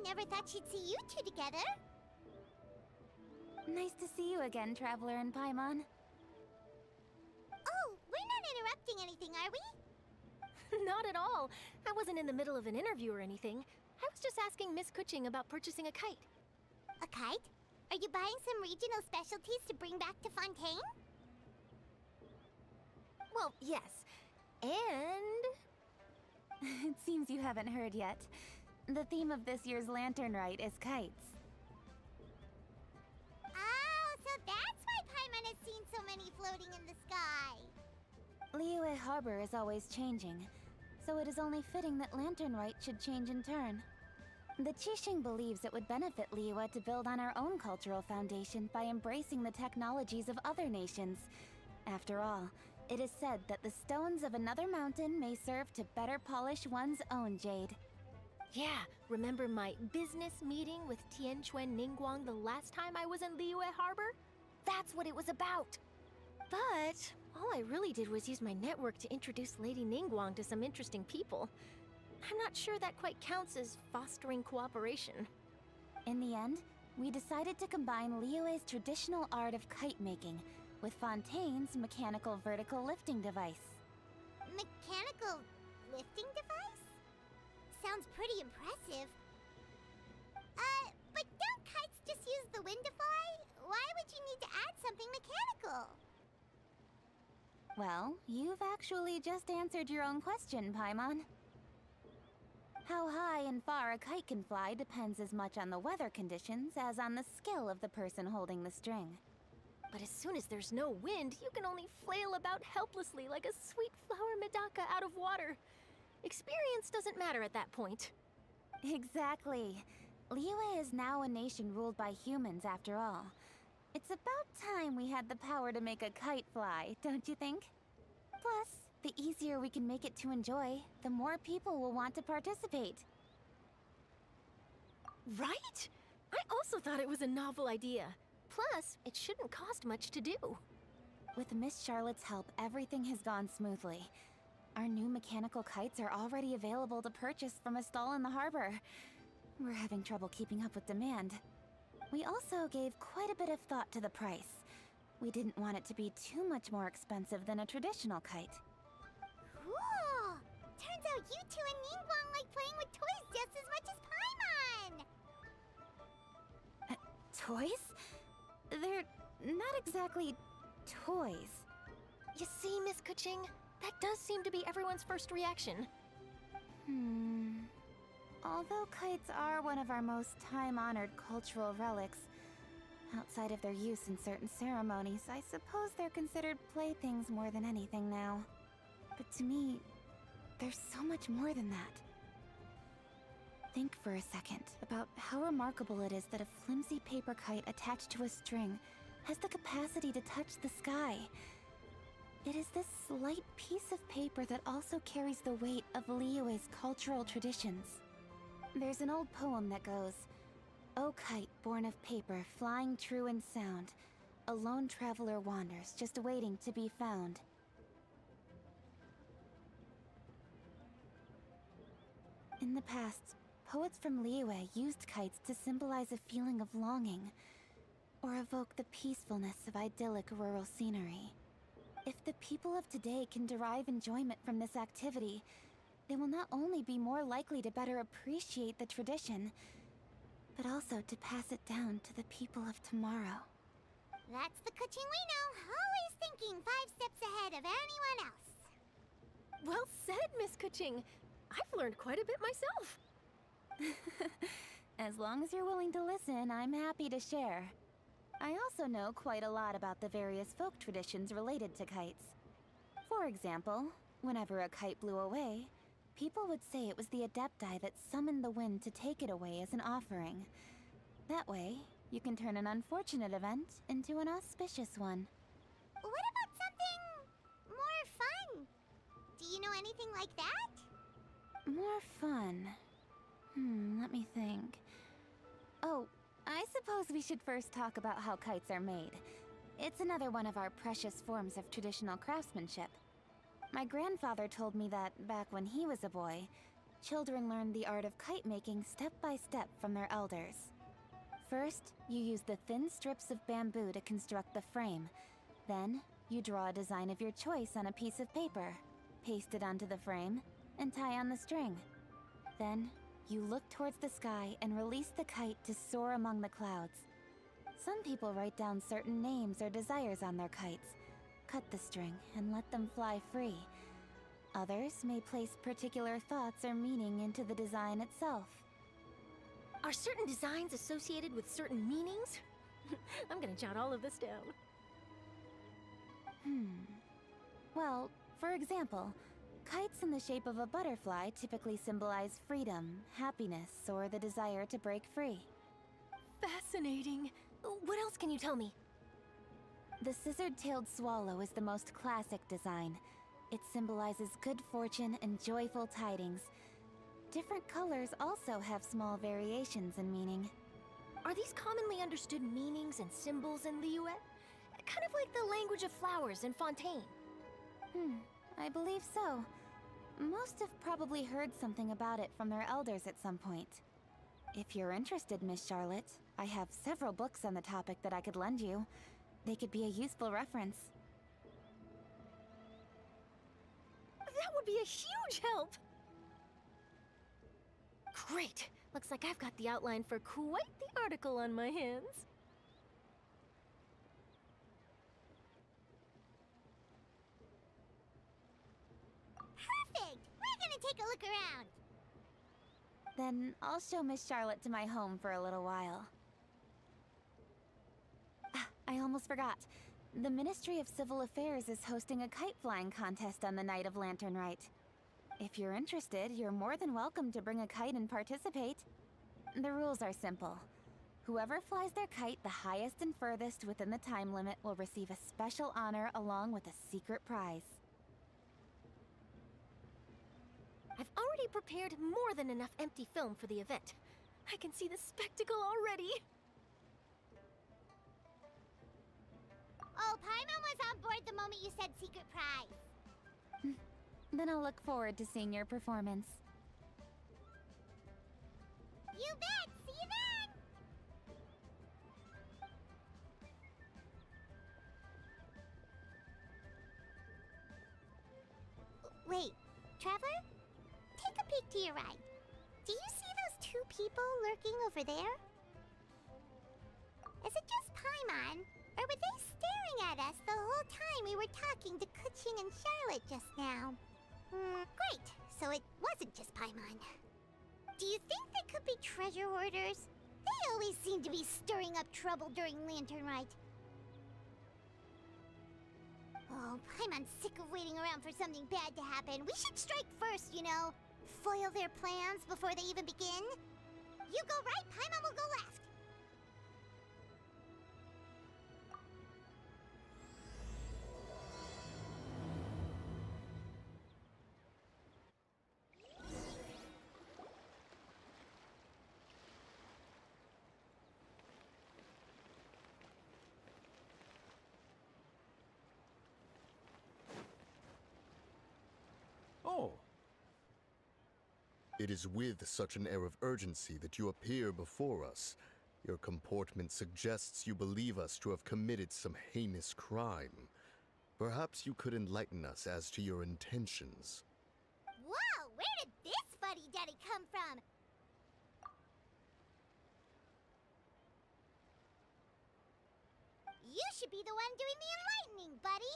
never thought she'd see you two together. Nice to see you again, Traveler and Paimon. Oh, we're not interrupting anything, are we? Not at all. I wasn't in the middle of an interview or anything. I was just asking Miss Kuching about purchasing a kite. A kite? Are you buying some regional specialties to bring back to Fontaine? Well, yes. And... It seems you haven't heard yet. The theme of this year's Lantern Rite is kites. Oh, so that's why Paimon has seen so many floating in the sky. Liyue Harbor is always changing, so it is only fitting that Lantern Rite should change in turn. The Qixing believes it would benefit Liyue to build on our own cultural foundation by embracing the technologies of other nations. After all, it is said that the stones of another mountain may serve to better polish one's own jade. yeah, remember my business meeting with Tianquan Ningguang the last time I was in Liyue Harbor? That's what it was about. But all I really did was use my network to introduce Lady Ningguang to some interesting people. I'm not sure that quite counts as fostering cooperation. In the end, we decided to combine Liyue's traditional art of kite making with Fontaine's mechanical vertical lifting device. Mechanical lifting device? Sounds pretty impressive. But don't kites just use the wind to fly? Why would you need to add something mechanical? Well, you've actually just answered your own question, Paimon. How high and far a kite can fly depends as much on the weather conditions as on the skill of the person holding the string. But as soon as there's no wind, you can only flail about helplessly like a sweet flower medaka out of water. Experience doesn't matter at that point. Exactly. Liyue is now a nation ruled by humans after all. It's about time we had the power to make a kite fly, don't you think? Plus, the easier we can make it to enjoy, the more people will want to participate. Right? I also thought it was a novel idea. Plus, it shouldn't cost much to do. With Miss Charlotte's help, everything has gone smoothly. Our new mechanical kites are already available to purchase from a stall in the harbor. We're having trouble keeping up with demand. We also gave quite a bit of thought to the price. We didn't want it to be too much more expensive than a traditional kite. Cool! Turns out you two and Ningguang like playing with toys just as much as Paimon! Toys? They're not exactly toys. You see, Miss Kuching, that does seem to be everyone's first reaction. Although kites are one of our most time-honored cultural relics, outside of their use in certain ceremonies, I suppose they're considered playthings more than anything now. But to me, there's so much more than that. Think for a second about how remarkable it is that a flimsy paper kite attached to a string has the capacity to touch the sky. It is this slight piece of paper that also carries the weight of Liyue's cultural traditions. There's an old poem that goes, "O kite born of paper, flying true in sound, a lone traveler wanders, just waiting to be found." In the past, poets from Liyue used kites to symbolize a feeling of longing, or evoke the peacefulness of idyllic rural scenery. If the people of today can derive enjoyment from this activity, they will not only be more likely to better appreciate the tradition, but also to pass it down to the people of tomorrow. That's the Kuching we know, always thinking 5 steps ahead of anyone else. Well said, Miss Kuching. I've learned quite a bit myself. As long as you're willing to listen, I'm happy to share. I also know quite a lot about the various folk traditions related to kites. For example, whenever a kite blew away, people would say it was the Adepti that summoned the wind to take it away as an offering. That way, you can turn an unfortunate event into an auspicious one. What about something more fun? Do you know anything like that? More fun. Let me think. Oh, I suppose we should first talk about how kites are made. It's another one of our precious forms of traditional craftsmanship. My grandfather told me that, back when he was a boy, children learn the art of kite making step by step from their elders. First, you use the thin strips of bamboo to construct the frame. Then, you draw a design of your choice on a piece of paper, paste it onto the frame, and tie on the string. Then, you look towards the sky and release the kite to soar among the clouds. Some people write down certain names or desires on their kites, cut the string, and let them fly free. Others may place particular thoughts or meaning into the design itself. Are certain designs associated with certain meanings? I'm gonna jot all of this down. Well, for example, kites in the shape of a butterfly typically symbolize freedom, happiness, or the desire to break free. Fascinating. What else can you tell me? The scissored-tailed swallow is the most classic design. It symbolizes good fortune and joyful tidings. Different colors also have small variations in meaning. Are these commonly understood meanings and symbols in Liyue? Kind of like the language of flowers in Fontaine. I believe so. Most have probably heard something about it from their elders at some point. If you're interested, Miss Charlotte, I have several books on the topic that I could lend you. They could be a useful reference. That would be a huge help! Great! Looks like I've got the outline for quite the article on my hands. Perfect! We're gonna take a look around. Then I'll show Miss Charlotte to my home for a little while. I almost forgot. The Ministry of Civil Affairs is hosting a kite flying contest on the night of Lantern Rite. If you're interested, you're more than welcome to bring a kite and participate. The rules are simple. Whoever flies their kite the highest and furthest within the time limit will receive a special honor along with a secret prize. I've already prepared more than enough empty film for the event. I can see the spectacle already. Oh, Paimon was on board the moment you said secret prize. Then I'll look forward to seeing your performance. You bet! See you then! Wait, Traveler? Take a peek to your right. Do you see those two people lurking over there? Is it just Paimon? Or were they staring at us the whole time we were talking to Keqing and Charlotte just now? Great, so it wasn't just Paimon. Do you think they could be treasure hoarders? They always seem to be stirring up trouble during Lantern Rite. Oh, Paimon's sick of waiting around for something bad to happen. We should strike first, you know. Foil their plans before they even begin. You go right, Paimon will go left. Oh. It is with such an air of urgency that you appear before us. Your comportment suggests you believe us to have committed some heinous crime. Perhaps you could enlighten us as to your intentions. Whoa, where did this fuddy-duddy come from? You should be the one doing the enlightening, buddy.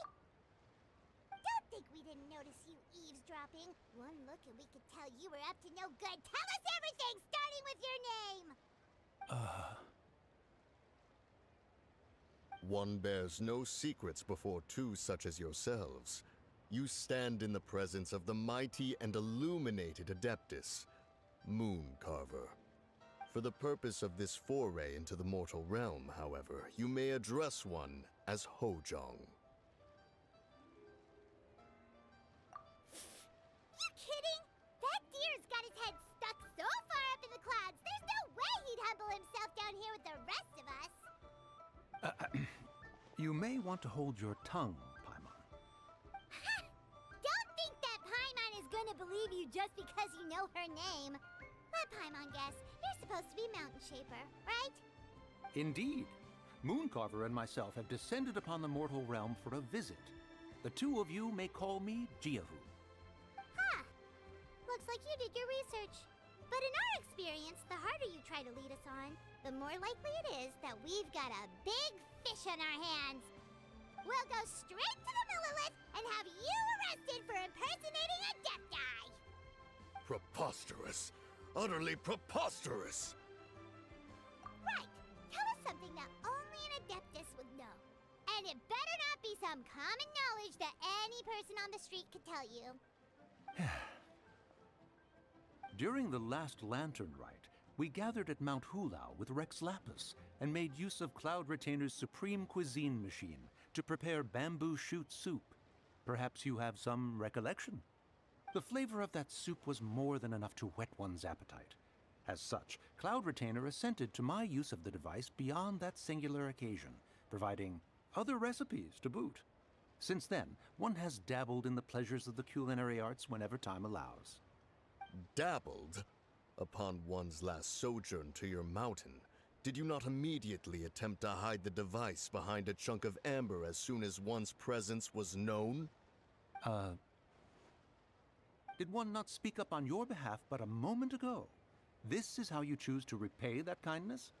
Don't think we didn't notice you eavesdropping. One look and we could tell you were up to no good. Tell us everything, starting with your name. One bears no secrets before two such as yourselves. You stand in the presence of the mighty and illuminated Adeptus, Mooncarver. For the purpose of this foray into the mortal realm, however, you may address one as Hojong. You kidding? That deer's got his head stuck so far up in the clouds, there's no way he'd humble himself down here with the rest of us. You may want to hold your tongue, Paimon. Don't think that Paimon is gonna believe believe you just because you know her name. Let Paimon guess. You're supposed to be Mountain Shaper, right? Indeed. Mooncarver and myself have descended upon the mortal realm for a visit. The two of you may call me Jiahu. Huh. Looks like you did your research. But in our experience, the harder you try to lead us on, the more likely it is that we've got a big fish on our hands. We'll go straight to the Millilith and have you arrested for impersonating a Adepti! Preposterous. Utterly preposterous. Right. Tell us something that only an Adeptus would know. And it better not be some common knowledge that any person on the street could tell you. During the last Lantern Rite, we gathered at Mount Hulao with Rex Lapis and made use of Cloud Retainer's supreme cuisine machine to prepare bamboo shoot soup. Perhaps you have some recollection? The flavor of that soup was more than enough to whet one's appetite. As such, Cloud Retainer assented to my use of the device beyond that singular occasion, providing other recipes to boot. Since then, one has dabbled in the pleasures of the culinary arts whenever time allows. Dabbled? Upon one's last sojourn to your mountain, did you not immediately attempt to hide the device behind a chunk of amber as soon as one's presence was known? Did one not speak up on your behalf but a moment ago? This is how you choose to repay that kindness?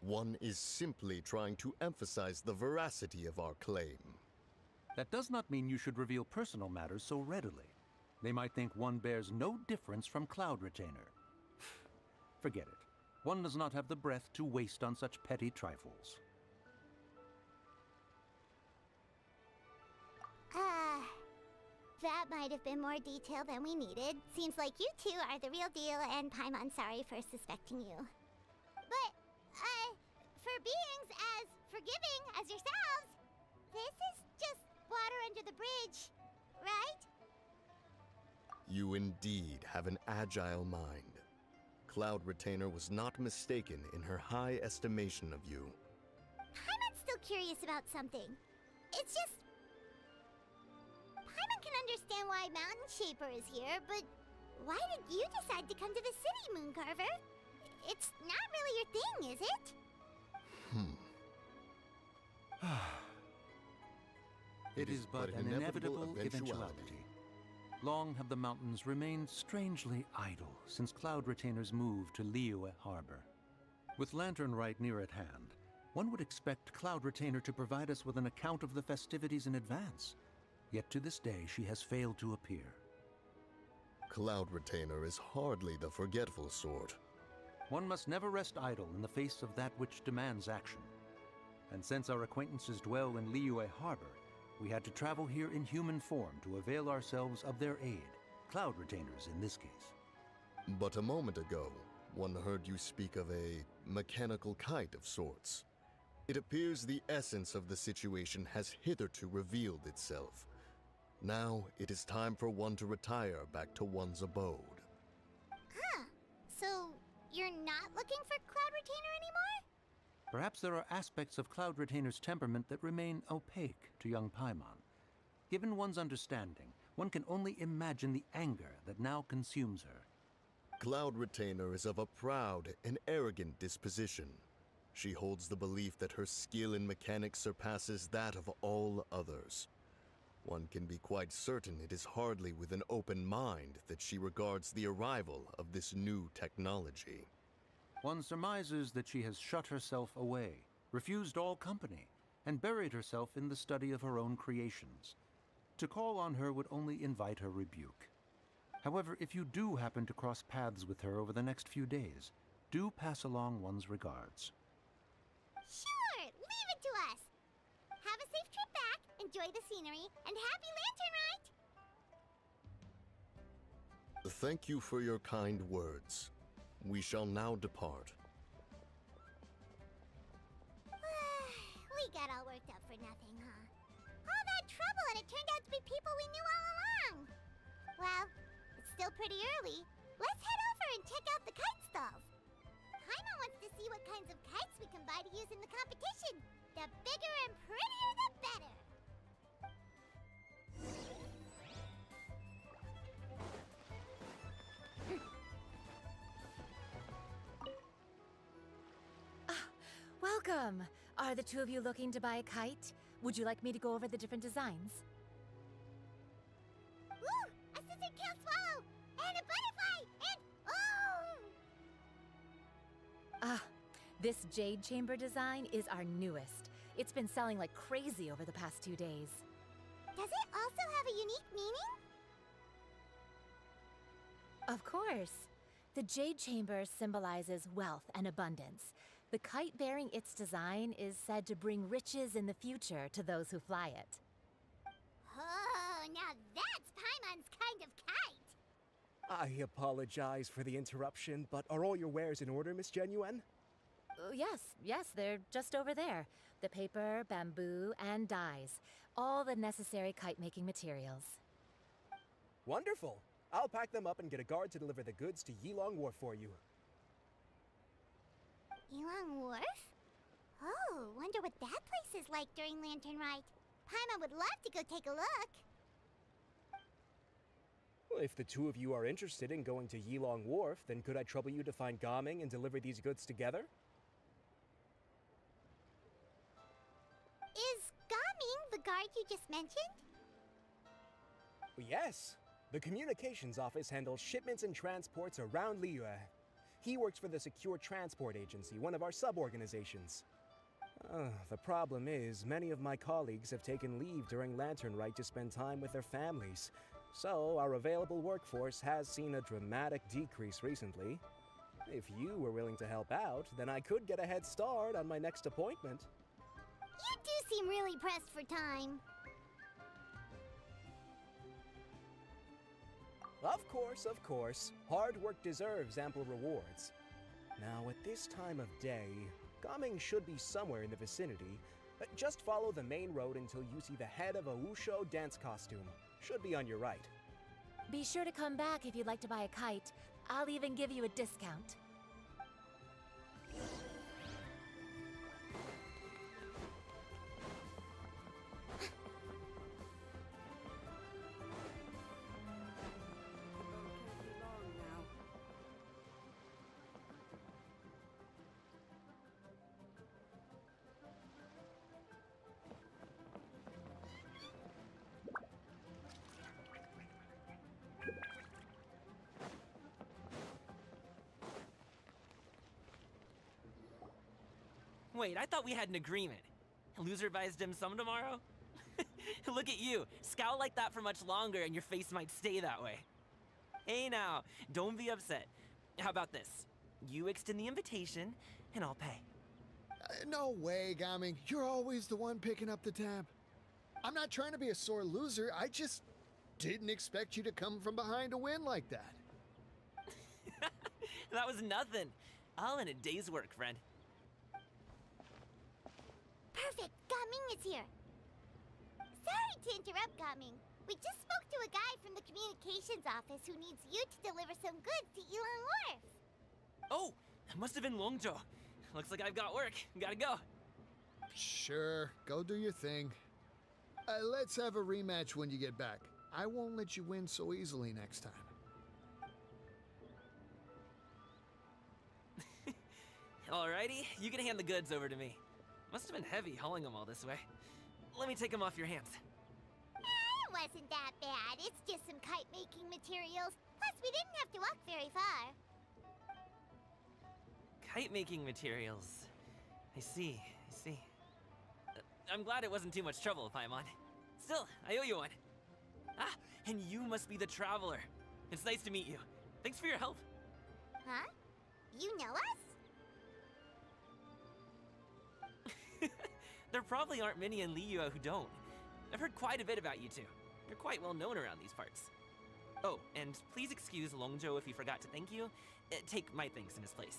One is simply trying to emphasize the veracity of our claim. That does not mean you should reveal personal matters so readily. They might think one bears no difference from Cloud Retainer. Forget it. One does not have the breath to waste on such petty trifles. That might have been more detail than we needed. Seems like you two are the real deal, and Paimon sorry for suspecting you. But, for beings as forgiving as yourselves, this is just water under the bridge, right? You indeed have an agile mind. Cloud Retainer was not mistaken in her high estimation of you. Paimon's still curious about something. It's just... Paimon can understand why Mountain Shaper is here, but why did you decide to come to the city, Mooncarver? It's not really your thing, is it? It is but an inevitable eventuality. Long have the mountains remained strangely idle since Cloud Retainer's move to Liyue Harbor. With Lantern Rite near at hand, one would expect Cloud Retainer to provide us with an account of the festivities in advance. Yet to this day, she has failed to appear. Cloud Retainer is hardly the forgetful sort. One must never rest idle in the face of that which demands action. And since our acquaintances dwell in Liyue Harbor, we had to travel here in human form to avail ourselves of their aid, Cloud Retainers in this case. But a moment ago, one heard you speak of a mechanical kite of sorts. It appears the essence of the situation has hitherto revealed itself. Now it is time for one to retire back to one's abode. Huh. So, you're not looking for Cloud Retainer anymore? Perhaps there are aspects of Cloud Retainer's temperament that remain opaque to young Paimon. Given one's understanding, one can only imagine the anger that now consumes her. Cloud Retainer is of a proud and arrogant disposition. She holds the belief that her skill in mechanics surpasses that of all others. One can be quite certain it is hardly with an open mind that she regards the arrival of this new technology. One surmises that she has shut herself away, refused all company, and buried herself in the study of her own creations. To call on her would only invite her rebuke. However, if you do happen to cross paths with her over the next few days, do pass along one's regards. Sure, leave it to us. Have a safe trip back, enjoy the scenery, and happy Lantern Rite! Thank you for your kind words. We shall now depart. We got all worked up for nothing, huh? All that trouble and it turned out to be people we knew all along. Well, it's still pretty early. Let's head over and check out the kite stalls. Paimon wants to see what kinds of kites we can buy to use in the competition. The bigger and prettier, the better. Welcome! Are the two of you looking to buy a kite? Would you like me to go over the different designs? Ooh! A scissor-tail swallow! And a butterfly! And... oh! Ah, this jade chamber design is our newest. It's been selling like crazy over the past 2 days. Does it also have a unique meaning? Of course. The jade chamber symbolizes wealth and abundance. The kite bearing its design is said to bring riches in the future to those who fly it. Oh, now that's Paimon's kind of kite! I apologize for the interruption, but are all your wares in order, Miss Genuine? Yes, they're just over there. The paper, bamboo, and dyes. All the necessary kite-making materials. Wonderful! I'll pack them up and get a guard to deliver the goods to Yilong Wharf for you. Yilong Wharf? Oh, wonder what that place is like during Lantern Rite. Paimon would love to go take a look. Well, if the two of you are interested in going to Yilong Wharf, then could I trouble you to find Gaming and deliver these goods together? Is Gaming the guard you just mentioned? Yes. The communications office handles shipments and transports around Liyue. He works for the Secure Transport Agency, one of our sub-organizations. The problem is, many of my colleagues have taken leave during Lantern Rite to spend time with their families. So, our available workforce has seen a dramatic decrease recently. If you were willing to help out, then I could get a head start on my next appointment. You do seem really pressed for time. Of course. Hard work deserves ample rewards. Now, at this time of day, Gaming should be somewhere in the vicinity. Just follow the main road until you see the head of a Wushu dance costume. Should be on your right. Be sure to come back if you'd like to buy a kite. I'll even give you a discount. Wait, I thought we had an agreement. Loser buys dim sum tomorrow? Look at you. Scowl like that for much longer and your face might stay that way. Hey now, don't be upset. How about this? You extend the invitation, and I'll pay. No way, Gaming. You're always the one picking up the tab. I'm not trying to be a sore loser. I just didn't expect you to come from behind to win like that. That was nothing. All in a day's work, friend. Perfect! Gaming is here! Sorry to interrupt, Gaming. We just spoke to a guy from the communications office who needs you to deliver some goods to Yilong Wharf. Oh, it must have been Longzhou. Looks like I've got work. Gotta go. Sure, go do your thing. Let's have a rematch when you get back. I won't let you win so easily next time. Alrighty, you can hand the goods over to me. Must have been heavy hauling them all this way. Let me take them off your hands. It wasn't that bad. It's just some kite-making materials. Plus, we didn't have to walk very far. Kite-making materials. I see. I'm glad it wasn't too much trouble, Paimon. Still, I owe you one. Ah, and you must be the traveler. It's nice to meet you. Thanks for your help. Huh? You know us? There probably aren't many in Liyue who don't. I've heard quite a bit about you two. You're quite well known around these parts. Oh, and please excuse Longzhou if he forgot to thank you. Take my thanks in his place.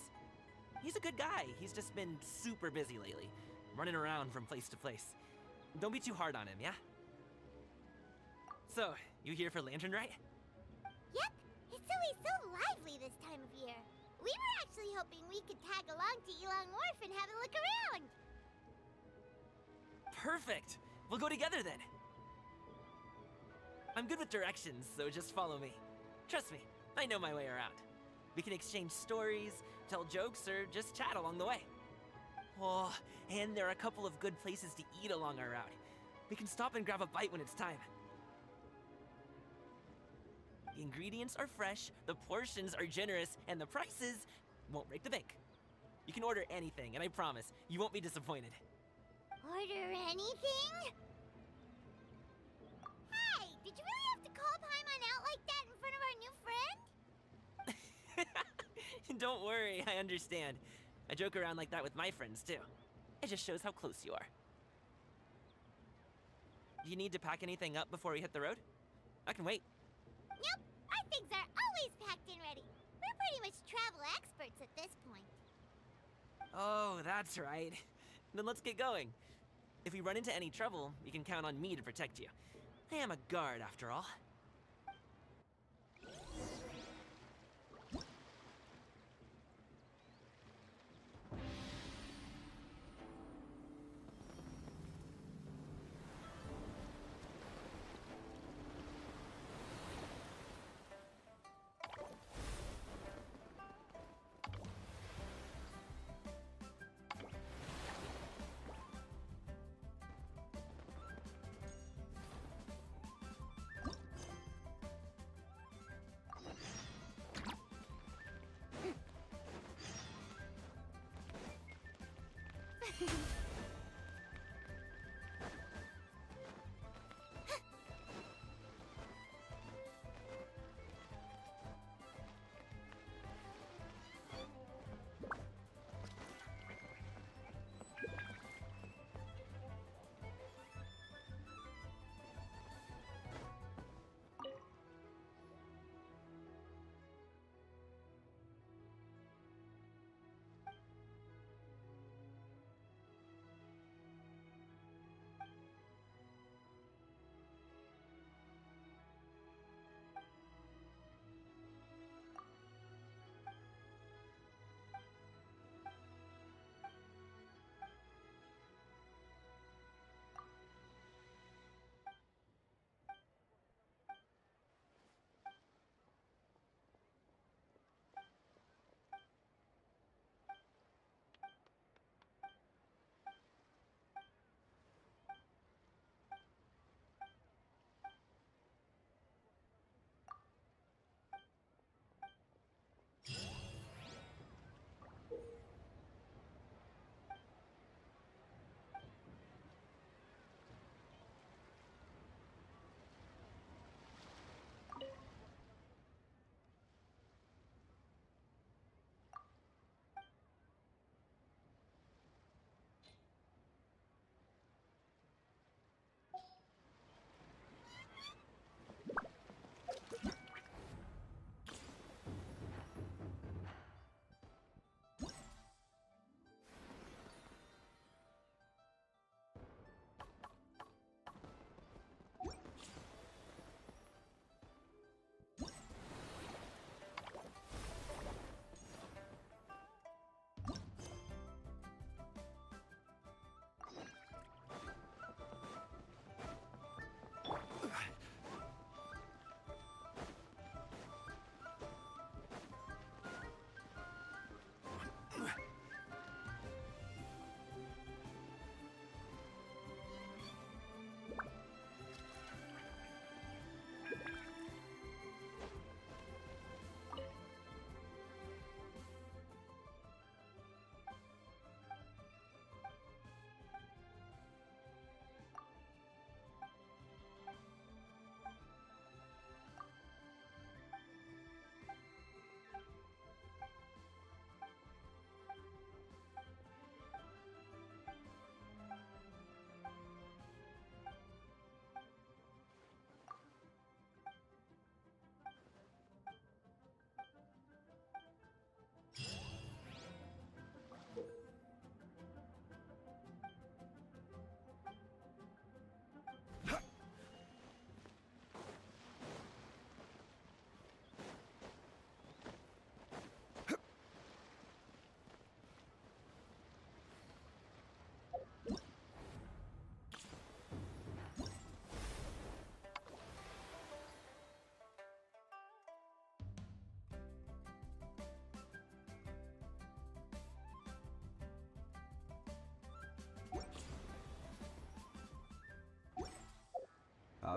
He's a good guy. He's just been super busy lately, running around from place to place. Don't be too hard on him, yeah? So, you here for Lantern Rite? Yep. It's always so lively this time of year. We were actually hoping we could tag along to Yilong Wharf and have a look around. Perfect! We'll go together then. I'm good with directions, so just follow me. Trust me, I know my way around. We can exchange stories, tell jokes, or just chat along the way. Oh, and there are a couple of good places to eat along our route. We can stop and grab a bite when it's time. The ingredients are fresh, the portions are generous, and the prices won't break the bank. You can order anything, and I promise, you won't be disappointed. Order anything? Hey, did you really have to call Paimon out like that in front of our new friend? Don't worry, I understand. I joke around like that with my friends, too. It just shows how close you are. Do you need to pack anything up before we hit the road? I can wait. Nope, our things are always packed and ready. We're pretty much travel experts at this point. Oh, that's right. Then let's get going. If we run into any trouble, you can count on me to protect you. I am a guard, after all.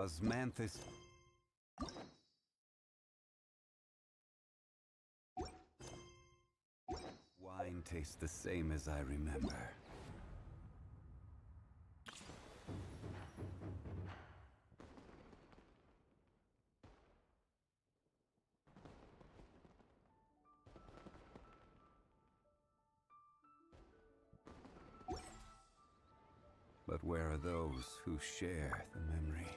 Osmanthus. Wine tastes the same as I remember. But where are those who share the memory?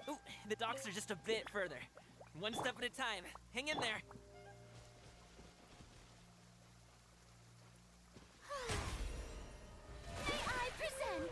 Ooh, the docks are just a bit further. One step at a time. Hang in there. May I present?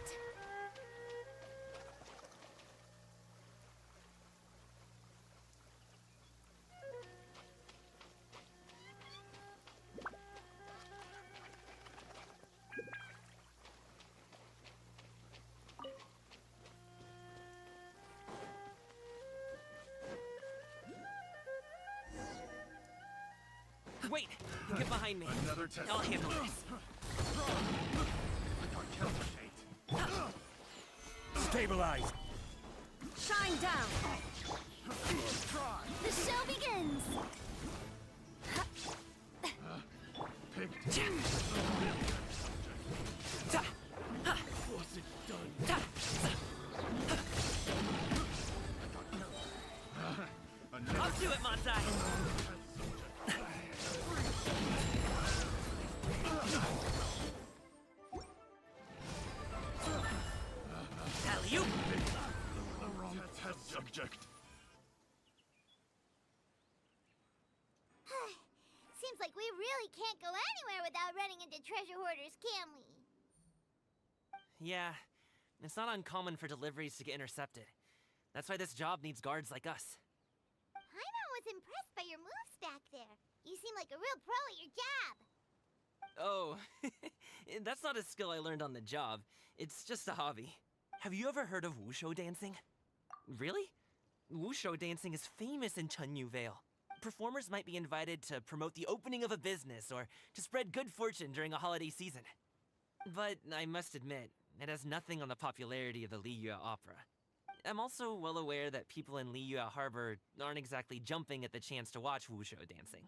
Wait! Get behind me. Another test. I'll handle this. Stabilize. Shine down! The show begins! What's it done? I'll do it, Montai! Alley-oop! The wrong test subject. Seems like we really can't go anywhere without running into treasure hoarders, can we? Yeah, it's not uncommon for deliveries to get intercepted. That's why this job needs guards like us. Paimon was impressed by your moves back there. You seem like a real pro at your job. Oh, that's not a skill I learned on the job. It's just a hobby. Have you ever heard of wushu dancing? Really? Wushu dancing is famous in Chunyu Vale. Performers might be invited to promote the opening of a business or to spread good fortune during a holiday season. But I must admit, it has nothing on the popularity of the Liyue opera. I'm also well aware that people in Liyue Harbor aren't exactly jumping at the chance to watch wushou dancing.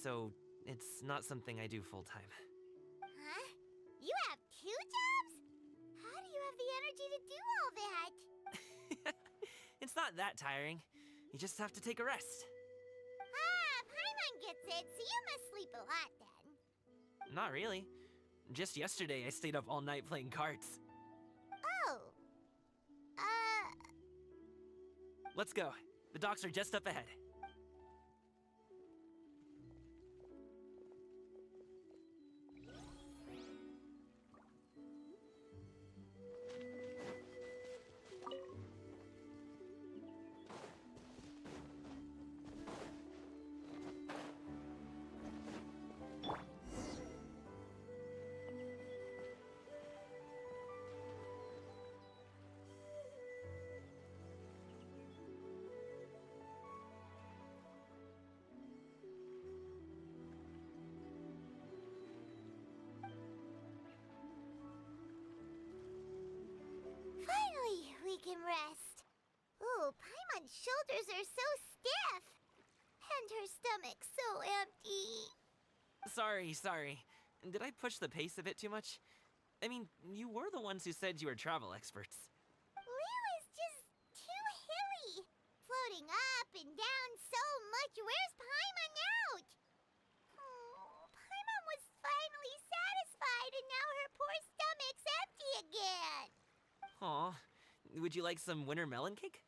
So, it's not something I do full-time. Huh? You have 2 jobs? How do you have the energy to do all that? It's not that tiring. You just have to take a rest. Ah, Paimon gets it, so you must sleep a lot then. Not really. Just yesterday, I stayed up all night playing cards. Oh. Let's go. The docks are just up ahead. Finally, we can rest. Ooh, Paimon's shoulders are so stiff. And her stomach so empty. Sorry. Did I push the pace a bit too much? I mean, you were the ones who said you were travel experts. Liu is just too hilly. Floating up and down so much. Where's Paimon out? Oh, Paimon was finally satisfied and now her poor stomach's empty again. Aw, would you like some winter melon cake?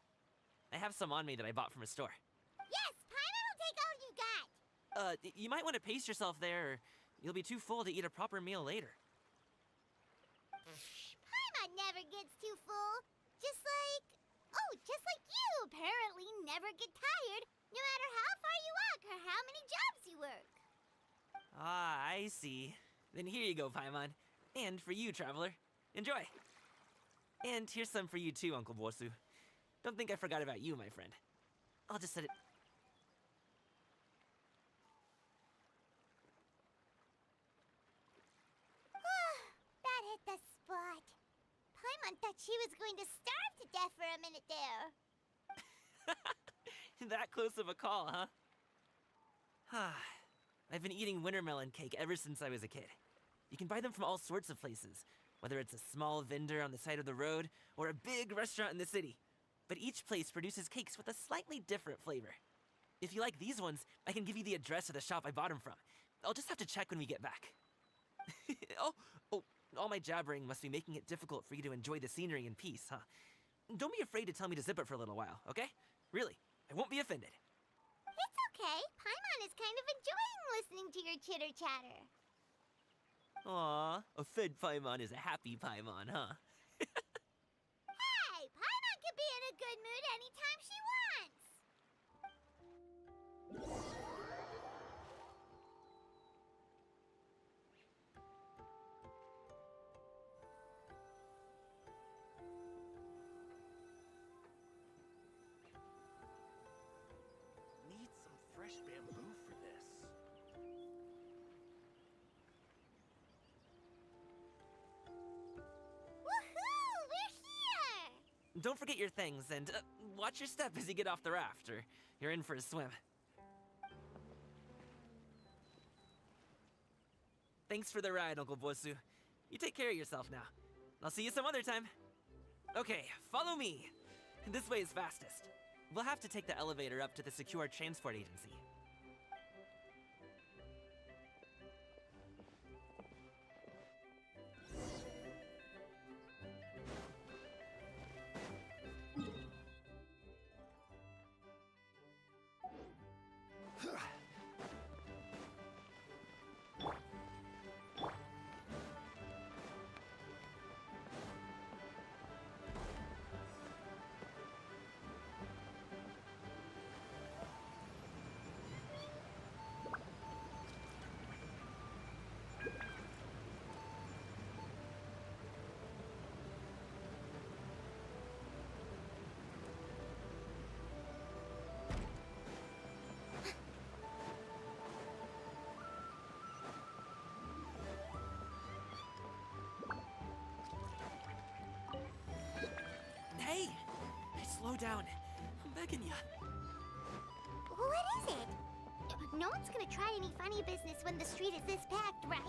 I have some on me that I bought from a store. Yes, Paimon will take all you got. You might want to pace yourself there, or you'll be too full to eat a proper meal later. Paimon never gets too full. Just like you apparently never get tired, no matter how far you walk or how many jobs you work. Ah, I see. Then here you go, Paimon. And for you, traveler. Enjoy. And here's some for you too, Uncle Bosu. Don't think I forgot about you, my friend. I'll just set it... That hit the spot. Paimon thought she was going to starve to death for a minute there. That close of a call, huh? I've been eating winter melon cake ever since I was a kid. You can buy them from all sorts of places, whether it's a small vendor on the side of the road or a big restaurant in the city. But each place produces cakes with a slightly different flavor. If you like these ones, I can give you the address of the shop I bought them from. I'll just have to check when we get back. Oh, all my jabbering must be making it difficult for you to enjoy the scenery in peace, huh? Don't be afraid to tell me to zip it for a little while, okay? Really, I won't be offended. It's okay. Paimon is kind of enjoying listening to your chitter-chatter. Aw, a fed Paimon is a happy Paimon, huh? Hey, Paimon can be in a good mood anytime she wants. Need some fresh bamboo for this. Woohoo! We're here! Don't forget your things, and watch your step as you get off the raft, or you're in for a swim. Thanks for the ride, Uncle Bosu. You take care of yourself now. I'll see you some other time. Okay, follow me. This way is fastest. We'll have to take the elevator up to the secure transport agency. down. I'm begging ya. What is it? No one's gonna try any funny business when the street is this packed, right?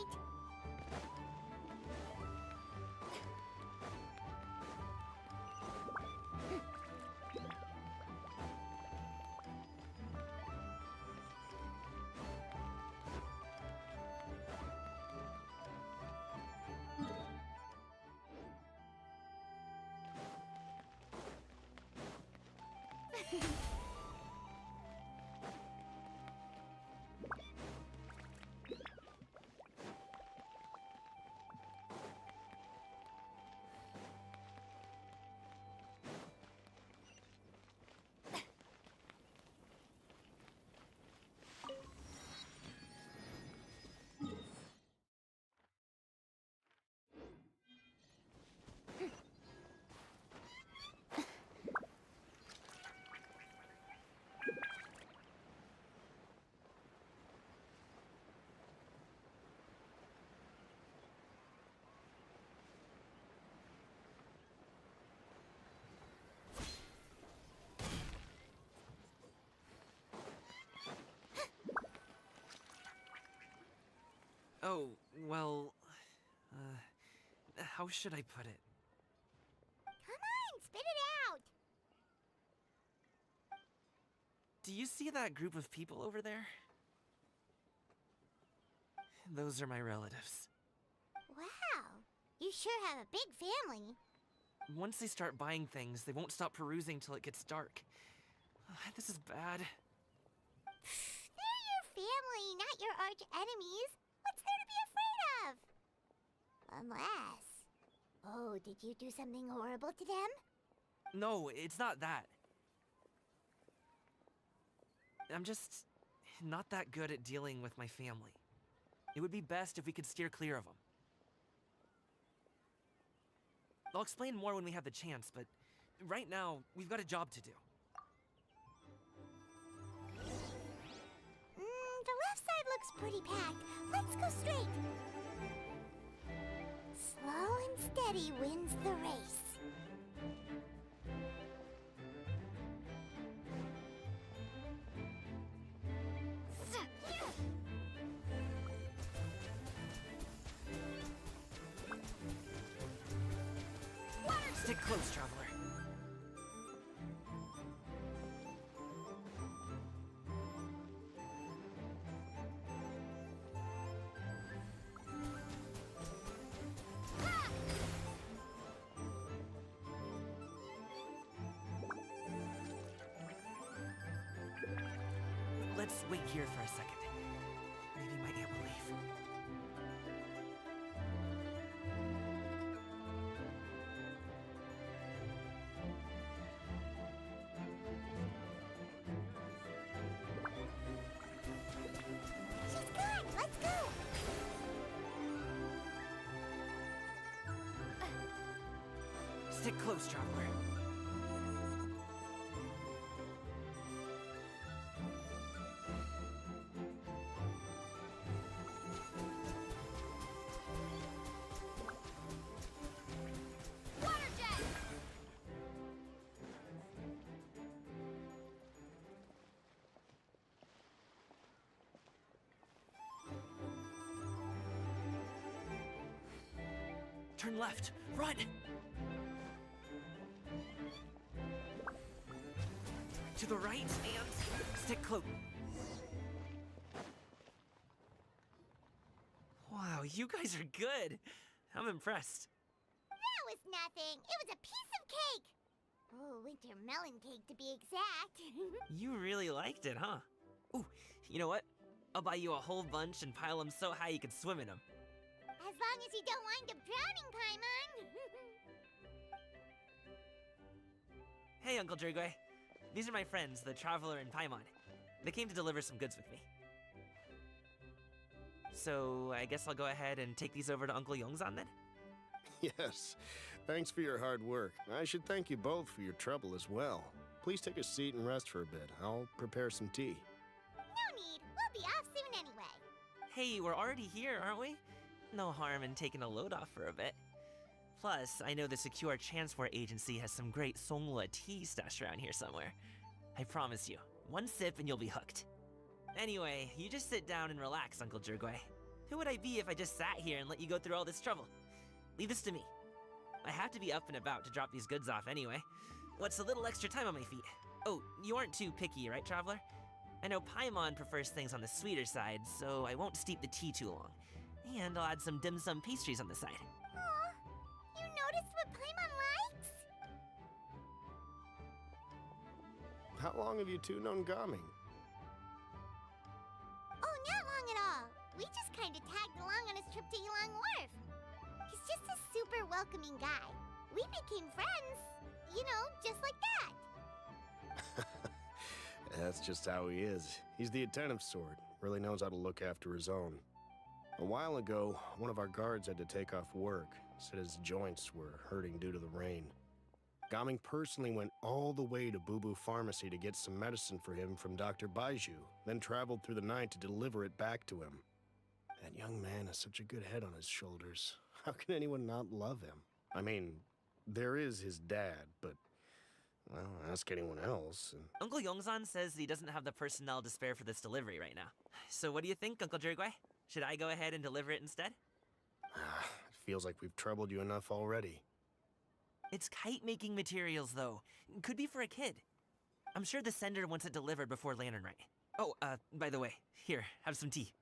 Oh, well, how should I put it? Come on, spit it out! Do you see that group of people over there? Those are my relatives. Wow, you sure have a big family. Once they start buying things, they won't stop perusing till it gets dark. This is bad. They're your family, not your arch enemies. What's there to be afraid of? Unless... Oh, did you do something horrible to them? No, it's not that. I'm just not that good at dealing with my family. It would be best if we could steer clear of them. I'll explain more when we have the chance, but right now, we've got a job to do. The left side looks pretty packed. Let's go straight. Slow and steady wins the race. Stick close, traveler. Let's wait here for a second. Maybe my aunt will leave. She's gone. Let's go. Stick close, traveler. Turn left. Run! To the right and stick close. Wow, you guys are good. I'm impressed. That was nothing. It was a piece of cake. Oh, winter melon cake to be exact. You really liked it, huh? Ooh, you know what? I'll buy you a whole bunch and pile them so high you can swim in them. As long as you don't wind up drowning, Paimon. Hey, Uncle Drigway. These are my friends, the Traveler and Paimon. They came to deliver some goods with me. So, I guess I'll go ahead and take these over to Uncle Yongzan then? Yes. Thanks for your hard work. I should thank you both for your trouble as well. Please take a seat and rest for a bit. I'll prepare some tea. No need. We'll be off soon anyway. Hey, we're already here, aren't we? No harm in taking a load off for a bit. Plus, I know the Secure Transport Agency has some great Songhua tea stashed around here somewhere. I promise you, one sip and you'll be hooked. Anyway, you just sit down and relax, Uncle Jirgwe. Who would I be if I just sat here and let you go through all this trouble? Leave this to me. I have to be up and about to drop these goods off anyway. What's a little extra time on my feet? Oh, you aren't too picky, right, Traveler? I know Paimon prefers things on the sweeter side, so I won't steep the tea too long. And I'll add some dim sum pastries on the side. Aw, you noticed what Paimon likes? How long have you two known Gaming? Oh, not long at all. We just kind of tagged along on his trip to Ylang Wharf. He's just a super welcoming guy. We became friends, you know, just like that. That's just how he is. He's the attentive sort, really knows how to look after his own. A while ago, one of our guards had to take off work, said his joints were hurting due to the rain. Gaming personally went all the way to Boo Boo Pharmacy to get some medicine for him from Dr. Baiju, then traveled through the night to deliver it back to him. That young man has such a good head on his shoulders. How can anyone not love him? I mean, there is his dad, but, well, ask anyone else. And... Uncle Yongzan says he doesn't have the personnel to spare for this delivery right now. So what do you think, Uncle Jirgwe? Should I go ahead and deliver it instead? It feels like we've troubled you enough already. It's kite-making materials, though. Could be for a kid. I'm sure the sender wants it delivered before Lantern Rite. Oh, by the way, here, have some tea.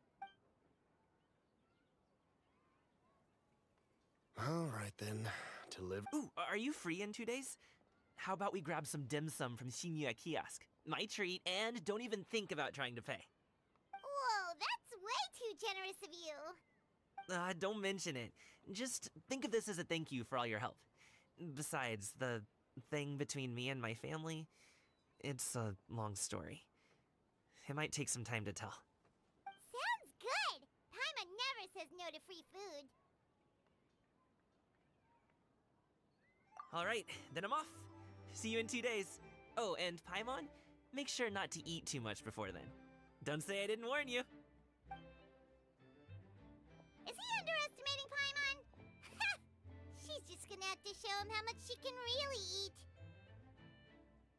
All right, then. Deliver... Ooh, are you free in 2 days? How about we grab some dim sum from Shinya Kiosk? My treat, and don't even think about trying to pay. Whoa, that's way too generous of you. Don't mention it. Just think of this as a thank you for all your help. Besides, the thing between me and my family, it's a long story. It might take some time to tell. Sounds good. Paimon never says no to free food. All right, then I'm off. See you in 2 days. Oh, and Paimon, make sure not to eat too much before then. Don't say I didn't warn you. Is he underestimating Paimon? She's just gonna have to show him how much she can really eat.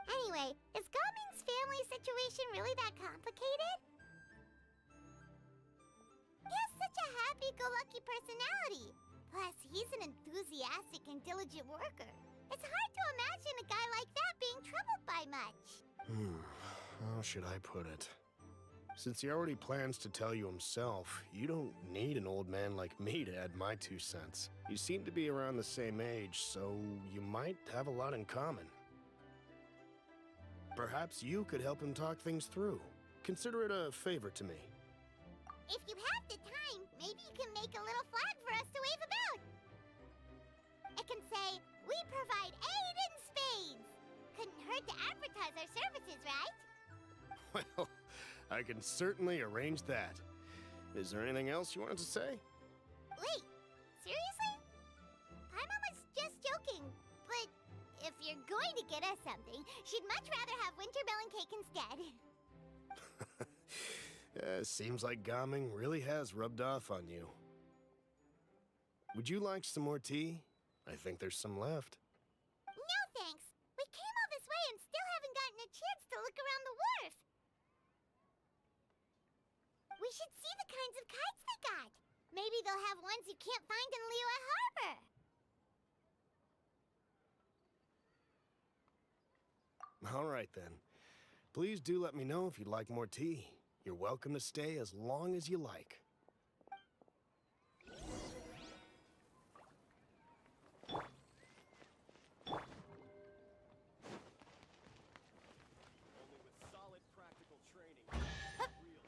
Anyway, is Gaming's family situation really that complicated? He has such a happy-go-lucky personality. Plus, he's an enthusiastic and diligent worker. It's hard to imagine a guy like that being troubled by much. How should I put it? Since he already plans to tell you himself, you don't need an old man like me to add my 2 cents. You seem to be around the same age, so you might have a lot in common. Perhaps you could help him talk things through. Consider it a favor to me. If you have the time, maybe you can make a little flag for us to wave about. It can say, "We provide aid in spades." Couldn't hurt to advertise our services, right? Well, I can certainly arrange that. Is there anything else you wanted to say? Wait, seriously? Paimon was just joking. But if you're going to get us something, she'd much rather have winter melon cake instead. Seems like Gaming really has rubbed off on you. Would you like some more tea? I think there's some left. No thanks. We came all this way and still haven't gotten a chance to look around the wharf. We should see the kinds of kites they got. Maybe they'll have ones you can't find in Liyue Harbor. All right, then. Please do let me know if you'd like more tea. You're welcome to stay as long as you like. Only with solid practical training, real punches.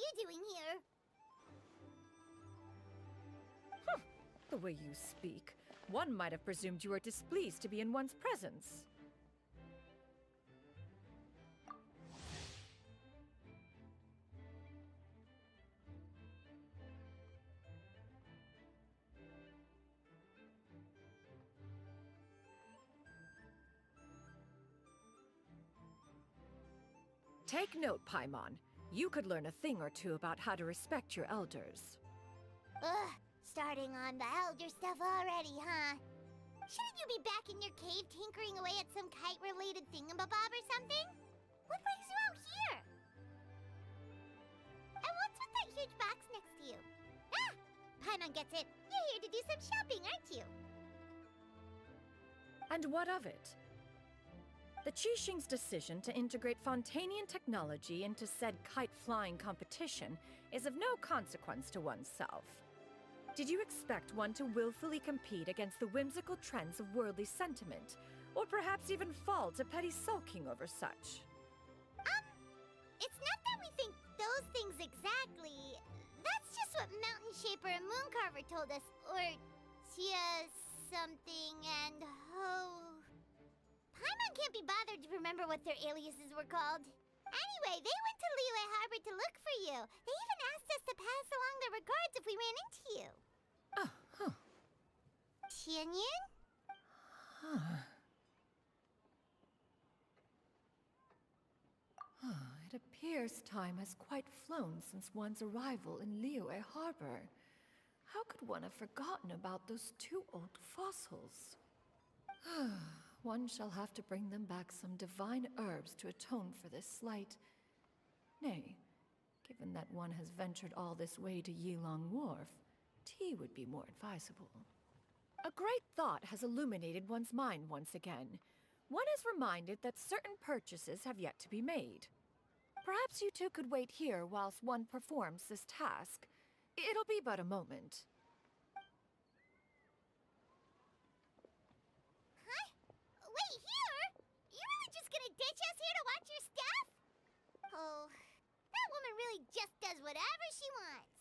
you doing here? The way you speak, one might have presumed you were displeased to be in one's presence. Take note, Paimon. You could learn a thing or two about how to respect your elders. Ugh, starting on the elder stuff already, huh? Shouldn't you be back in your cave tinkering away at some kite-related thingamabob or something? What brings you out here? And what's with that huge box next to you? Ah! Paimon gets it. You're here to do some shopping, aren't you? And what of it? The Qixing's decision to integrate Fontanian technology into said kite-flying competition is of no consequence to oneself. Did you expect one to willfully compete against the whimsical trends of worldly sentiment, or perhaps even fall to petty sulking over such? It's not that we think those things exactly. That's just what Mountain Shaper and Mooncarver told us, or Tia something and Ho. Paimon can't be bothered to remember what their aliases were called. Anyway, they went to Liyue Harbor to look for you. They even asked us to pass along their regards if we ran into you. Oh, huh. Tianyin? It appears time has quite flown since one's arrival in Liyue Harbor. How could one have forgotten about those two old fossils? One shall have to bring them back some divine herbs to atone for this slight. Nay, given that one has ventured all this way to Yilong Wharf, tea would be more advisable. A great thought has illuminated one's mind once again. One is reminded that certain purchases have yet to be made. Perhaps you two could wait here whilst one performs this task. It'll be but a moment. Wait, here? You really just gonna ditch us here to watch your stuff? Oh, that woman really just does whatever she wants.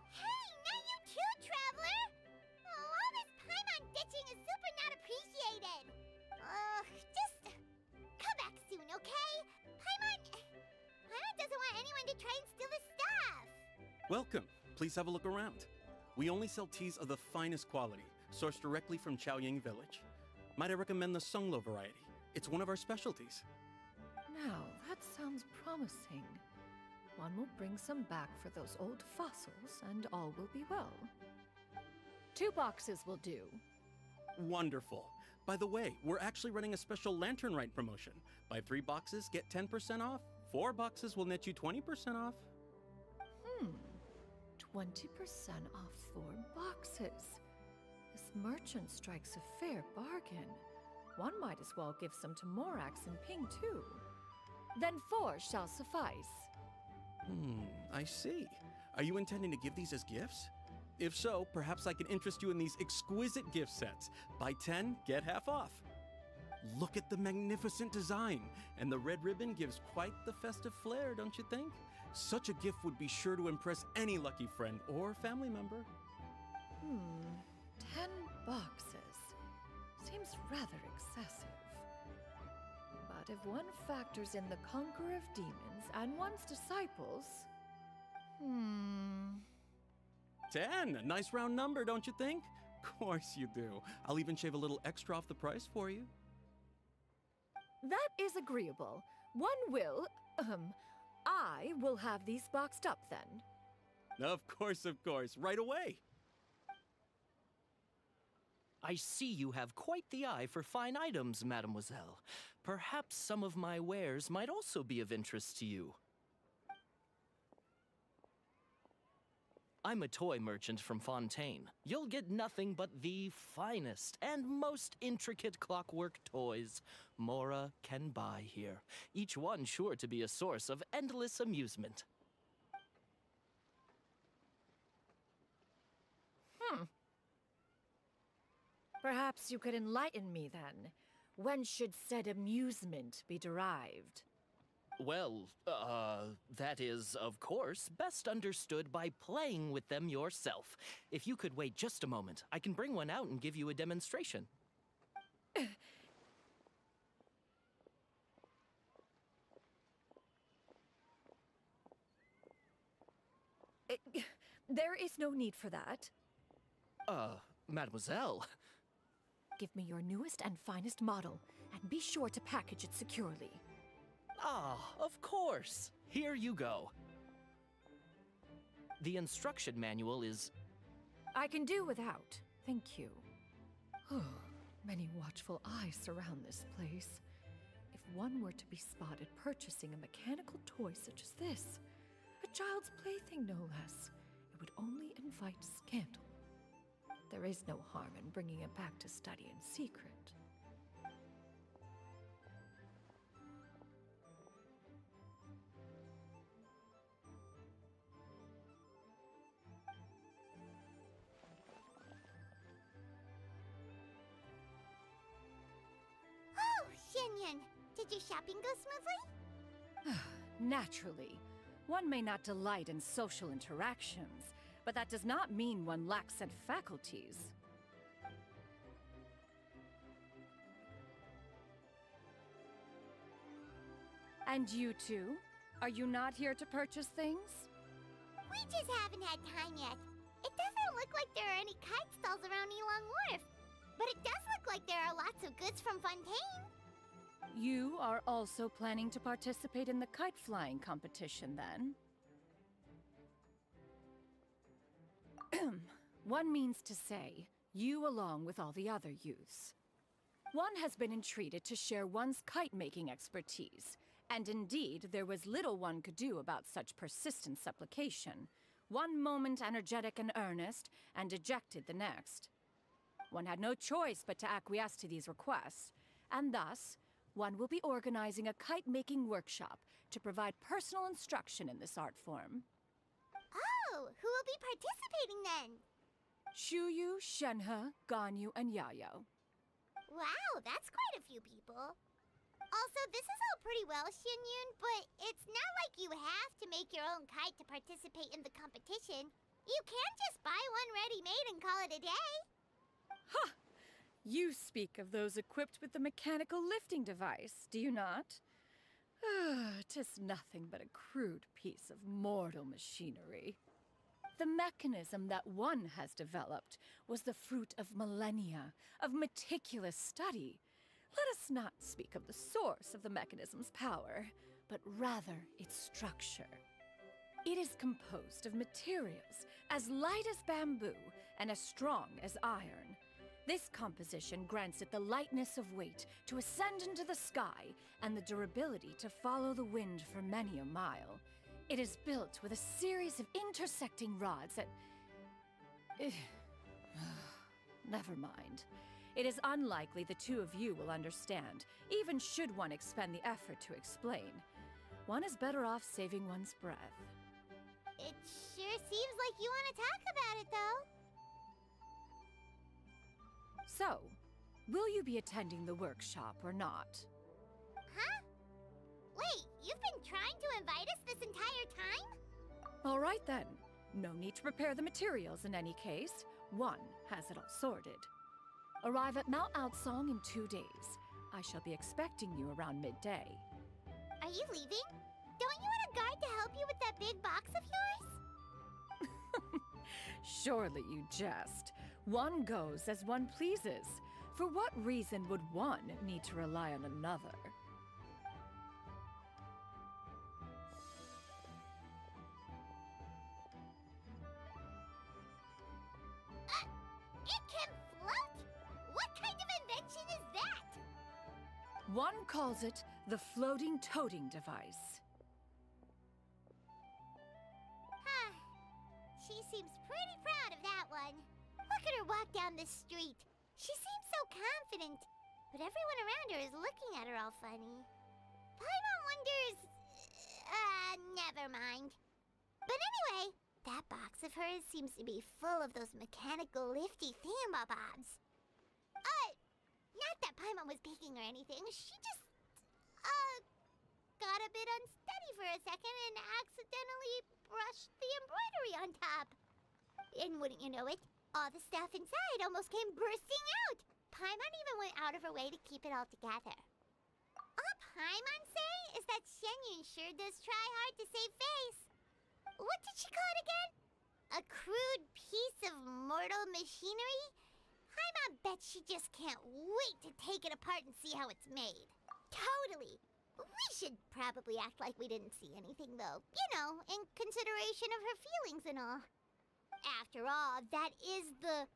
Hey, not you too, Traveler! Oh, all this Paimon ditching is super not appreciated. Just come back soon, okay? Paimon doesn't want anyone to try and steal his stuff. Welcome. Please have a look around. We only sell teas of the finest quality, sourced directly from Chaoying Village. Might I recommend the Songlo variety? It's one of our specialties. Now, that sounds promising. One will bring some back for those old fossils, and all will be well. 2 boxes will do. Wonderful. By the way, we're actually running a special Lantern Rite promotion. Buy 3 boxes, get 10% off. 4 boxes will net you 20% off. 20% off 4 boxes. This merchant strikes a fair bargain. One might as well give some to Morax and Ping too. Then 4 shall suffice. I see. Are you intending to give these as gifts? If so, perhaps I can interest you in these exquisite gift sets. Buy 10, get half off. Look at the magnificent design, and the red ribbon gives quite the festive flair, don't you think? Such a gift would be sure to impress any lucky friend or family member. 10 boxes. Seems rather excessive. But if one factors in the conqueror of demons and one's disciples... 10! A nice round number, don't you think? Of course you do. I'll even shave a little extra off the price for you. That is agreeable. One will... I will have these boxed up then. Of course, right away. I see you have quite the eye for fine items, mademoiselle. Perhaps some of my wares might also be of interest to you. I'm a toy merchant from Fontaine. You'll get nothing but the finest and most intricate clockwork toys Mora can buy here. Each one sure to be a source of endless amusement. Perhaps you could enlighten me then. When should said amusement be derived? Well, that is, of course, best understood by playing with them yourself. If you could wait just a moment, I can bring one out and give you a demonstration. There is no need for that. Mademoiselle. Give me your newest and finest model, and be sure to package it securely. Ah, of course. Here you go. The instruction manual is... I can do without, thank you. Many watchful eyes surround this place. If one were to be spotted purchasing a mechanical toy such as this, a child's plaything no less, it would only invite scandal. There is no harm in bringing it back to study in secret. Oh, Xianyun, did your shopping go smoothly? Naturally. One may not delight in social interactions, but that does not mean one lacks said faculties. And you two? Are you not here to purchase things? We just haven't had time yet. It doesn't look like there are any kite stalls around Elong Wharf, but it does look like there are lots of goods from Fontaine. You are also planning to participate in the kite flying competition, then? One means to say, you along with all the other youths. One has been entreated to share one's kite-making expertise, and indeed, there was little one could do about such persistent supplication. One moment energetic and earnest, and dejected the next. One had no choice but to acquiesce to these requests, and thus, one will be organizing a kite-making workshop to provide personal instruction in this art form. Oh, who will be participating then? Shuyu, Shenhe, Ganyu, and Yayo. Wow, that's quite a few people. Also, this is all pretty well, Xianyun, but it's not like you have to make your own kite to participate in the competition. You can just buy one ready-made and call it a day. Ha! You speak of those equipped with the mechanical lifting device, do you not? 'Tis nothing but a crude piece of mortal machinery. The mechanism that one has developed was the fruit of millennia of meticulous study. Let us not speak of the source of the mechanism's power, but rather its structure. It is composed of materials as light as bamboo and as strong as iron. This composition grants it the lightness of weight to ascend into the sky and the durability to follow the wind for many a mile. It is built with a series of intersecting rods that... Never mind. It is unlikely the two of you will understand, even should one expend the effort to explain. One is better off saving one's breath. It sure seems like you want to talk about it, though. So, will you be attending the workshop or not? Huh? Wait, you've been trying to invite us this entire time? All right then. No need to prepare the materials in any case. One has it all sorted. Arrive at Mount Outsong in 2 days. I shall be expecting you around midday. Are you leaving? Don't you want a guard to help you with that big box of yours? Surely you jest. One goes as one pleases. For what reason would one need to rely on another? It can float? What kind of invention is that? One calls it the floating toting device. Huh. She seems pretty proud of that one. Look at her walk down the street. She seems so confident, but everyone around her is looking at her all funny. Paimon wonders... never mind. But anyway, that box of hers seems to be full of those mechanical lifty thingamabobs. Not that Paimon was baking or anything. She just, got a bit unsteady for a second and accidentally brushed the embroidery on top. And wouldn't you know it, all the stuff inside almost came bursting out. Paimon even went out of her way to keep it all together. All Paimon say is that Xianyun sure does try hard to save face. What did she call it again? A crude piece of mortal machinery? Paimon bet she just can't wait to take it apart and see how it's made. Totally. We should probably act like we didn't see anything, though. You know, in consideration of her feelings and all. After all, that is the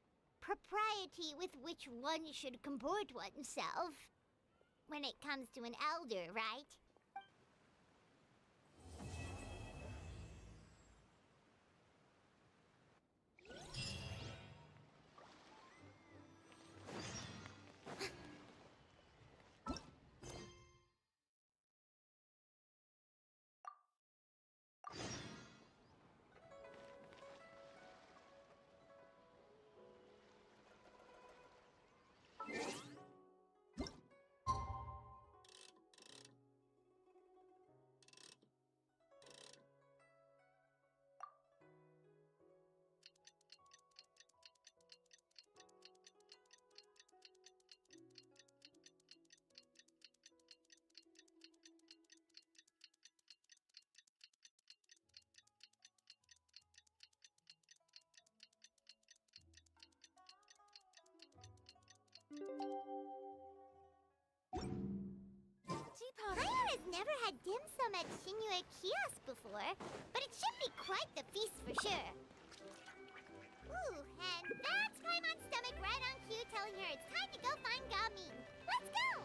propriety with which one should comport oneself. When it comes to an elder, right? Paimon has never had dim sum at Shinue Kiosk before, but it should be quite the feast for sure. Ooh, and that's Paimon's stomach right on cue telling her it's time to go find Gaming. Let's go!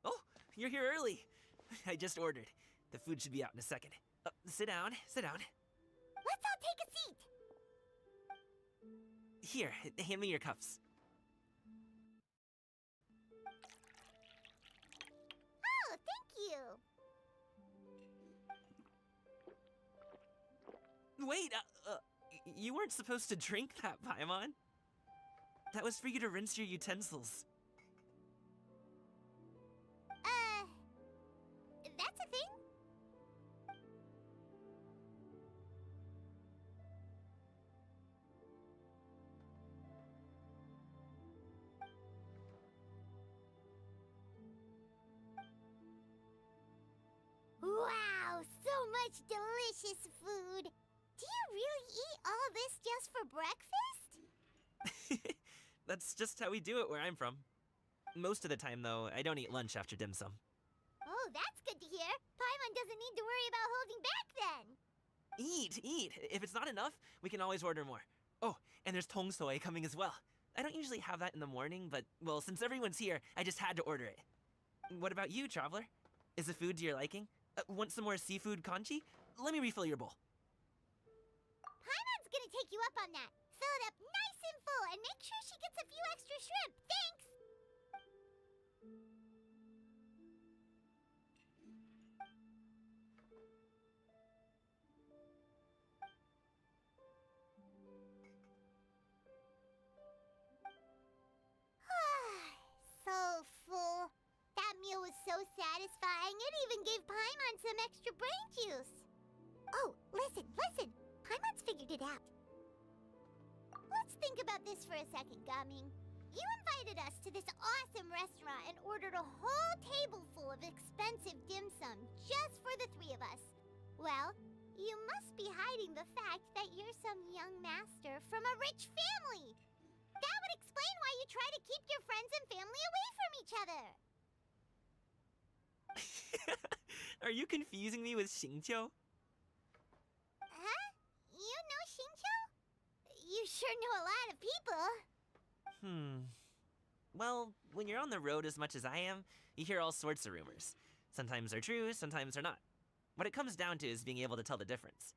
Oh, you're here early. I just ordered. The food should be out in a second. Sit down, sit down. Let's all take a seat! Here, hand me your cups. Oh, thank you! Wait, you weren't supposed to drink that, Paimon. That was for you to rinse your utensils. That's a thing? Wow, so much delicious food! Do you really eat all this just for breakfast? That's just how we do it where I'm from. Most of the time, though, I don't eat lunch after dim sum. Oh, that's good to hear. Paimon doesn't need to worry about holding back then. Eat! If it's not enough, we can always order more. Oh, and there's tong soy coming as well. I don't usually have that in the morning, but, well, since everyone's here, I just had to order it. What about you, Traveler? Is the food to your liking? Want some more seafood congee? Let me refill your bowl. Paimon's gonna take you up on that. Fill it up nice and full and make sure she gets a few extra shrimp. Thanks! So full. That meal was so satisfying, it even gave Paimon some extra brain juice. Oh, listen! Paimon's figured it out. Let's think about this for a second, Gaming. You invited us to this awesome restaurant and ordered a whole table full of expensive dim sum just for the three of us. Well, you must be hiding the fact that you're some young master from a rich family. That would explain why you try to keep your friends and family away from each other. Are you confusing me with Xingqiu? Huh? You know Xingqiu? You sure know a lot of people. Well, when you're on the road as much as I am, you hear all sorts of rumors. Sometimes they're true, sometimes they're not. What it comes down to is being able to tell the difference.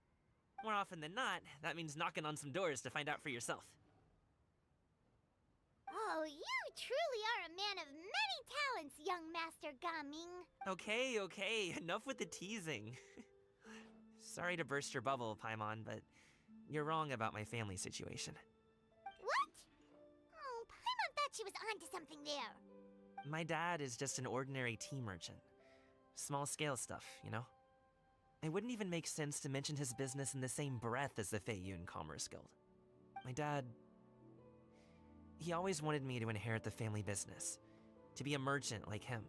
More often than not, that means knocking on some doors to find out for yourself. Oh, you truly are a man of many talents, young Master Gaming. Okay, enough with the teasing. Sorry to burst your bubble, Paimon, but you're wrong about my family situation. What? Oh, Paimon thought she was onto something there. My dad is just an ordinary tea merchant. Small scale stuff, you know? It wouldn't even make sense to mention his business in the same breath as the Feiyun Commerce Guild. My dad... he always wanted me to inherit the family business, to be a merchant like him.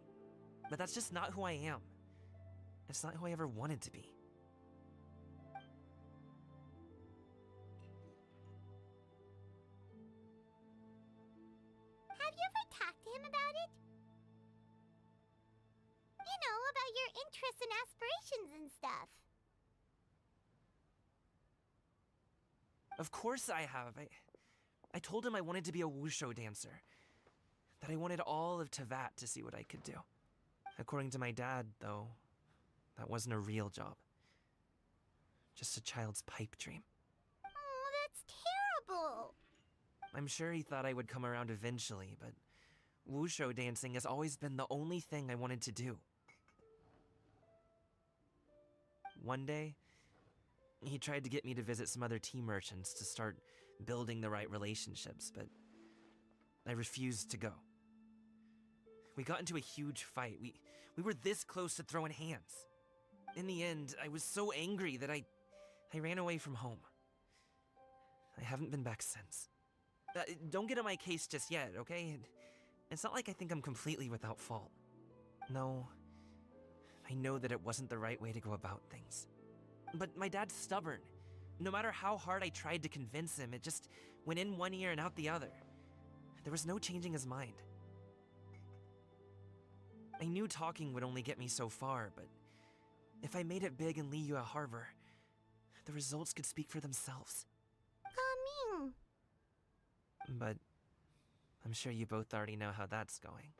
But that's just not who I am. It's not who I ever wanted to be. Have you ever talked to him about it? You know, about your interests and aspirations and stuff. Of course I have. I told him I wanted to be a wushu dancer. That I wanted all of Tevat to see what I could do. According to my dad, though, that wasn't a real job. Just a child's pipe dream. Oh, that's terrible. I'm sure he thought I would come around eventually, but wushu dancing has always been the only thing I wanted to do. One day, he tried to get me to visit some other tea merchants to start building the right relationships, but I refused to go. We got into a huge fight. We were this close to throwing hands. In the end, I was so angry that I ran away from home. I haven't been back since. Don't get on my case just yet, okay? It's not like I think I'm completely without fault. No, I know that it wasn't the right way to go about things. But my dad's stubborn. No matter how hard I tried to convince him, it just went in one ear and out the other. There was no changing his mind. I knew talking would only get me so far, but if I made it big in Liyue Harbor, the results could speak for themselves. Gaming. But I'm sure you both already know how that's going.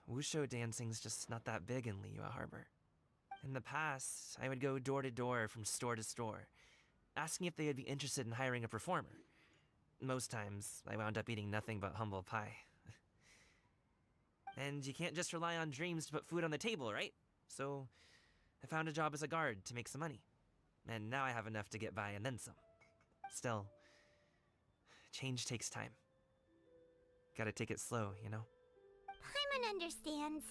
Wushu dancing's just not that big in Liyue Harbor. In the past, I would go door to door from store to store, asking if they would be interested in hiring a performer. Most times, I wound up eating nothing but humble pie. And you can't just rely on dreams to put food on the table, right? So, I found a job as a guard to make some money. And now I have enough to get by and then some. Still, change takes time. Gotta take it slow, you know? Paimon understands.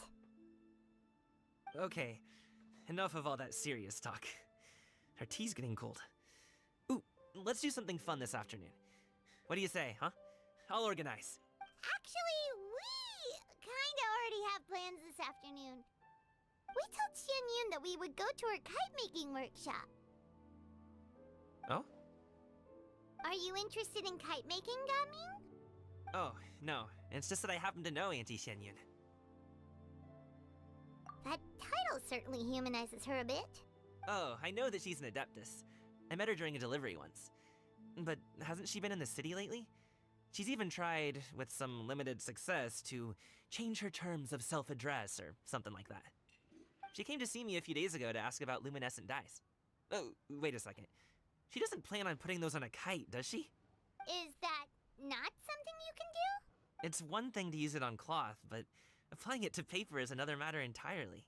Okay, enough of all that serious talk. Our tea's getting cold. Ooh, let's do something fun this afternoon. What do you say, huh? I'll organize. Actually, we kinda already have plans this afternoon. We told Xianyun that we would go to her kite-making workshop. Oh? Are you interested in kite-making, Gaming? Oh, no. It's just that I happen to know Auntie Xianyun. That title certainly humanizes her a bit. Oh, I know that she's an adeptus. I met her during a delivery once. But hasn't she been in the city lately? She's even tried, with some limited success, to change her terms of self-address or something like that. She came to see me a few days ago to ask about luminescent dyes. Oh, wait a second. She doesn't plan on putting those on a kite, does she? Is that not something you can do? It's one thing to use it on cloth, but applying it to paper is another matter entirely.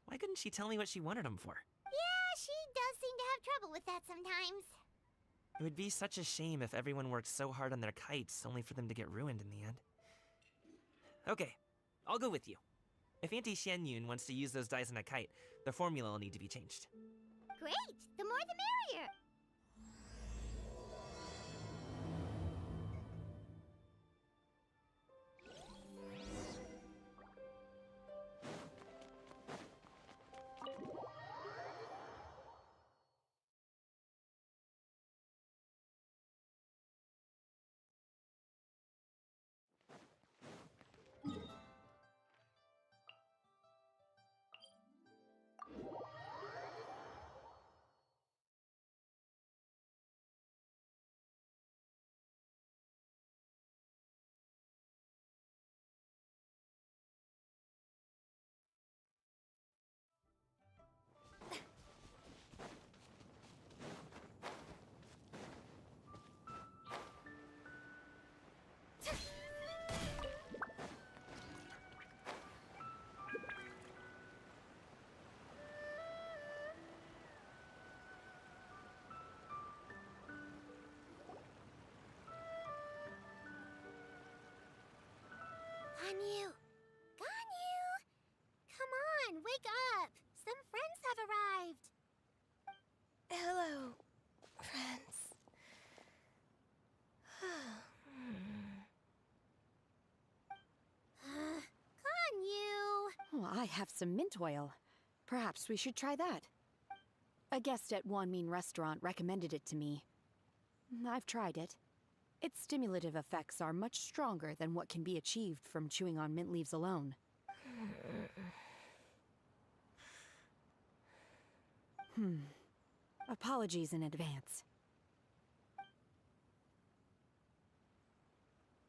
Why couldn't she tell me what she wanted them for? Yeah, she does seem to have trouble with that sometimes. It would be such a shame if everyone worked so hard on their kites only for them to get ruined in the end. Okay, I'll go with you. If Auntie Xianyun wants to use those dyes on a kite, the formula will need to be changed. Great! The more the merrier! I have some mint oil. Perhaps we should try that. A guest at Wanmin restaurant recommended it to me. I've tried it. Its stimulative effects are much stronger than what can be achieved from chewing on mint leaves alone. Apologies in advance.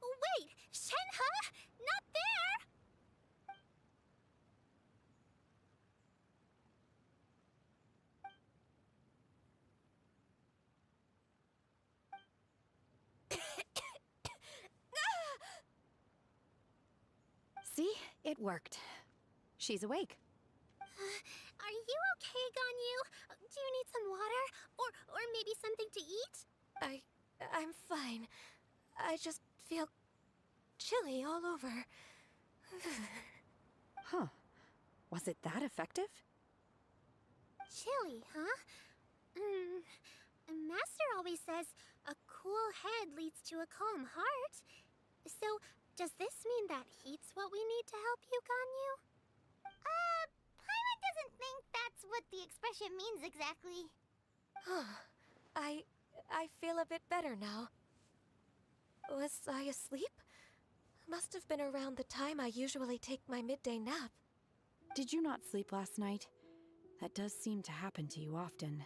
Wait! Shenhe? Not there! See? It worked. She's awake. Are you okay, Ganyu? Do you need some water? Or maybe something to eat? I'm fine. I just feel chilly all over. Huh. Was it that effective? Chilly, huh? Master always says a cool head leads to a calm heart. So, does this mean that heat's what we need to help you, Ganyu? Paimon doesn't think that's what the expression means exactly. I feel a bit better now. Was I asleep? Must have been around the time I usually take my midday nap. Did you not sleep last night? That does seem to happen to you often.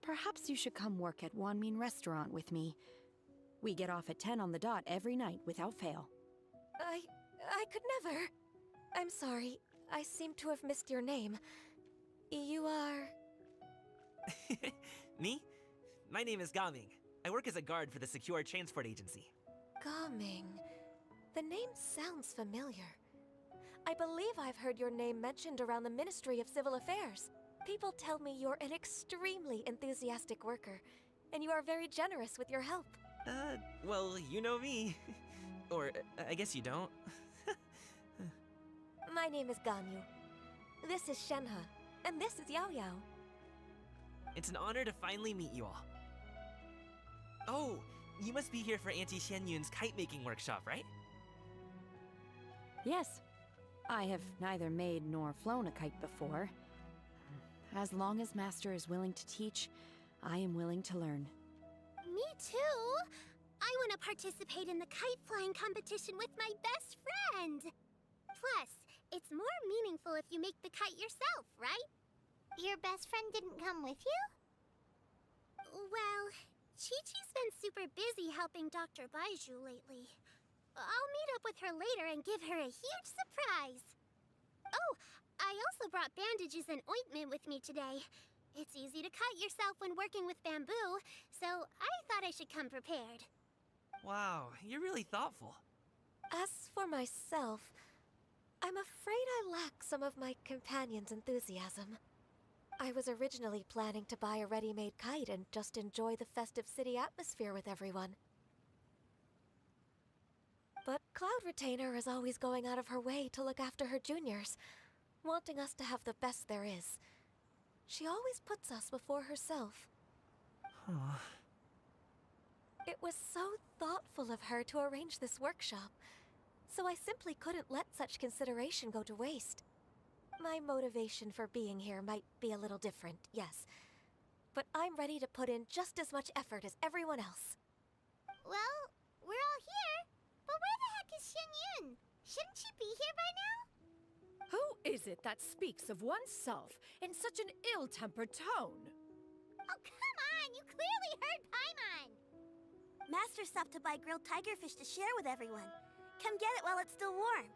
Perhaps you should come work at Wanmin restaurant with me. We get off at 10 on the dot every night without fail. I could never. I'm sorry. I seem to have missed your name. You are... Me? My name is Gaming. I work as a guard for the Secure Transport Agency. Gaming. The name sounds familiar. I believe I've heard your name mentioned around the Ministry of Civil Affairs. People tell me you're an extremely enthusiastic worker, and you are very generous with your help. Well, you know me. Or, I guess you don't. My name is Ganyu. This is Shenhe, and this is Yao Yao. It's an honor to finally meet you all. Oh, you must be here for Auntie Xianyun's kite-making workshop, right? Yes. I have neither made nor flown a kite before. As long as Master is willing to teach, I am willing to learn. Me too! I want to participate in the kite flying competition with my best friend! Plus, it's more meaningful if you make the kite yourself, right? Your best friend didn't come with you? Well, Chi-Chi's been super busy helping Dr. Baiju lately. I'll meet up with her later and give her a huge surprise. Oh, I also brought bandages and ointment with me today. It's easy to cut yourself when working with bamboo, so I thought I should come prepared. Wow, you're really thoughtful. As for myself, I'm afraid I lack some of my companion's enthusiasm. I was originally planning to buy a ready-made kite and just enjoy the festive city atmosphere with everyone. But Cloud Retainer is always going out of her way to look after her juniors, wanting us to have the best there is. She always puts us before herself. Huh. It was so thoughtful of her to arrange this workshop, so I simply couldn't let such consideration go to waste. My motivation for being here might be a little different, yes, but I'm ready to put in just as much effort as everyone else. Well, we're all here, but where the heck is Xianyun? Shouldn't she be here by now? Who is it that speaks of oneself in such an ill-tempered tone? Oh, come on! You clearly heard Paimon! Master stopped to buy grilled tigerfish to share with everyone. Come get it while it's still warm.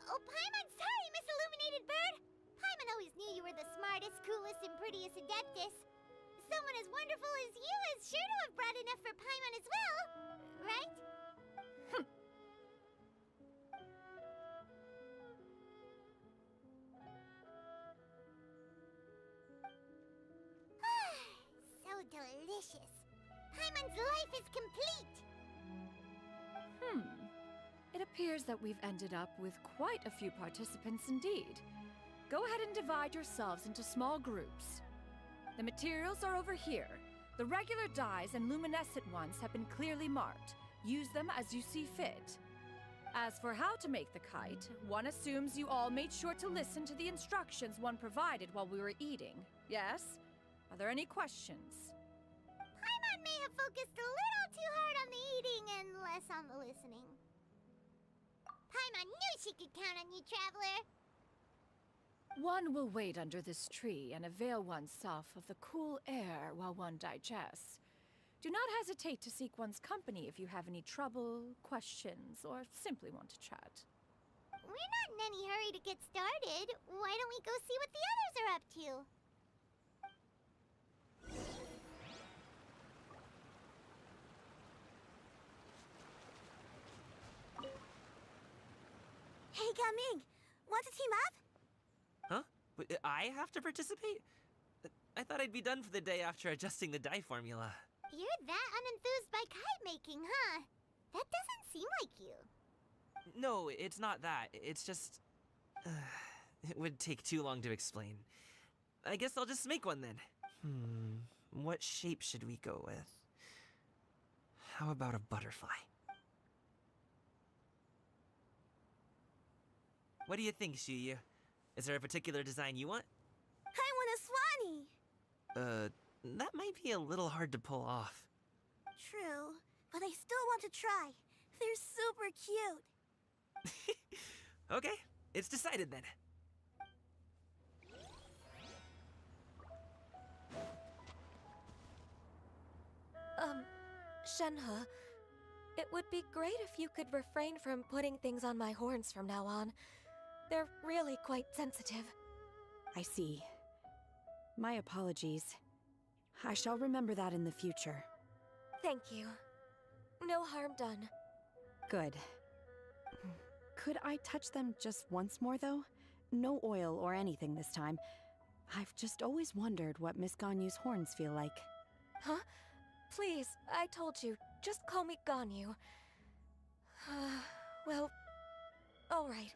Oh, Paimon, sorry, Miss Illuminated Bird! Paimon always knew you were the smartest, coolest, and prettiest Adeptus. Someone as wonderful as you is sure to have brought enough for Paimon as well, right? So delicious. Paimon's life is complete! It appears that we've ended up with quite a few participants indeed. Go ahead and divide yourselves into small groups. The materials are over here. The regular dyes and luminescent ones have been clearly marked. Use them as you see fit. As for how to make the kite, one assumes you all made sure to listen to the instructions one provided while we were eating. Yes? Are there any questions? Paimon may have focused a little too hard on the eating and less on the listening. Paimon knew she could count on you, Traveler. One will wait under this tree and avail oneself of the cool air while one digests. Do not hesitate to seek one's company if you have any trouble, questions, or simply want to chat. We're not in any hurry to get started. Why don't we go see what the others are up to? Hey, Gaming! Want to team up? Huh? I have to participate? I thought I'd be done for the day after adjusting the dye formula. You're that unenthused by kite making, huh? That doesn't seem like you. No, it's not that. It's just... it would take too long to explain. I guess I'll just make one then. What shape should we go with? How about a butterfly? What do you think, Shuyu? Is there a particular design you want? I want a swanee! That might be a little hard to pull off. True, but I still want to try. They're super cute. Okay, it's decided then. Shenhe, it would be great if you could refrain from putting things on my horns from now on. They're really quite sensitive. I see. My apologies. I shall remember that in the future. Thank you. No harm done. Good. Could I touch them just once more, though? No oil or anything this time. I've just always wondered what Miss Ganyu's horns feel like. Huh? Please, I told you. Just call me Ganyu. Well, alright.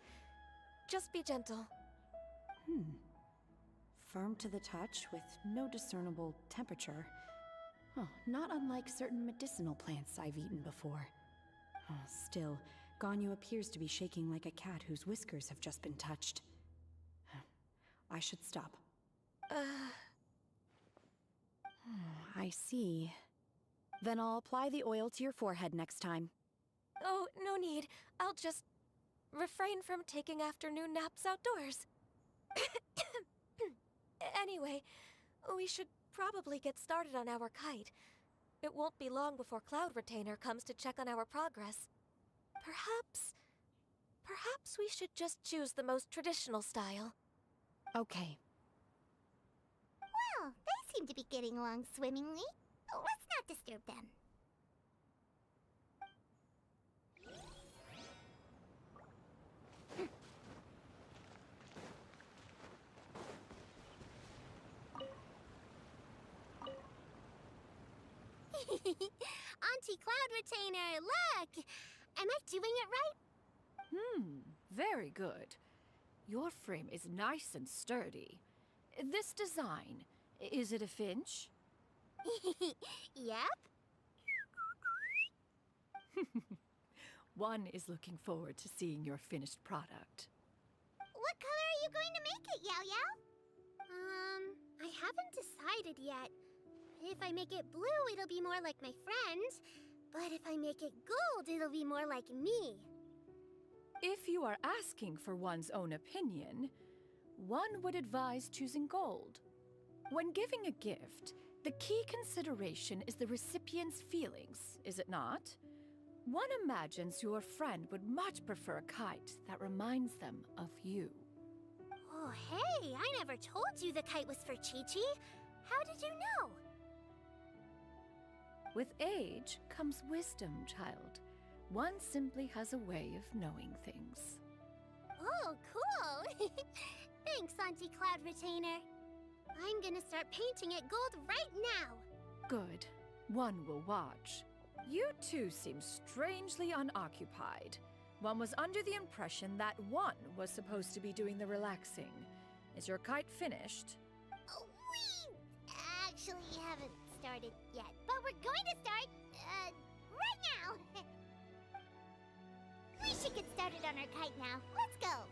Just be gentle. Firm to the touch with no discernible temperature. Oh, not unlike certain medicinal plants I've eaten before. Still, Ganyu appears to be shaking like a cat whose whiskers have just been touched. I should stop. I see. Then I'll apply the oil to your forehead next time. Oh, no need. I'll just refrain from taking afternoon naps outdoors. Anyway, we should probably get started on our kite. It won't be long before Cloud Retainer comes to check on our progress. Perhaps we should just choose the most traditional style. Okay. Well, they seem to be getting along swimmingly. Let's not disturb them. Auntie Cloud Retainer, look! Am I doing it right? Very good. Your frame is nice and sturdy. This design, is it a finch? Yep. One is looking forward to seeing your finished product. What color are you going to make it, Yao Yao? I haven't decided yet. If I make it blue, it'll be more like my friend. But if I make it gold, it'll be more like me. If you are asking for one's own opinion, one would advise choosing gold. When giving a gift, the key consideration is the recipient's feelings, is it not? One imagines your friend would much prefer a kite that reminds them of you. Oh, hey, I never told you the kite was for Chi-Chi. How did you know? With age comes wisdom, child. One simply has a way of knowing things. Oh, cool! Thanks, Auntie Cloud Retainer. I'm gonna start painting it gold right now. Good. One will watch. You two seem strangely unoccupied. One was under the impression that one was supposed to be doing the relaxing. Is your kite finished? We actually haven't started yet, but we're going to start, right now. We should get started on our kite now. Let's go.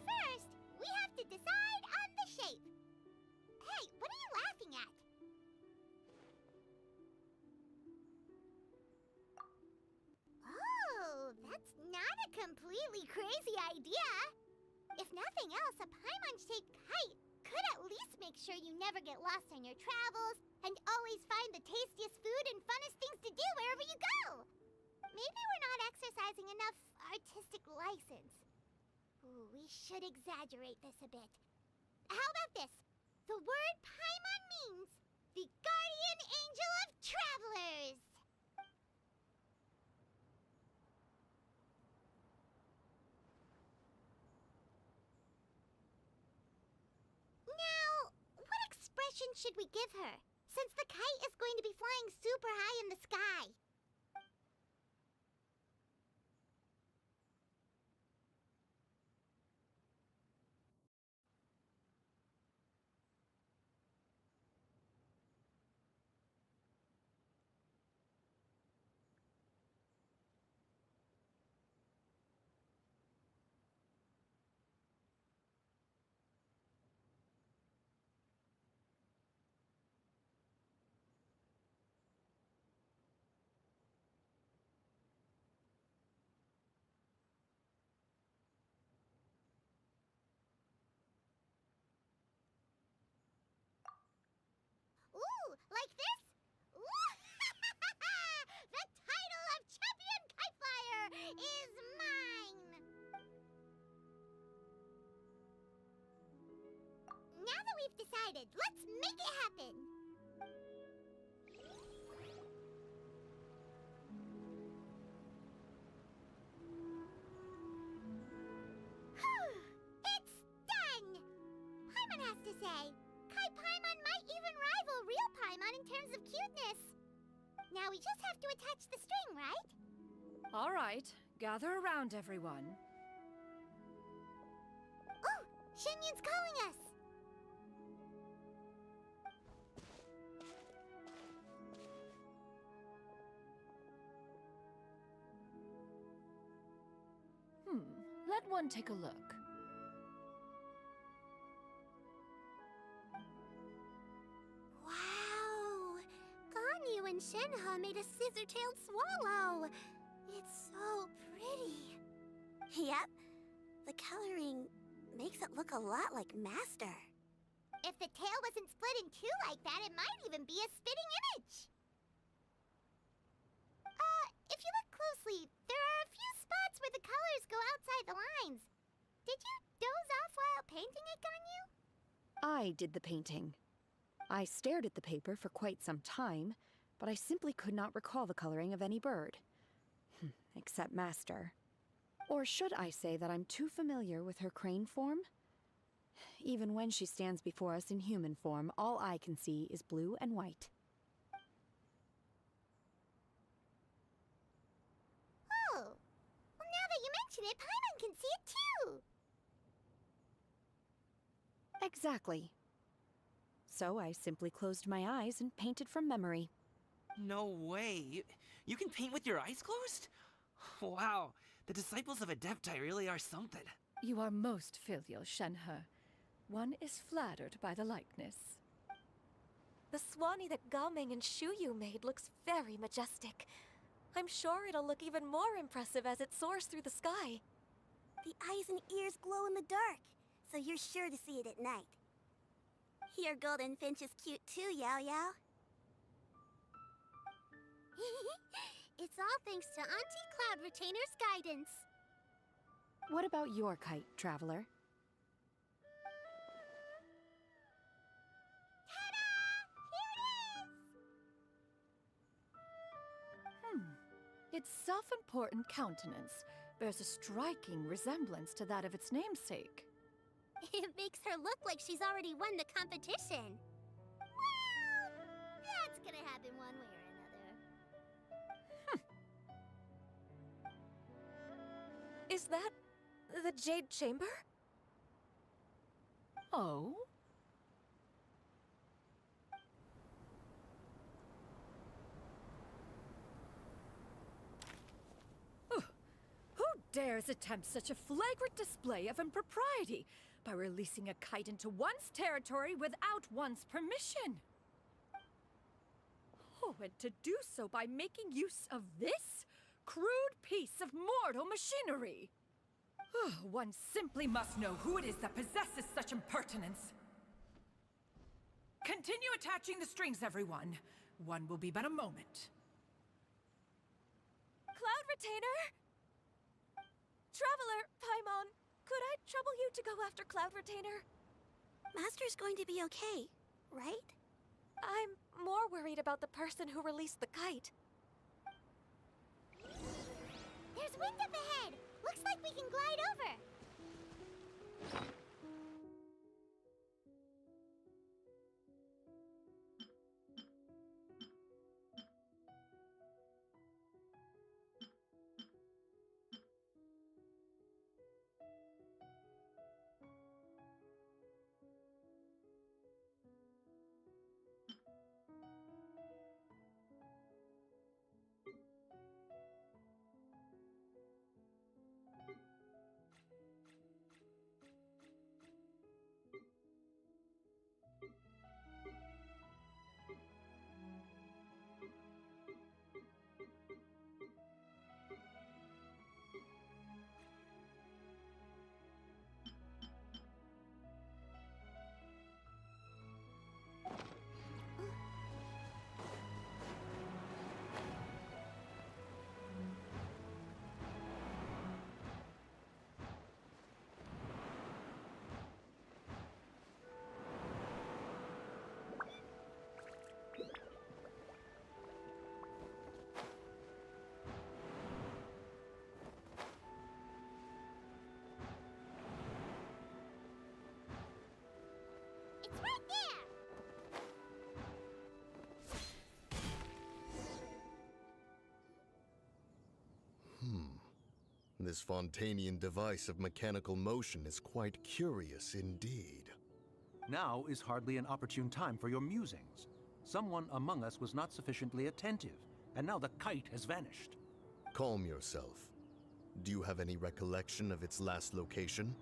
First, we have to decide on the shape. Hey, what are you laughing at? Oh, that's not a completely crazy idea. If nothing else, a Paimon-shaped kite could at least make sure you never get lost on your travels and always find the tastiest food and funnest things to do wherever you go. Maybe we're not exercising enough artistic license. Ooh, we should exaggerate this a bit. How about this? The word Paimon means the guardian angel of travelers. Now, what expression should we give her, since the kite is going to be flying super high in the sky? Ooh, like this? Ooh, the title of champion kite flyer is mine! Now that we've decided, let's make it happen! It's done! Paimon has to say, Kai Paimon might even rival real Paimon in terms of cuteness. Now we just have to attach the string, right? All right, gather around, everyone. Oh, Shenyun's calling us! Let one take a look. Wow! Ganyu and Shenhe made a scissor-tailed swallow! It's so pretty. Yep. The coloring makes it look a lot like Master. If the tail wasn't split in two like that, it might even be a spitting image. If you look closely, there are a few spots where the colors go outside the lines. Did you doze off while painting it, Ganyu? I did the painting. I stared at the paper for quite some time, but I simply could not recall the coloring of any bird. Except Master. Or should I say that I'm too familiar with her crane form? Even when she stands before us in human form, all I can see is blue and white. Oh, well now that you mention it, Paimon can see it too! Exactly. So I simply closed my eyes and painted from memory. No way. You can paint with your eyes closed? Wow, the disciples of Adepti really are something. You are most filial, Shenhe. One is flattered by the likeness. The Swanee that Gaoming and Shuyu made looks very majestic. I'm sure it'll look even more impressive as it soars through the sky. The eyes and ears glow in the dark, so you're sure to see it at night. Your golden finch is cute too, Yao Yao. It's all thanks to Auntie Cloud Retainer's guidance. What about your kite, Traveler? Its self-important countenance bears a striking resemblance to that of its namesake. It makes her look like she's already won the competition. Well, that's gonna happen one way or another. Is that the Jade Chamber? Oh? dares attempt such a flagrant display of impropriety by releasing a kite into one's territory without one's permission? Oh, and to do so by making use of this crude piece of mortal machinery. One simply must know who it is that possesses such impertinence. Continue attaching the strings, everyone. One will be but a moment. Cloud Retainer? Traveler, Paimon, could I trouble you to go after Cloud Retainer? Master's going to be okay, right? I'm more worried about the person who released the kite. There's wind up ahead! Looks like we can glide over! It's right there! This Fontanian device of mechanical motion is quite curious indeed. Now is hardly an opportune time for your musings. Someone among us was not sufficiently attentive, and now the kite has vanished. Calm yourself. Do you have any recollection of its last location?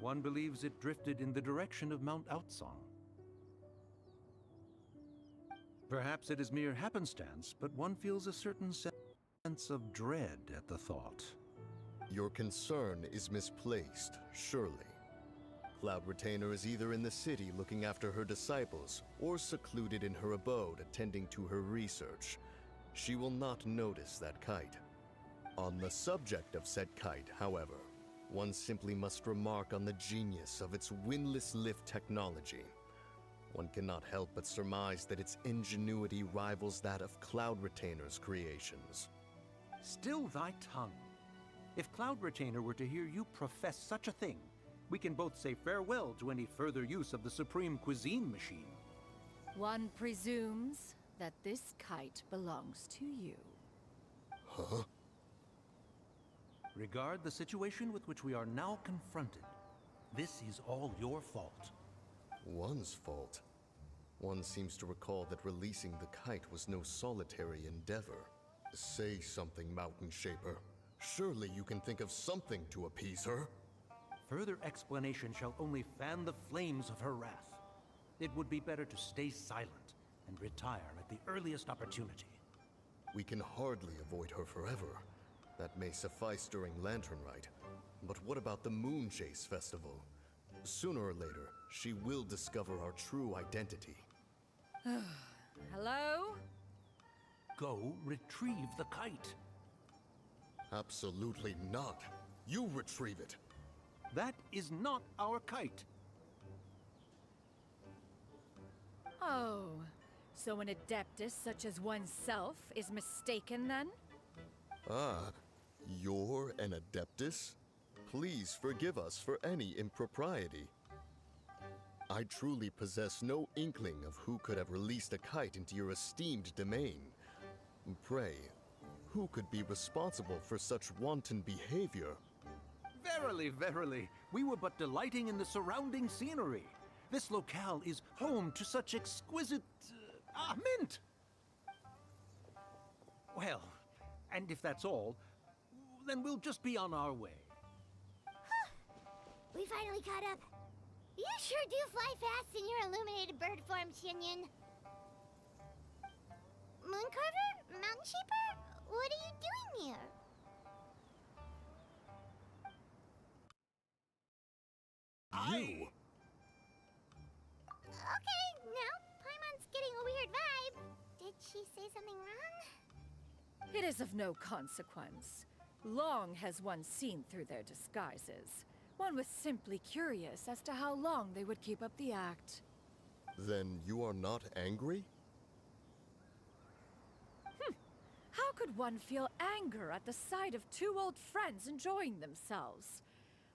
One believes it drifted in the direction of Mount Outsong. Perhaps it is mere happenstance, but one feels a certain sense of dread at the thought. Your concern is misplaced, surely. Cloud Retainer is either in the city looking after her disciples, or secluded in her abode attending to her research. She will not notice that kite. On the subject of said kite, however, one simply must remark on the genius of its windless lift technology. One cannot help but surmise that its ingenuity rivals that of Cloud Retainer's creations. Still thy tongue. If Cloud Retainer were to hear you profess such a thing, we can both say farewell to any further use of the Supreme Cuisine Machine. One presumes that this kite belongs to you. Huh? Regard the situation with which we are now confronted. This is all your fault. One's fault? One seems to recall that releasing the kite was no solitary endeavor. Say something, Mountain Shaper. Surely you can think of something to appease her. Further explanation shall only fan the flames of her wrath. It would be better to stay silent and retire at the earliest opportunity. We can hardly avoid her forever. That may suffice during Lantern Rite. But what about the Moon Chase Festival? Sooner or later, she will discover our true identity. Hello? Go retrieve the kite. Absolutely not. You retrieve it. That is not our kite. Oh, so an adeptus such as oneself is mistaken then? Ah, you're an Adeptus? Please forgive us for any impropriety. I truly possess no inkling of who could have released a kite into your esteemed domain. Pray, who could be responsible for such wanton behavior? Verily, verily, we were but delighting in the surrounding scenery. This locale is home to such exquisite... mint! Well, and if that's all, then we'll just be on our way. We finally caught up. You sure do fly fast in your illuminated bird form, Shinyan. Mooncarver? Mountain Shaper? What are you doing here? You? Okay, now Paimon's getting a weird vibe. Did she say something wrong? It is of no consequence. Long has one seen through their disguises. One was simply curious as to how long they would keep up the act. Then you are not angry? How could one feel anger at the sight of two old friends enjoying themselves?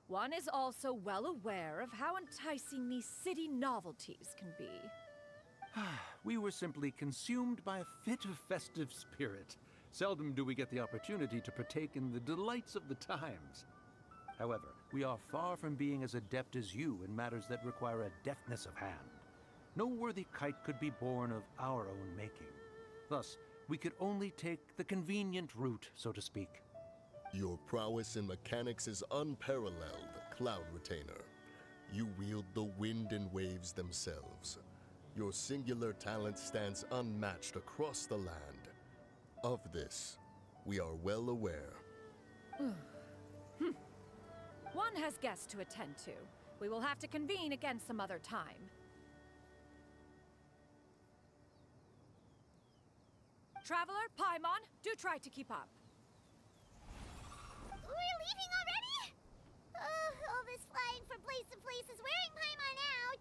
One is also well aware of how enticing these city novelties can be. We were simply consumed by a fit of festive spirit. Seldom do we get the opportunity to partake in the delights of the times. However, we are far from being as adept as you in matters that require a deftness of hand. No worthy kite could be born of our own making. Thus, we could only take the convenient route, so to speak. Your prowess in mechanics is unparalleled, Cloud Retainer. You wield the wind and waves themselves. Your singular talent stands unmatched across the land. Of this, we are well aware. One has guests to attend to. We will have to convene again some other time. Traveler, Paimon, do try to keep up. We're leaving already? All this flying from place to place is wearing Paimon out.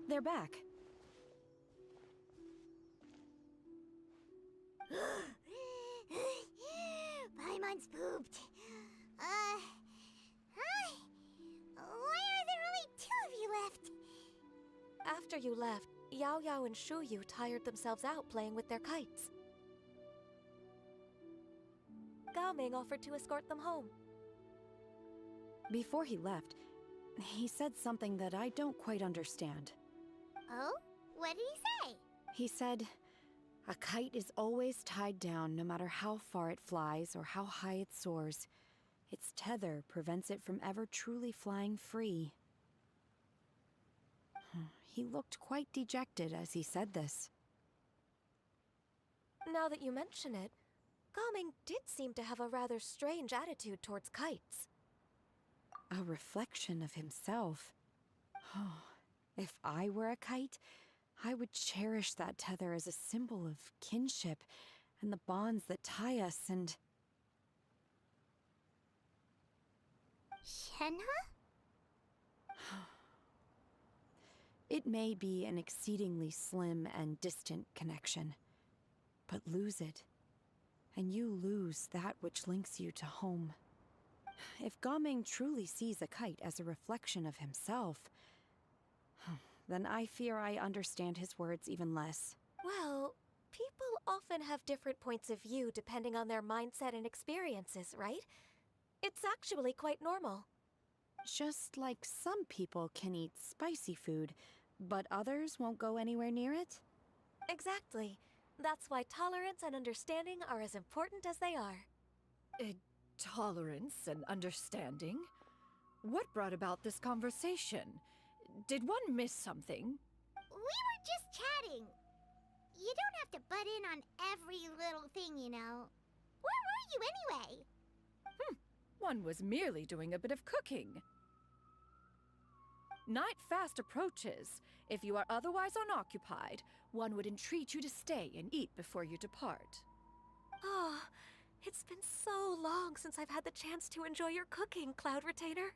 They're back. Paimon's pooped. Hi. Why are there only two of you left? After you left, Yao Yao and Shu Yu tired themselves out playing with their kites. Gao Ming offered to escort them home. Before he left, he said something that I don't quite understand. Oh? What did he say? He said, a kite is always tied down no matter how far it flies or how high it soars. Its tether prevents it from ever truly flying free. He looked quite dejected as he said this. Now that you mention it, Gao Ming did seem to have a rather strange attitude towards kites. A reflection of himself. If I were a kite, I would cherish that tether as a symbol of kinship and the bonds that tie us and... Shenhe? It may be an exceedingly slim and distant connection, but lose it, and you lose that which links you to home. If Gaming truly sees a kite as a reflection of himself, then I fear I understand his words even less. Well, people often have different points of view depending on their mindset and experiences, right? It's actually quite normal. Just like some people can eat spicy food, but others won't go anywhere near it? Exactly. That's why tolerance and understanding are as important as they are. Tolerance and understanding? What brought about this conversation? Did one miss something? We were just chatting. You don't have to butt in on every little thing, you know. Where were you anyway? One was merely doing a bit of cooking. Night fast approaches. If you are otherwise unoccupied, one would entreat you to stay and eat before you depart. Oh, it's been so long since I've had the chance to enjoy your cooking, Cloud Retainer.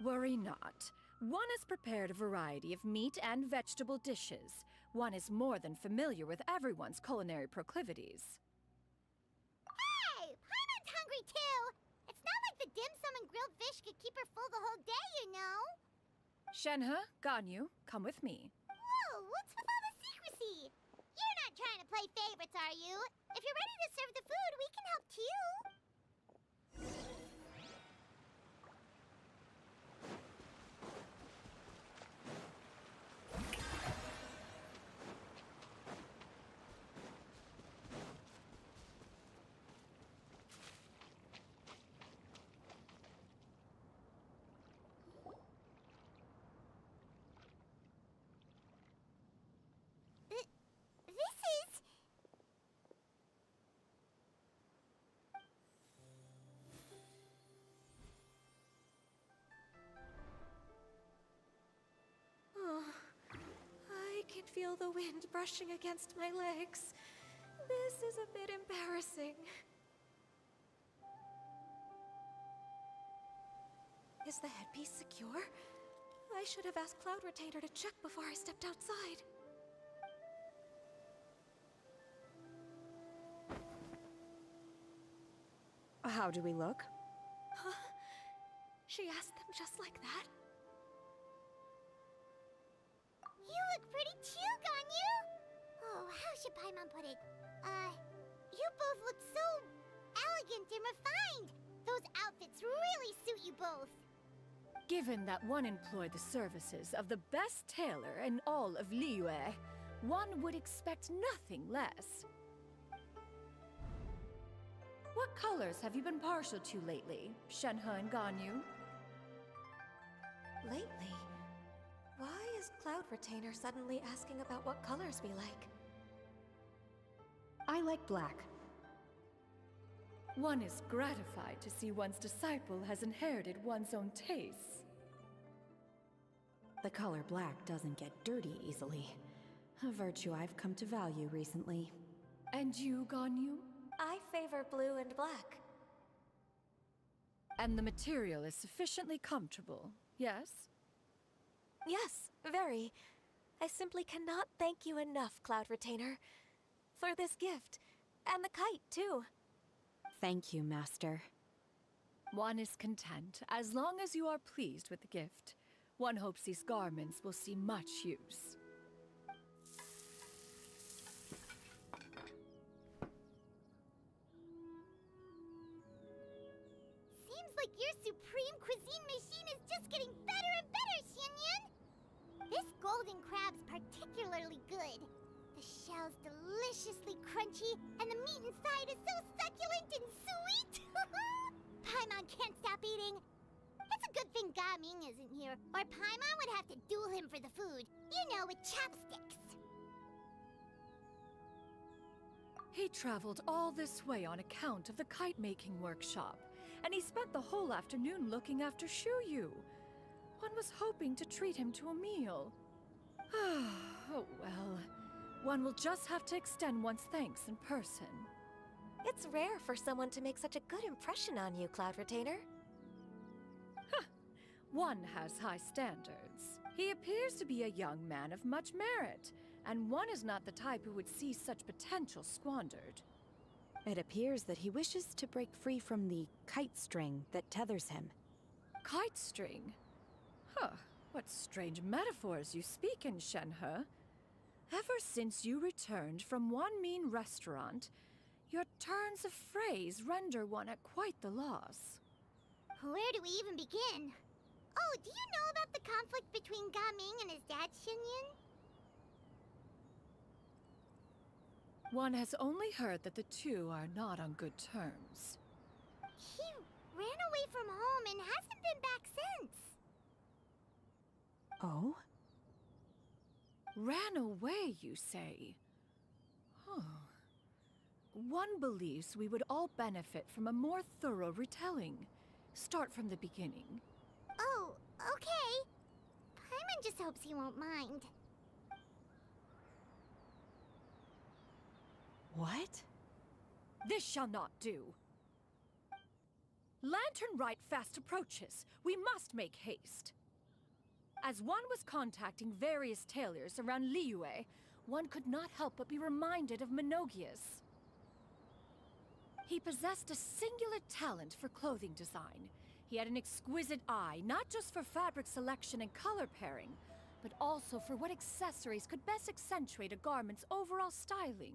Worry not. One has prepared a variety of meat and vegetable dishes. One is more than familiar with everyone's culinary proclivities. Hey! Paimon's hungry too! It's not like the dim sum and grilled fish could keep her full the whole day, you know? Shenhe, Ganyu, come with me. Whoa, what's with all the secrecy? You're not trying to play favorites, are you? If you're ready to serve the food, we can help too. This is... Oh, I can feel the wind brushing against my legs. This is a bit embarrassing. Is the headpiece secure? I should have asked Cloud Retainer to check before I stepped outside. How do we look? Huh? She asked them just like that? You look pretty too, Ganyu! Oh, how should Paimon put it? You both look so elegant and refined! Those outfits really suit you both. Given that one employed the services of the best tailor in all of Liyue, one would expect nothing less. What colors have you been partial to lately, Shenhe and Ganyu? Lately? Why is Cloud Retainer suddenly asking about what colors we like? I like black. One is gratified to see one's disciple has inherited one's own tastes. The color black doesn't get dirty easily. A virtue I've come to value recently. And you, Ganyu? I favor blue and black. And the material is sufficiently comfortable, yes? Yes, very. I simply cannot thank you enough, Cloud Retainer, for this gift. And the kite, too. Thank you, Master. One is content, as long as you are pleased with the gift. One hopes these garments will see much use. Seems like your supreme cuisine machine is just getting better and better, Xianyun! This golden crab's particularly good. The shell's deliciously crunchy, and the meat inside is so succulent and sweet! Paimon can't stop eating. It's a good thing Gaming isn't here, or Paimon would have to duel him for the food. You know, with chopsticks. He traveled all this way on account of the kite-making workshop, and he spent the whole afternoon looking after Shuyu. One was hoping to treat him to a meal. Oh well. One will just have to extend one's thanks in person. It's rare for someone to make such a good impression on you, Cloud Retainer. One has high standards. He appears to be a young man of much merit, and one is not the type who would see such potential squandered. It appears that he wishes to break free from the kite string that tethers him. Kite string? Huh, what strange metaphors you speak in, Shenhe. Ever since you returned from one mean restaurant, your turns of phrase render one at quite the loss. Where do we even begin? Oh, do you know about the conflict between Gaming and his dad, Xianyun? One has only heard that the two are not on good terms. He ran away from home and hasn't been back since. Oh? Ran away, you say? Huh. One believes we would all benefit from a more thorough retelling. Start from the beginning. Oh, okay. Paimon just hopes he won't mind. What? This shall not do. Lantern Rite fast approaches. We must make haste. As one was contacting various tailors around Liyue, one could not help but be reminded of Menogias. He possessed a singular talent for clothing design. He had an exquisite eye, not just for fabric selection and color pairing, but also for what accessories could best accentuate a garment's overall styling.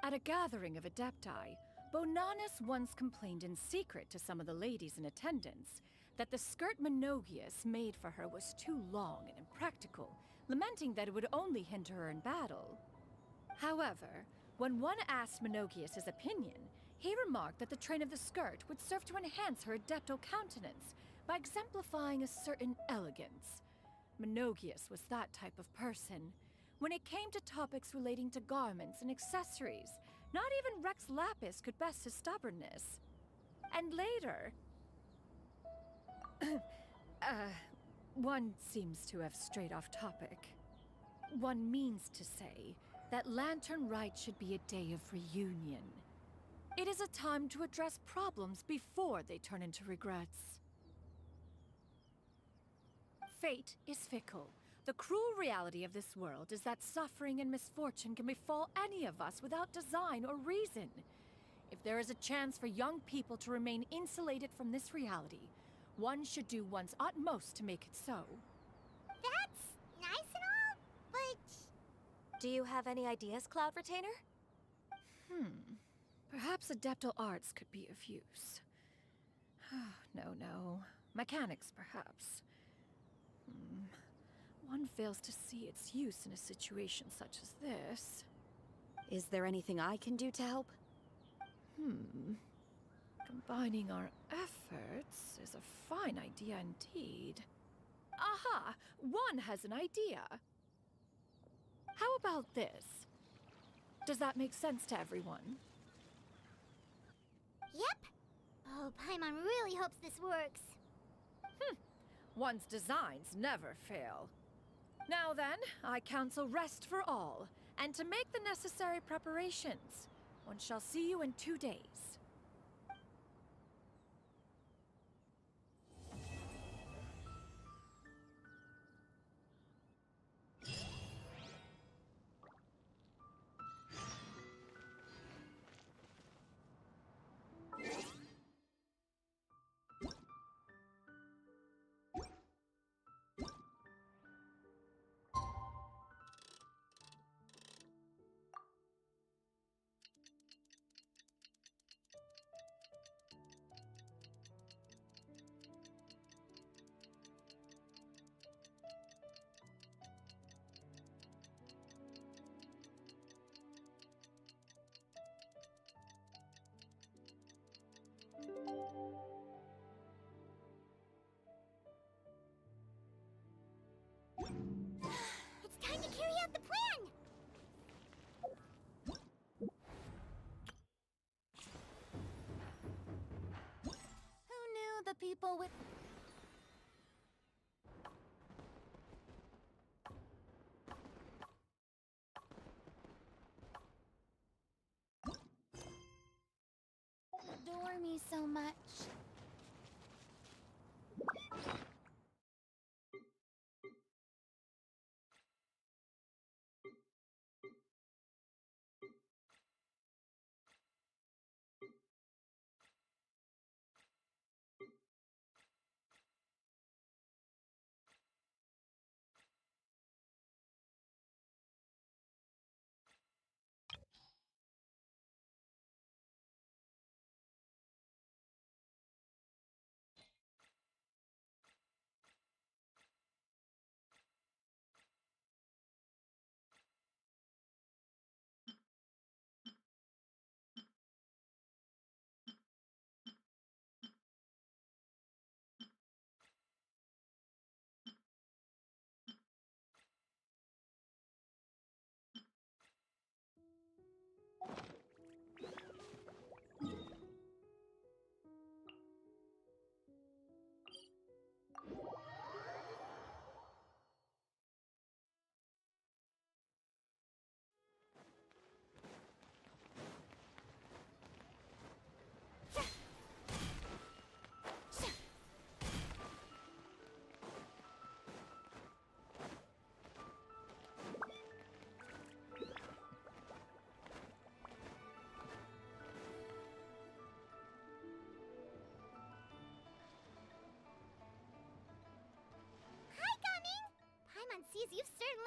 At a gathering of Adepti, Bonanis once complained in secret to some of the ladies in attendance that the skirt Menogias made for her was too long and impractical, lamenting that it would only hinder her in battle. However, when one asked Menogias his opinion, he remarked that the train of the skirt would serve to enhance her adeptal countenance by exemplifying a certain elegance. Menogias was that type of person. When it came to topics relating to garments and accessories, not even Rex Lapis could best his stubbornness. And later... one seems to have strayed off topic. One means to say that Lantern Rite should be a day of reunion. It is a time to address problems before they turn into regrets. Fate is fickle. The cruel reality of this world is that suffering and misfortune can befall any of us without design or reason. If there is a chance for young people to remain insulated from this reality, one should do one's utmost to make it so. That's nice and all, but... Do you have any ideas, Cloud Retainer? Perhaps adeptal arts could be of use. No. Mechanics, perhaps. One fails to see its use in a situation such as this. Is there anything I can do to help? Combining our efforts is a fine idea indeed. Aha! One has an idea! How about this? Does that make sense to everyone? Yep. Oh, Paimon really hopes this works. One's designs never fail. Now then, I counsel rest for all, and to make the necessary preparations. One shall see you in 2 days. It's time to carry out the plan! Who knew the people with... adore me so much?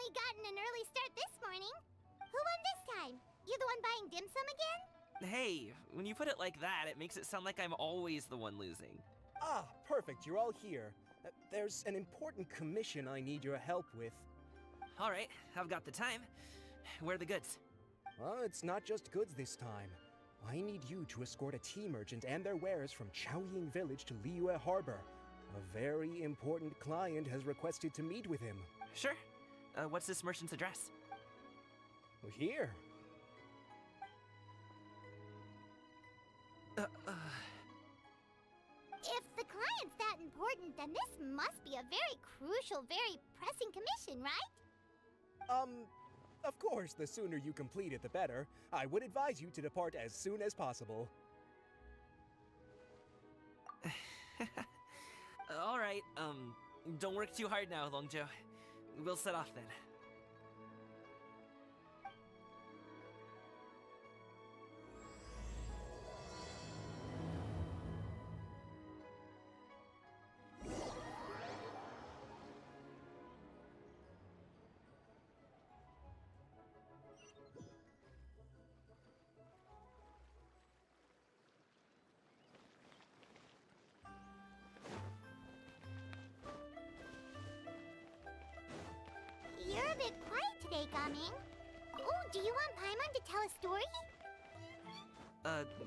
only gotten an early start this morning. Who won this time? You the one buying dim sum again? Hey, when you put it like that, it makes it sound like I'm always the one losing. Ah, perfect, you're all here. There's an important commission I need your help with. All right, I've got the time. Where are the goods? Well, it's not just goods this time. I need you to escort a tea merchant and their wares from Chaoying Village to Liyue Harbor. A very important client has requested to meet with him. Sure. What's this merchant's address? Here. If the client's that important, then this must be a very crucial, very pressing commission, right? Of course, the sooner you complete it, the better. I would advise you to depart as soon as possible. All right, don't work too hard now, Longjo. We'll set off then. You're a bit quiet today, Gaming. Oh, do you want Paimon to tell a story?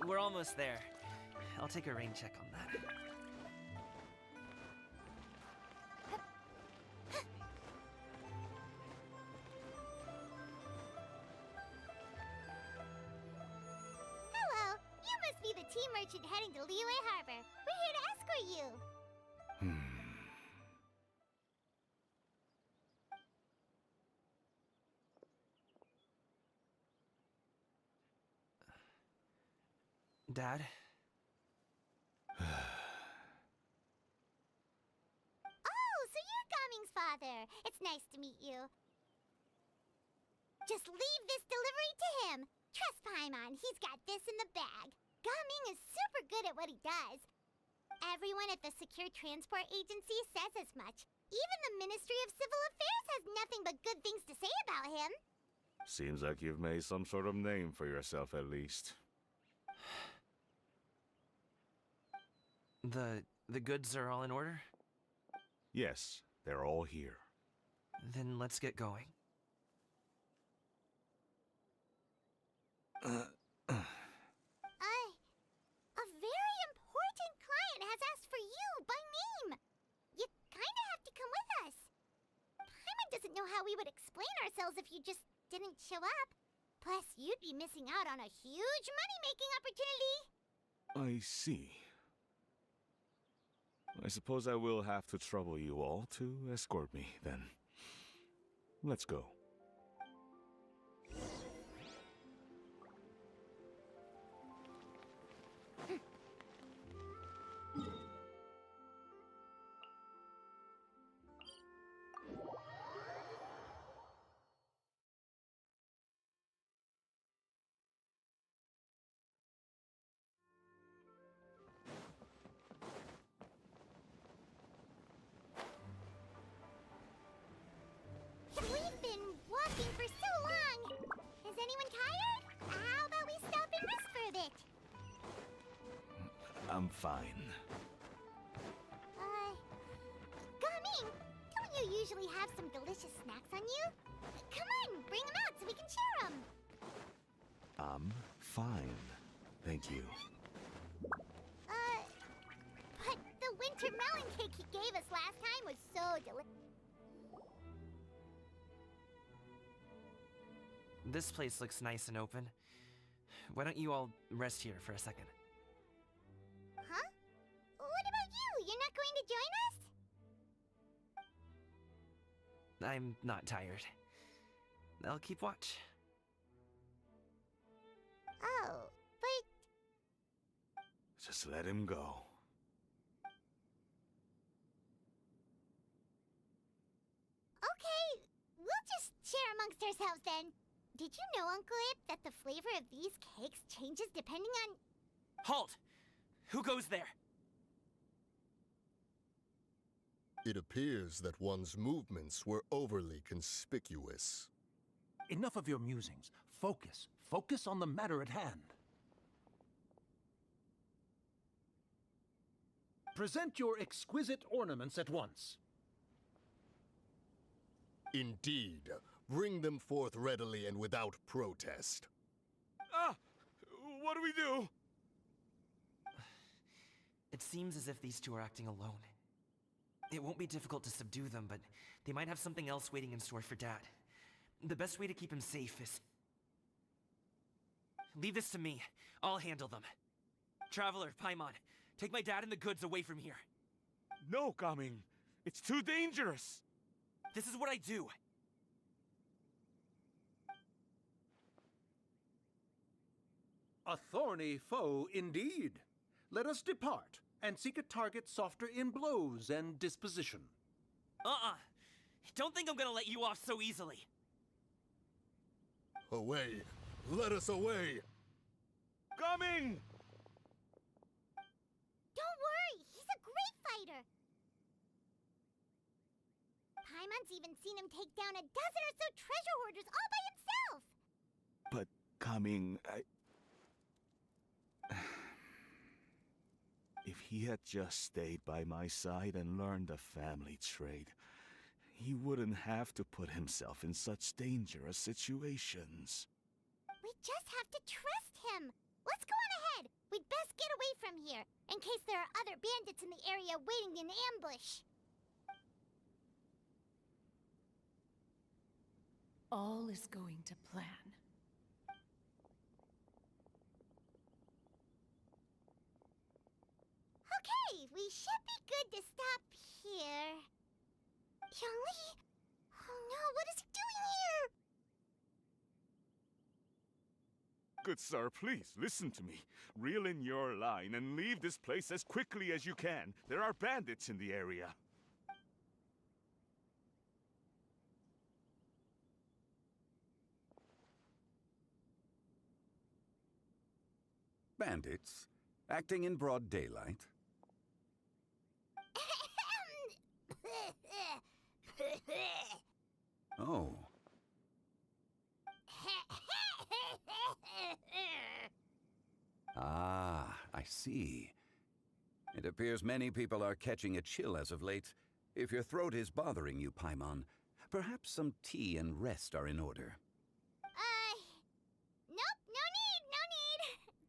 We're almost there. I'll take a rain check on that. Hello, you must be the tea merchant heading to Liyue Harbor. We're here to escort you. Dad? Oh, so you're Gaming's father. It's nice to meet you. Just leave this delivery to him. Trust Paimon, he's got this in the bag. Gaming is super good at what he does. Everyone at the Secure Transport Agency says as much. Even the Ministry of Civil Affairs has nothing but good things to say about him. Seems like you've made some sort of name for yourself at least. The goods are all in order? Yes, they're all here. Then let's get going. A very important client has asked for you by name. You kinda have to come with us. Paimon doesn't know how we would explain ourselves if you just didn't show up. Plus, you'd be missing out on a huge money-making opportunity. I see. I suppose I will have to trouble you all to escort me, then. Let's go. We've been walking for so long. Is anyone tired? How about we stop and rest for a bit? I'm fine. Gaming, don't you usually have some delicious snacks on you? Come on, bring them out so we can share them. I'm fine. Thank you. But the winter melon cake he gave us last time was so delicious. This place looks nice and open. Why don't you all rest here for a second? Huh? What about you? You're not going to join us? I'm not tired. I'll keep watch. Oh, but Just let him go. okay, we'll just share amongst ourselves then. Did you know, Uncle Ip, that the flavor of these cakes changes depending on... Halt! Who goes there? It appears that one's movements were overly conspicuous. Enough of your musings. Focus. Focus on the matter at hand. Present your exquisite ornaments at once. Indeed. Bring them forth readily and without protest. Ah! What do we do? It seems as if these two are acting alone. It won't be difficult to subdue them, but they might have something else waiting in store for Dad. The best way to keep him safe is... Leave this to me. I'll handle them. Traveler, Paimon, take my dad and the goods away from here. No, Gaming. It's too dangerous. This is what I do. A thorny foe indeed. Let us depart and seek a target softer in blows and disposition. Don't think I'm gonna let you off so easily. Away! Let us away! Coming! Don't worry, he's a great fighter. Paimon's even seen him take down a dozen or so treasure hoarders all by himself. But Coming, If he had just stayed by my side and learned the family trade, he wouldn't have to put himself in such dangerous situations. We just have to trust him. Let's go on ahead. We'd best get away from here, in case there are other bandits in the area waiting in ambush. All is going to plan. Okay, we should be good to stop here. Yongli? Oh no, what is he doing here? Good sir, please, listen to me. Reel in your line and leave this place as quickly as you can. There are bandits in the area. Bandits? Acting in broad daylight? Oh. Ah, I see. It appears many people are catching a chill as of late. If your throat is bothering you, Paimon, perhaps some tea and rest are in order. Nope, no need.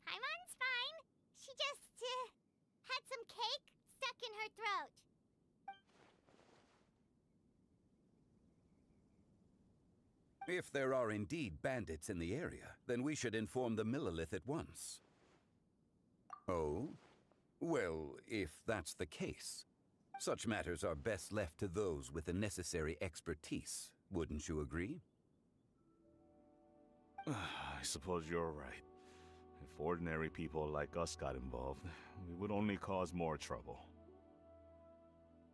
Paimon's fine. She just, had some cake stuck in her throat. If there are indeed bandits in the area, then we should inform the Millelith at once. Oh? Well, if that's the case, such matters are best left to those with the necessary expertise, wouldn't you agree? I suppose you're right. If ordinary people like us got involved, we would only cause more trouble.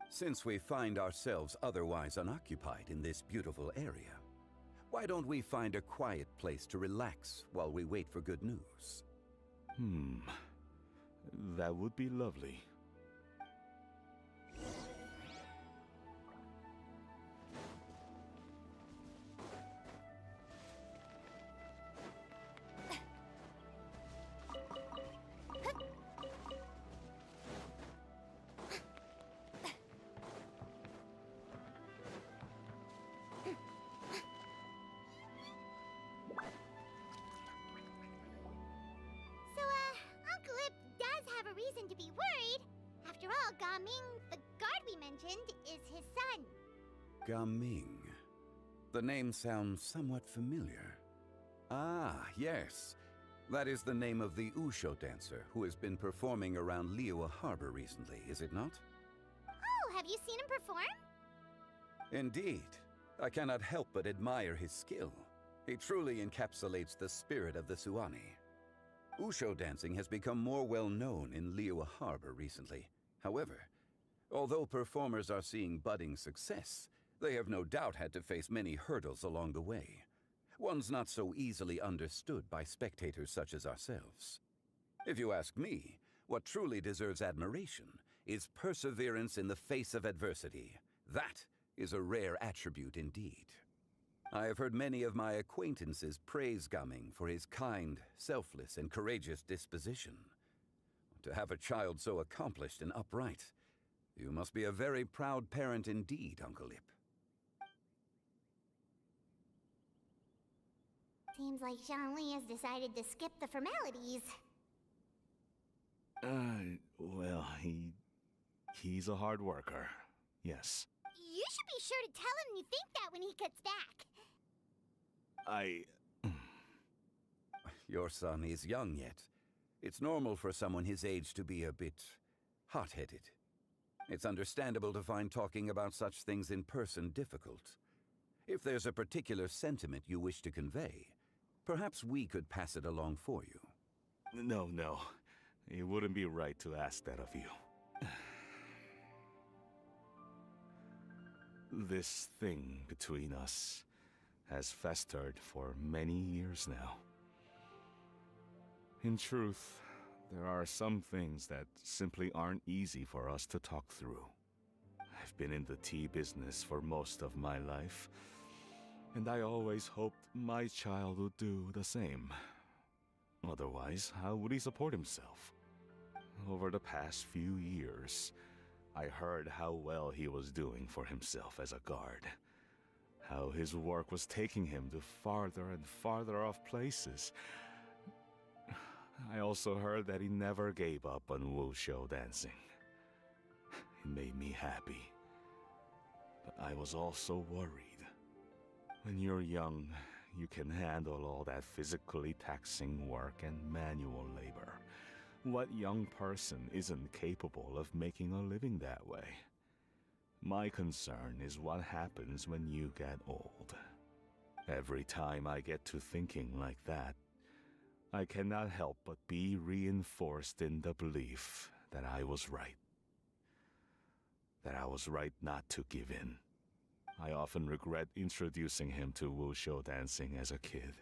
Since we find ourselves otherwise unoccupied in this beautiful area, why don't we find a quiet place to relax while we wait for good news? That would be lovely. Reason to be worried. After all, Gaming, the guard we mentioned, is his son. Gaming. The name sounds somewhat familiar. Ah, yes. That is the name of the Usho dancer who has been performing around Liyue Harbor recently, is it not? Oh, have you seen him perform? Indeed. I cannot help but admire his skill. He truly encapsulates the spirit of the Suani. Usho dancing has become more well known in Liyue Harbor recently. However, although performers are seeing budding success, they have no doubt had to face many hurdles along the way. Ones not so easily understood by spectators such as ourselves. If you ask me, what truly deserves admiration is perseverance in the face of adversity. That is a rare attribute indeed. I have heard many of my acquaintances praise Gaming for his kind, selfless, and courageous disposition. To have a child so accomplished and upright, you must be a very proud parent indeed, Uncle Ip. Seems like Zhongli has decided to skip the formalities. Well, he's a hard worker. Yes. You should be sure to tell him you think that when he gets back. Your son is young yet. It's normal for someone his age to be a bit hot-headed. It's understandable to find talking about such things in person difficult. If there's a particular sentiment you wish to convey, perhaps we could pass it along for you. No. It wouldn't be right to ask that of you. This thing between us has festered for many years now. In truth, there are some things that simply aren't easy for us to talk through. I've been in the tea business for most of my life, and I always hoped my child would do the same. Otherwise, how would he support himself? Over the past few years, I heard how well he was doing for himself as a guard. How his work was taking him to farther and farther off places. I also heard that he never gave up on wushou dancing. It made me happy. But I was also worried. When you're young, you can handle all that physically taxing work and manual labor. What young person isn't capable of making a living that way? My concern is what happens when you get old. Every time I get to thinking like that, I cannot help but be reinforced in the belief that I was right. That I was right not to give in. I often regret introducing him to wushou dancing as a kid.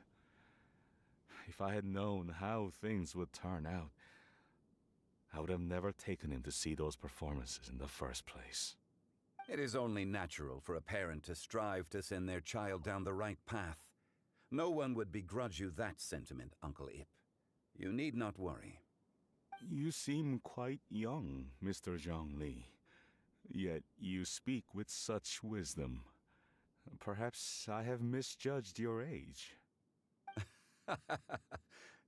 If I had known how things would turn out, I would have never taken him to see those performances in the first place. It is only natural for a parent to strive to send their child down the right path. No one would begrudge you that sentiment, Uncle Ip. You need not worry. You seem quite young, Mr. Zhongli. Yet you speak with such wisdom. Perhaps I have misjudged your age.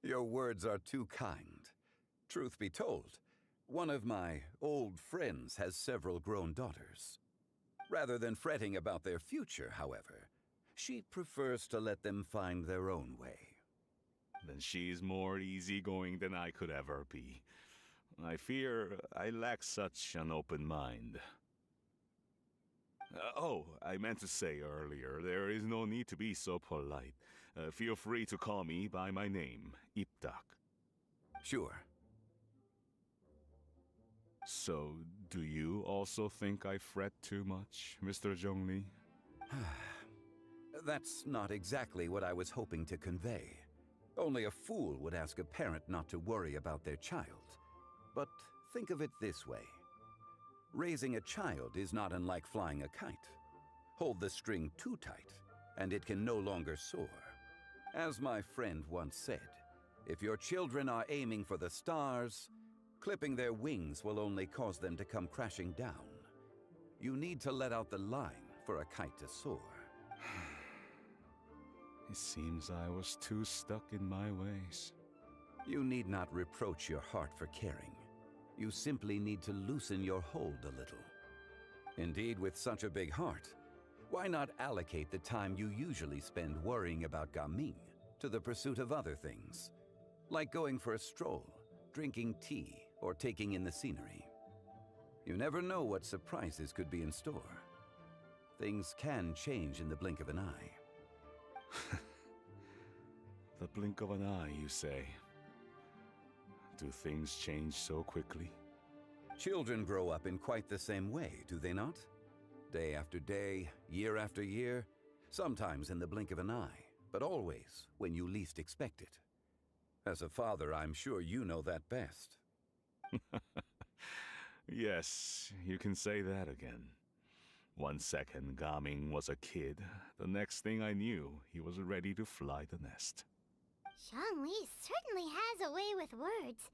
Your words are too kind. Truth be told, one of my old friends has several grown daughters. Rather than fretting about their future, however, she prefers to let them find their own way. Then she's more easygoing than I could ever be. I fear I lack such an open mind. I meant to say earlier, there is no need to be so polite. Feel free to call me by my name, Ipdak. Sure. So, do you also think I fret too much, Mr. Zhongli? That's not exactly what I was hoping to convey. Only a fool would ask a parent not to worry about their child. But think of it this way. Raising a child is not unlike flying a kite. Hold the string too tight, and it can no longer soar. As my friend once said, if your children are aiming for the stars, clipping their wings will only cause them to come crashing down. You need to let out the line for a kite to soar. It seems I was too stuck in my ways. You need not reproach your heart for caring. You simply need to loosen your hold a little. Indeed, with such a big heart, why not allocate the time you usually spend worrying about Gaming to the pursuit of other things, like going for a stroll, drinking tea, or taking in the scenery? You never know what surprises could be in store. Things can change in the blink of an eye. The blink of an eye, you say? Do things change so quickly? Children grow up in quite the same way, do they not? Day after day, year after year, sometimes in the blink of an eye, but always when you least expect it. As a father, I'm sure you know that best. Yes, you can say that again. One second, Gaming was a kid. The next thing I knew, he was ready to fly the nest. Zhongli certainly has a way with words.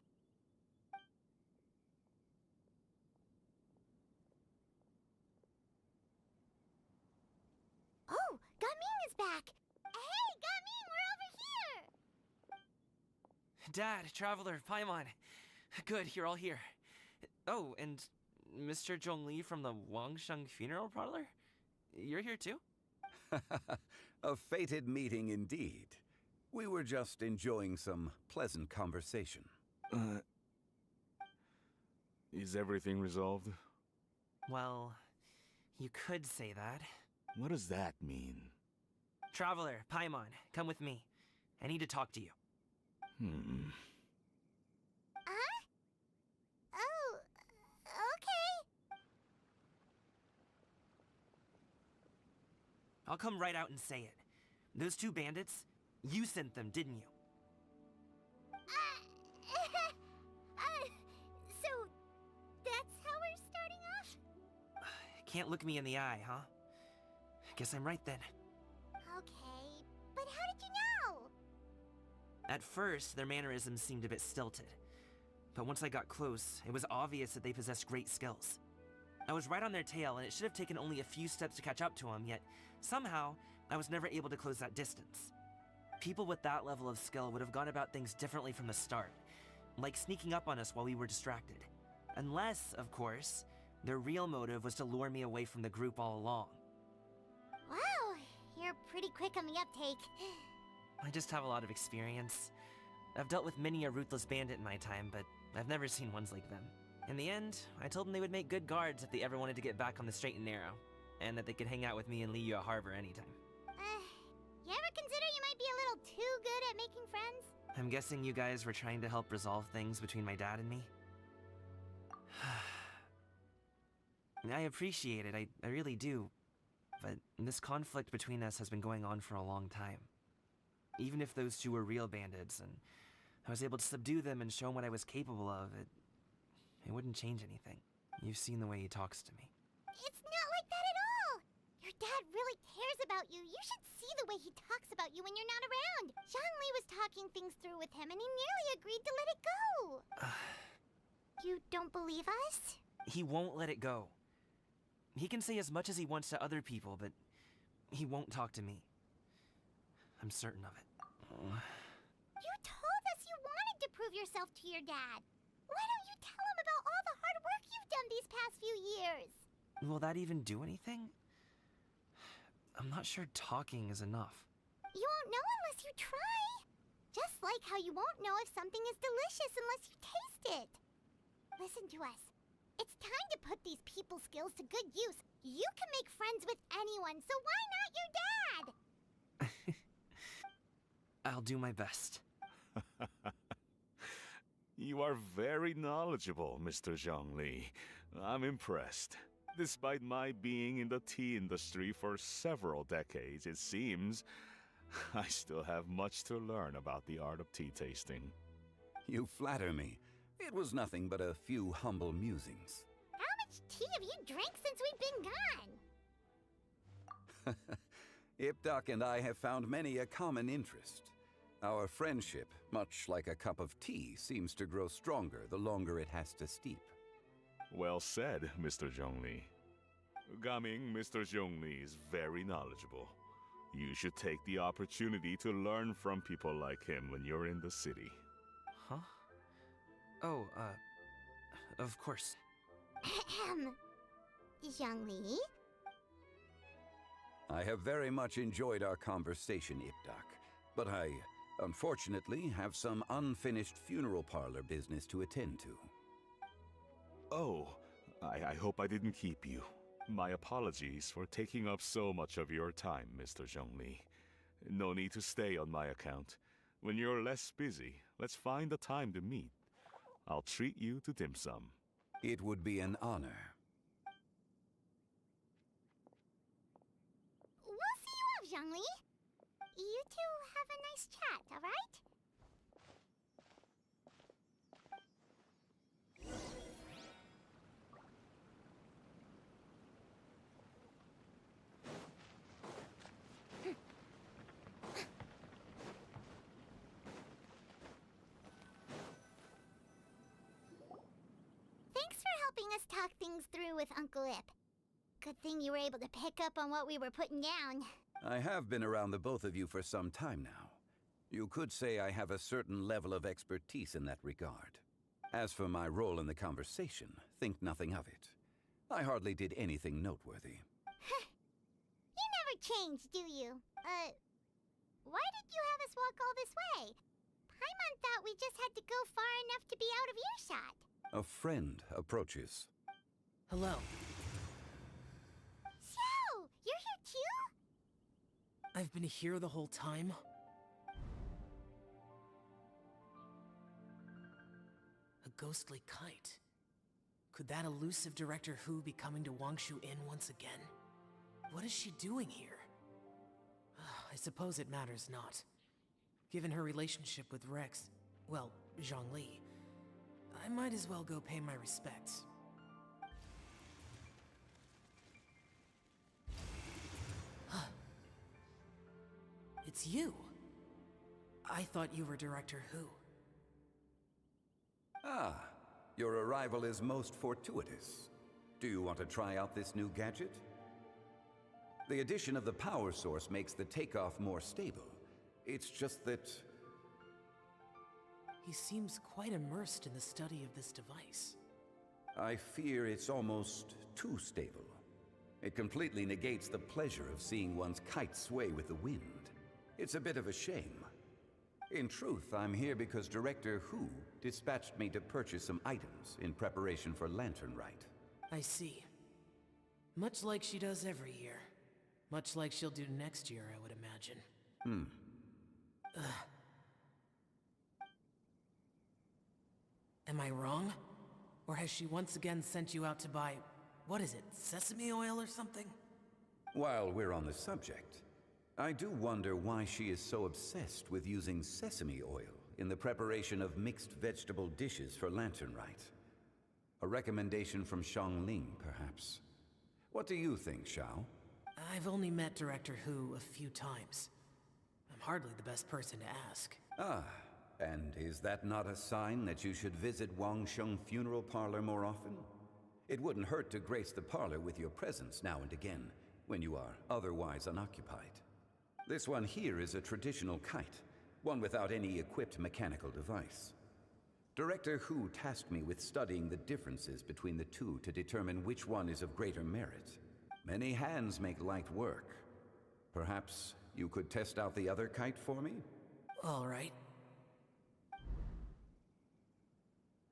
Oh, Gaming is back! Hey, Gaming, we're over here! Dad, Traveler, Paimon. Good, you're all here. Oh, and Mr. Zhongli from the Wangsheng Funeral Parlor? You're here too? A fated meeting indeed. We were just enjoying some pleasant conversation. Is everything resolved? Well, you could say that. What does that mean? Traveler, Paimon, come with me. I need to talk to you. Huh? Oh, okay. I'll come right out and say it. Those two bandits, you sent them, didn't you? So, that's how we're starting off? Can't look me in the eye, huh? Guess I'm right then. Okay, but how did you know? At first, their mannerisms seemed a bit stilted. But once I got close, it was obvious that they possessed great skills. I was right on their tail, and it should have taken only a few steps to catch up to them, yet somehow, I was never able to close that distance. People with that level of skill would have gone about things differently from the start, like sneaking up on us while we were distracted. Unless, of course, their real motive was to lure me away from the group all along. Wow, you're pretty quick on the uptake. I just have a lot of experience. I've dealt with many a ruthless bandit in my time, but I've never seen ones like them. In the end, I told them they would make good guards if they ever wanted to get back on the straight and narrow, and that they could hang out with me in Liyue Harbor anytime. You ever consider you might be a little too good at making friends? I'm guessing you guys were trying to help resolve things between my dad and me? I appreciate it, I really do. But this conflict between us has been going on for a long time. Even if those two were real bandits, and I was able to subdue them and show them what I was capable of, it wouldn't change anything. You've seen the way he talks to me. It's not like that at all! Your dad really cares about you. You should see the way he talks about you when you're not around. Zhongli was talking things through with him, and he nearly agreed to let it go. You don't believe us? He won't let it go. He can say as much as he wants to other people, but he won't talk to me. I'm certain of it. You told us you wanted to prove yourself to your dad. Why don't you tell him about all the hard work you've done these past few years? Will that even do anything? I'm not sure talking is enough. You won't know unless you try. Just like how you won't know if something is delicious unless you taste it. Listen to us. It's time to put these people skills to good use. You can make friends with anyone, so why not your dad? I'll do my best. You are very knowledgeable, Mr. Zhongli. I'm impressed. Despite my being in the tea industry for several decades, it seems I still have much to learn about the art of tea tasting. You flatter me. It was nothing but a few humble musings. How much tea have you drank since we've been gone? Ipdak and I have found many a common interest. Our friendship, much like a cup of tea, seems to grow stronger the longer it has to steep. Well said, Mr. Zhongli. Gaming, Mr. Zhongli is very knowledgeable. You should take the opportunity to learn from people like him when you're in the city. Huh? Oh, of course. Ahem. Zhongli? I have very much enjoyed our conversation, Ipdak, but I, unfortunately, have some unfinished funeral parlor business to attend to. Oh, I hope I didn't keep you. My apologies for taking up so much of your time, Mr. Zhongli. No need to stay on my account. When you're less busy, let's find a time to meet. I'll treat you to dim sum. It would be an honor. We'll see you off, Zhongli. You two have a nice chat, alright? helping us talk things through with Uncle Ip. Good thing you were able to pick up on what we were putting down. I have been around the both of you for some time now. You could say I have a certain level of expertise in that regard. As for my role in the conversation, think nothing of it. I hardly did anything noteworthy. You never change, do you? Why did you have us walk all this way? Paimon thought we just had to go far enough to be out of earshot. A friend approaches. Hello. Xiao! You're here too? I've been here the whole time? A ghostly kite. Could that elusive Director Hu be coming to Wangshu Inn once again? What is she doing here? I suppose it matters not. Given her relationship with Rex, well, Zhongli, I might as well go pay my respects. It's you! I thought you were Director Hu. Ah, your arrival is most fortuitous. Do you want to try out this new gadget? The addition of the power source makes the takeoff more stable. It's just that... He seems quite immersed in the study of this device. I fear it's almost too stable. It completely negates the pleasure of seeing one's kite sway with the wind. It's a bit of a shame. In truth, I'm here because Director Hu dispatched me to purchase some items in preparation for Lantern Rite. I see. Much like she does every year. Much like she'll do next year, I would imagine. Am I wrong? Or has she once again sent you out to buy, what is it, sesame oil or something? While we're on the subject, I do wonder why she is so obsessed with using sesame oil in the preparation of mixed vegetable dishes for Lantern Rite. A recommendation from Xiangling, perhaps. What do you think, Xiao? I've only met Director Hu a few times. I'm hardly the best person to ask. Ah, and is that not a sign that you should visit Wangsheng Funeral Parlor more often? It wouldn't hurt to grace the parlor with your presence now and again, when you are otherwise unoccupied. This one here is a traditional kite, one without any equipped mechanical device. Director Hu tasked me with studying the differences between the two to determine which one is of greater merit. Many hands make light work. Perhaps you could test out the other kite for me? All right.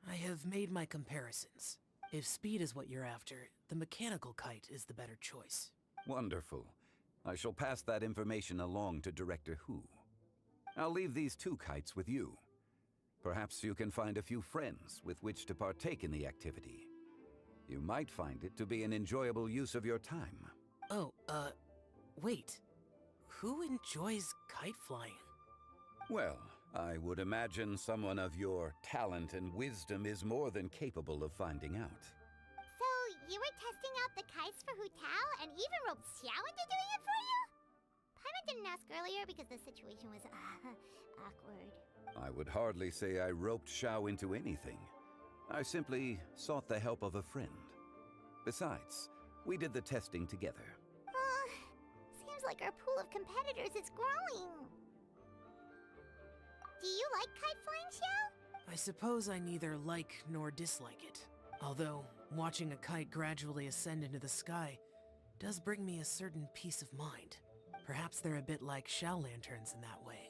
I have made my comparisons. If speed is what you're after, the mechanical kite is the better choice. Wonderful. I shall pass that information along to Director Hu. I'll leave these two kites with you. Perhaps you can find a few friends with which to partake in the activity. You might find it to be an enjoyable use of your time. Oh, wait. Who enjoys kite flying? Well, I would imagine someone of your talent and wisdom is more than capable of finding out. So, you were testing out the kites for Hu Tao and even roped Xiao into doing it for you? Paimon didn't ask earlier because the situation was, awkward. I would hardly say I roped Xiao into anything. I simply sought the help of a friend. Besides, we did the testing together. Seems like our pool of competitors is growing. Do you like kite flying, Xiao? I suppose I neither like nor dislike it. Although, watching a kite gradually ascend into the sky does bring me a certain peace of mind. Perhaps they're a bit like Xiao lanterns in that way.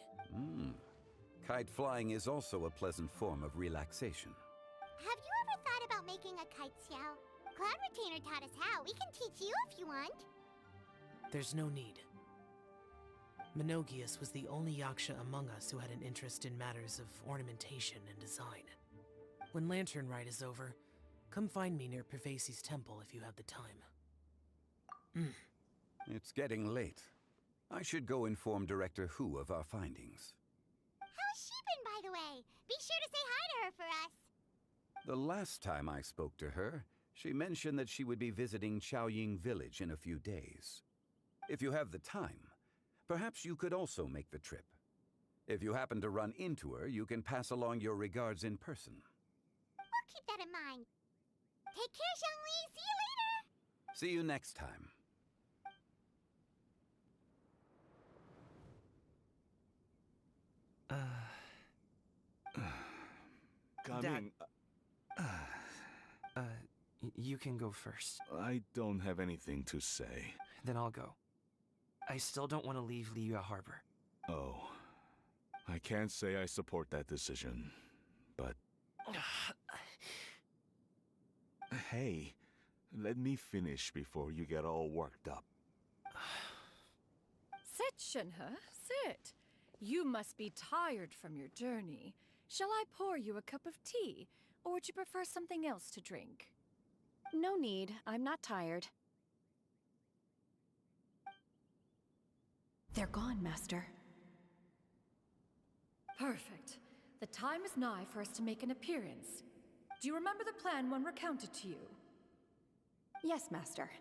Kite flying is also a pleasant form of relaxation. Have you ever thought about making a kite, Xiao? Cloud Retainer taught us how. We can teach you if you want. There's no need. Menogius was the only Yaksha among us who had an interest in matters of ornamentation and design. When Lantern Rite is over, come find me near Pervasi's temple if you have the time. It's getting late. I should go inform Director Hu of our findings. How's she been, by the way? Be sure to say hi to her for us. The last time I spoke to her, she mentioned that she would be visiting Chaoying Village in a few days. If you have the time, perhaps you could also make the trip. If you happen to run into her, you can pass along your regards in person. We'll keep that in mind. Take care, Zhongli. See you later. See you next time. Coming. You can go first. I don't have anything to say. Then I'll go. I still don't want to leave Liyue Harbor. Oh. I can't say I support that decision, but... Hey, let me finish before you get all worked up. Sit, Shenhe, sit. You must be tired from your journey. Shall I pour you a cup of tea, or would you prefer something else to drink? No need. I'm not tired. They're gone, Master. Perfect. The time is nigh for us to make an appearance. Do you remember the plan when recounted to you? Yes, Master.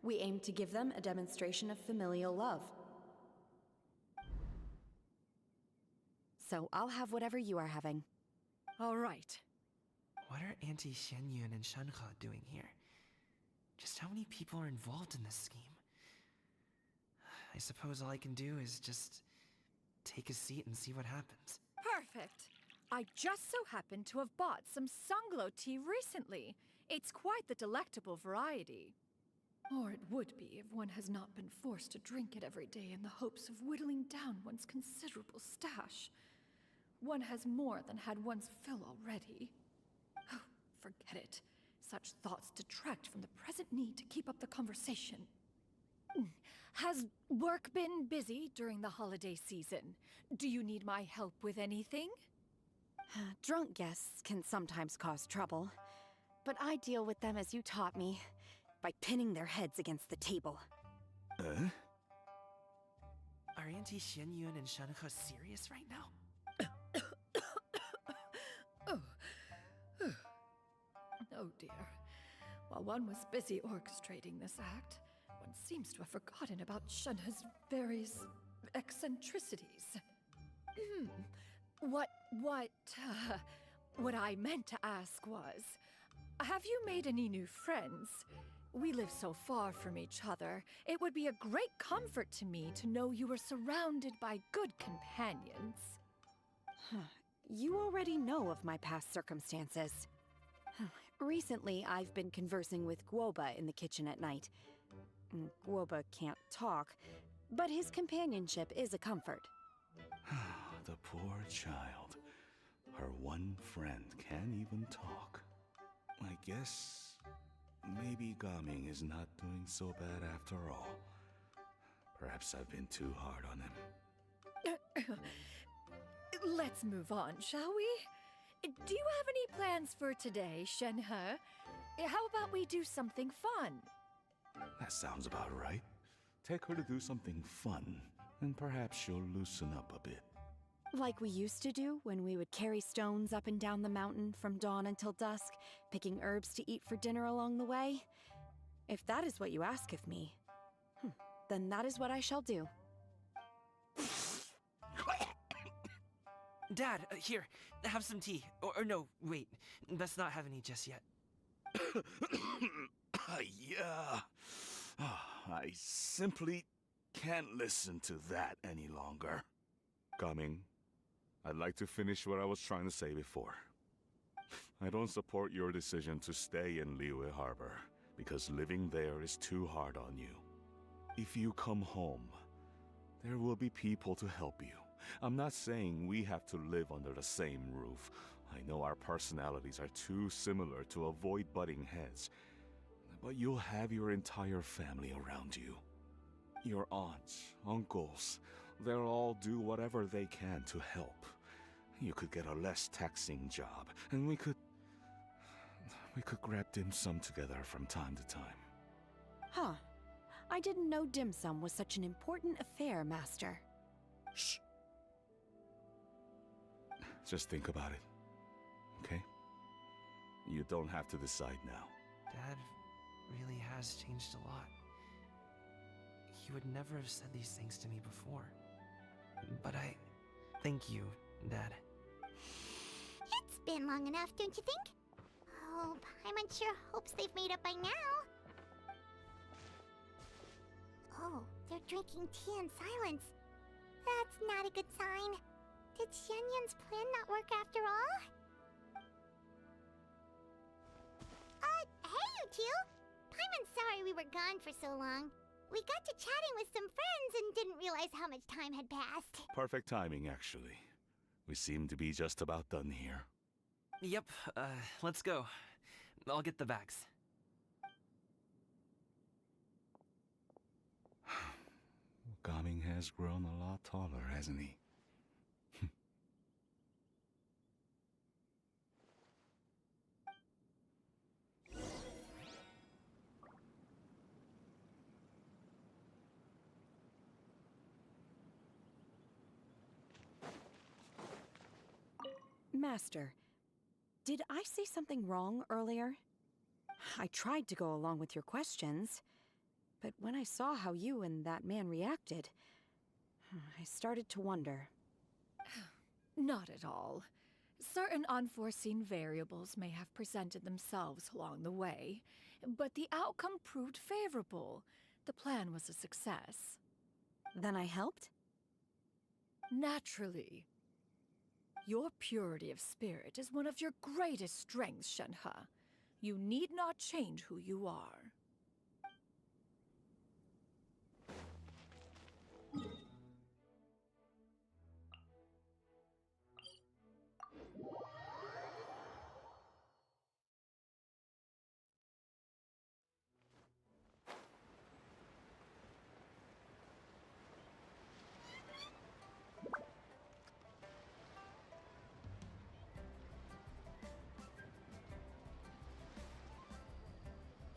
We aim to give them a demonstration of familial love. So I'll have whatever you are having. All right. What are Auntie Xianyun and Shenhe doing here? Just how many people are involved in this scheme? I suppose all I can do is just take a seat and see what happens. Perfect. I just so happen to have bought some Sunglow tea recently. It's quite the delectable variety. Or it would be if one has not been forced to drink it every day in the hopes of whittling down one's considerable stash. One has more than had one's fill already. Oh, forget it. Such thoughts detract from the present need to keep up the conversation. Has work been busy during the holiday season? Do you need my help with anything? Drunk guests can sometimes cause trouble, but I deal with them as you taught me, by pinning their heads against the table. Are Auntie Xianyun and Shenhe serious right now? Oh dear. While one was busy orchestrating this act, one seems to have forgotten about Shenhe's various eccentricities. What I meant to ask was, have you made any new friends? We live so far from each other, it would be a great comfort to me to know you were surrounded by good companions. You already know of my past circumstances. Recently, I've been conversing with Guoba in the kitchen at night. Guoba can't talk, but his companionship is a comfort. The poor child. Her one friend can't even talk. I guess maybe Gaming is not doing so bad after all. Perhaps I've been too hard on him. Let's move on, shall we? Do you have any plans for today, Shenhe? How about we do something fun? That sounds about right. Take her to do something fun, and perhaps she'll loosen up a bit. Like we used to do when we would carry stones up and down the mountain from dawn until dusk, picking herbs to eat for dinner along the way? If that is what you ask of me, then that is what I shall do. Dad, here, have some tea. Or no, wait, let's not have any just yet. Yeah. I simply can't listen to that any longer. Coming. I'd like to finish what I was trying to say before. I don't support your decision to stay in Liyue Harbor, because living there is too hard on you. If you come home, there will be people to help you. I'm not saying we have to live under the same roof. I know our personalities are too similar to avoid butting heads. But you'll have your entire family around you. Your aunts, uncles, they'll all do whatever they can to help. You could get a less taxing job, and we could grab dim sum together from time to time. Huh. I didn't know dim sum was such an important affair, Master. Shh. Just think about it, okay? You don't have to decide now. Dad really has changed a lot. He would never have said these things to me before. But thank you, Dad. It's been long enough, don't you think? Oh, Paimon sure hopes they've made up by now. Oh, they're drinking tea in silence. That's not a good sign. Did Xianyun's plan not work after all? Hey you two! Paimon's sorry we were gone for so long. We got to chatting with some friends and didn't realize how much time had passed. Perfect timing, actually. We seem to be just about done here. Yep, let's go. I'll get the bags. Gaming has grown a lot taller, hasn't he? Master, did I say something wrong earlier? I tried to go along with your questions, but when I saw how you and that man reacted, I started to wonder. Not at all. Certain unforeseen variables may have presented themselves along the way, but the outcome proved favorable. The plan was a success. Then I helped? Naturally. Your purity of spirit is one of your greatest strengths, Shenhe. You need not change who you are.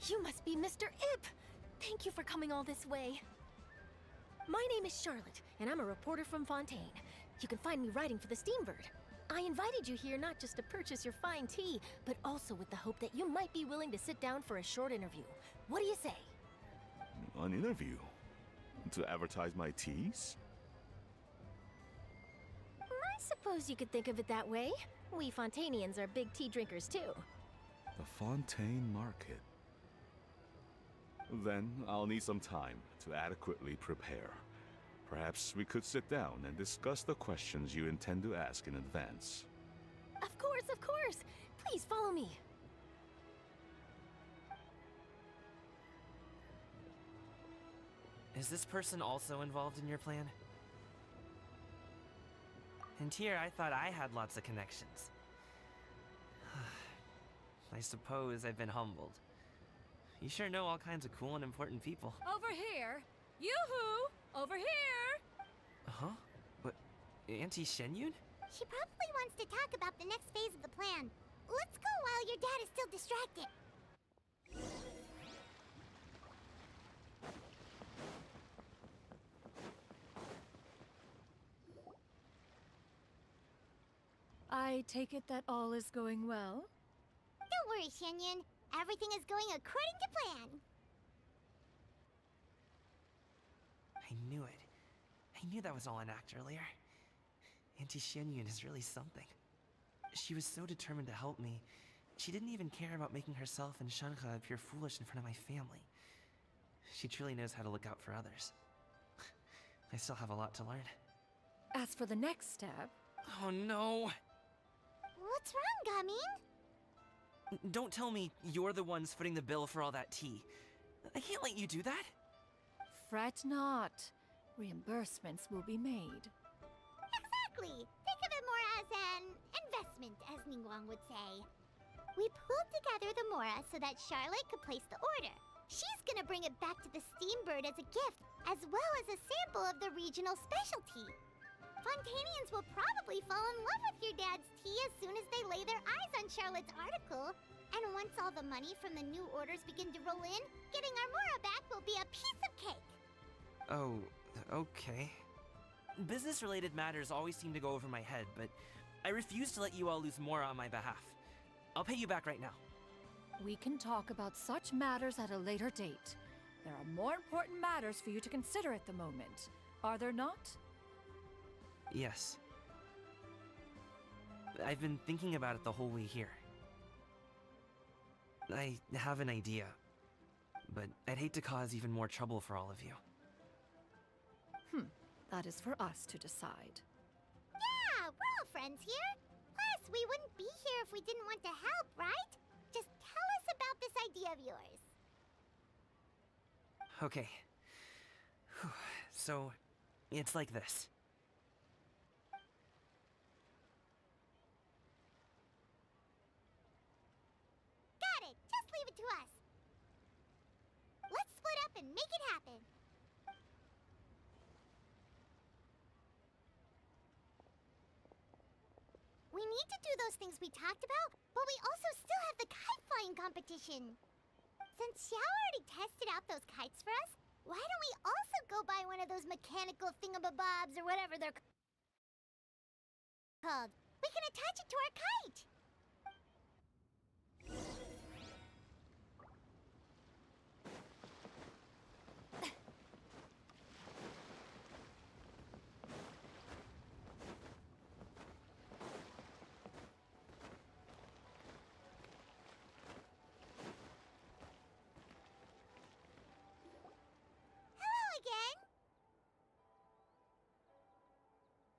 You must be Mr. Ip! Thank you for coming all this way. My name is Charlotte, and I'm a reporter from Fontaine. You can find me writing for the Steambird. I invited you here not just to purchase your fine tea, but also with the hope that you might be willing to sit down for a short interview. What do you say? An interview? To advertise my teas? I suppose you could think of it that way. We Fontainians are big tea drinkers too. The Fontaine Market. Then I'll need some time to adequately prepare. Perhaps we could sit down and discuss the questions you intend to ask in advance. Of course, of course! Please follow me. Is this person also involved in your plan? And here I thought I had lots of connections. I suppose I've been humbled. You sure know all kinds of cool and important people. Over here! Yoo-hoo! Over here! Huh? What? Auntie Shenyun? She probably wants to talk about the next phase of the plan. Let's go while your dad is still distracted. I take it that all is going well? Don't worry, Shenyun. Everything is going according to plan. I knew it. I knew that was all an act earlier. Auntie Shenyun is really something. She was so determined to help me. She didn't even care about making herself and Shenhe appear foolish in front of my family. She truly knows how to look out for others. I still have a lot to learn. As for the next step... Oh no! What's wrong, Gaming? Don't tell me you're the ones footing the bill for all that tea. I can't let you do that. Fret not. Reimbursements will be made. Exactly! Think of it more as an investment, as Ningguang would say. We pulled together the Mora so that Charlotte could place the order. She's gonna bring it back to the Steambird as a gift, as well as a sample of the regional specialty. Fontainians will probably fall in love with your dad's tea as soon as they lay their eyes on Charlotte's article. And once all the money from the new orders begin to roll in, getting our Mora back will be a piece of cake. Oh, okay. Business-related matters always seem to go over my head, but I refuse to let you all lose more on my behalf. I'll pay you back right now. We can talk about such matters at a later date. There are more important matters for you to consider at the moment, are there not? Yes. I've been thinking about it the whole way here. I have an idea, but I'd hate to cause even more trouble for all of you. That is for us to decide. Yeah, we're all friends here. Plus, we wouldn't be here if we didn't want to help, right? Just tell us about this idea of yours. Okay. So, it's like this. Got it. Just leave it to us. Let's split up and make it happen. We need to do those things we talked about, but we also still have the kite flying competition. Since Xiao already tested out those kites for us, why don't we also go buy one of those mechanical thingamabobs or whatever they're called? We can attach it to our kite.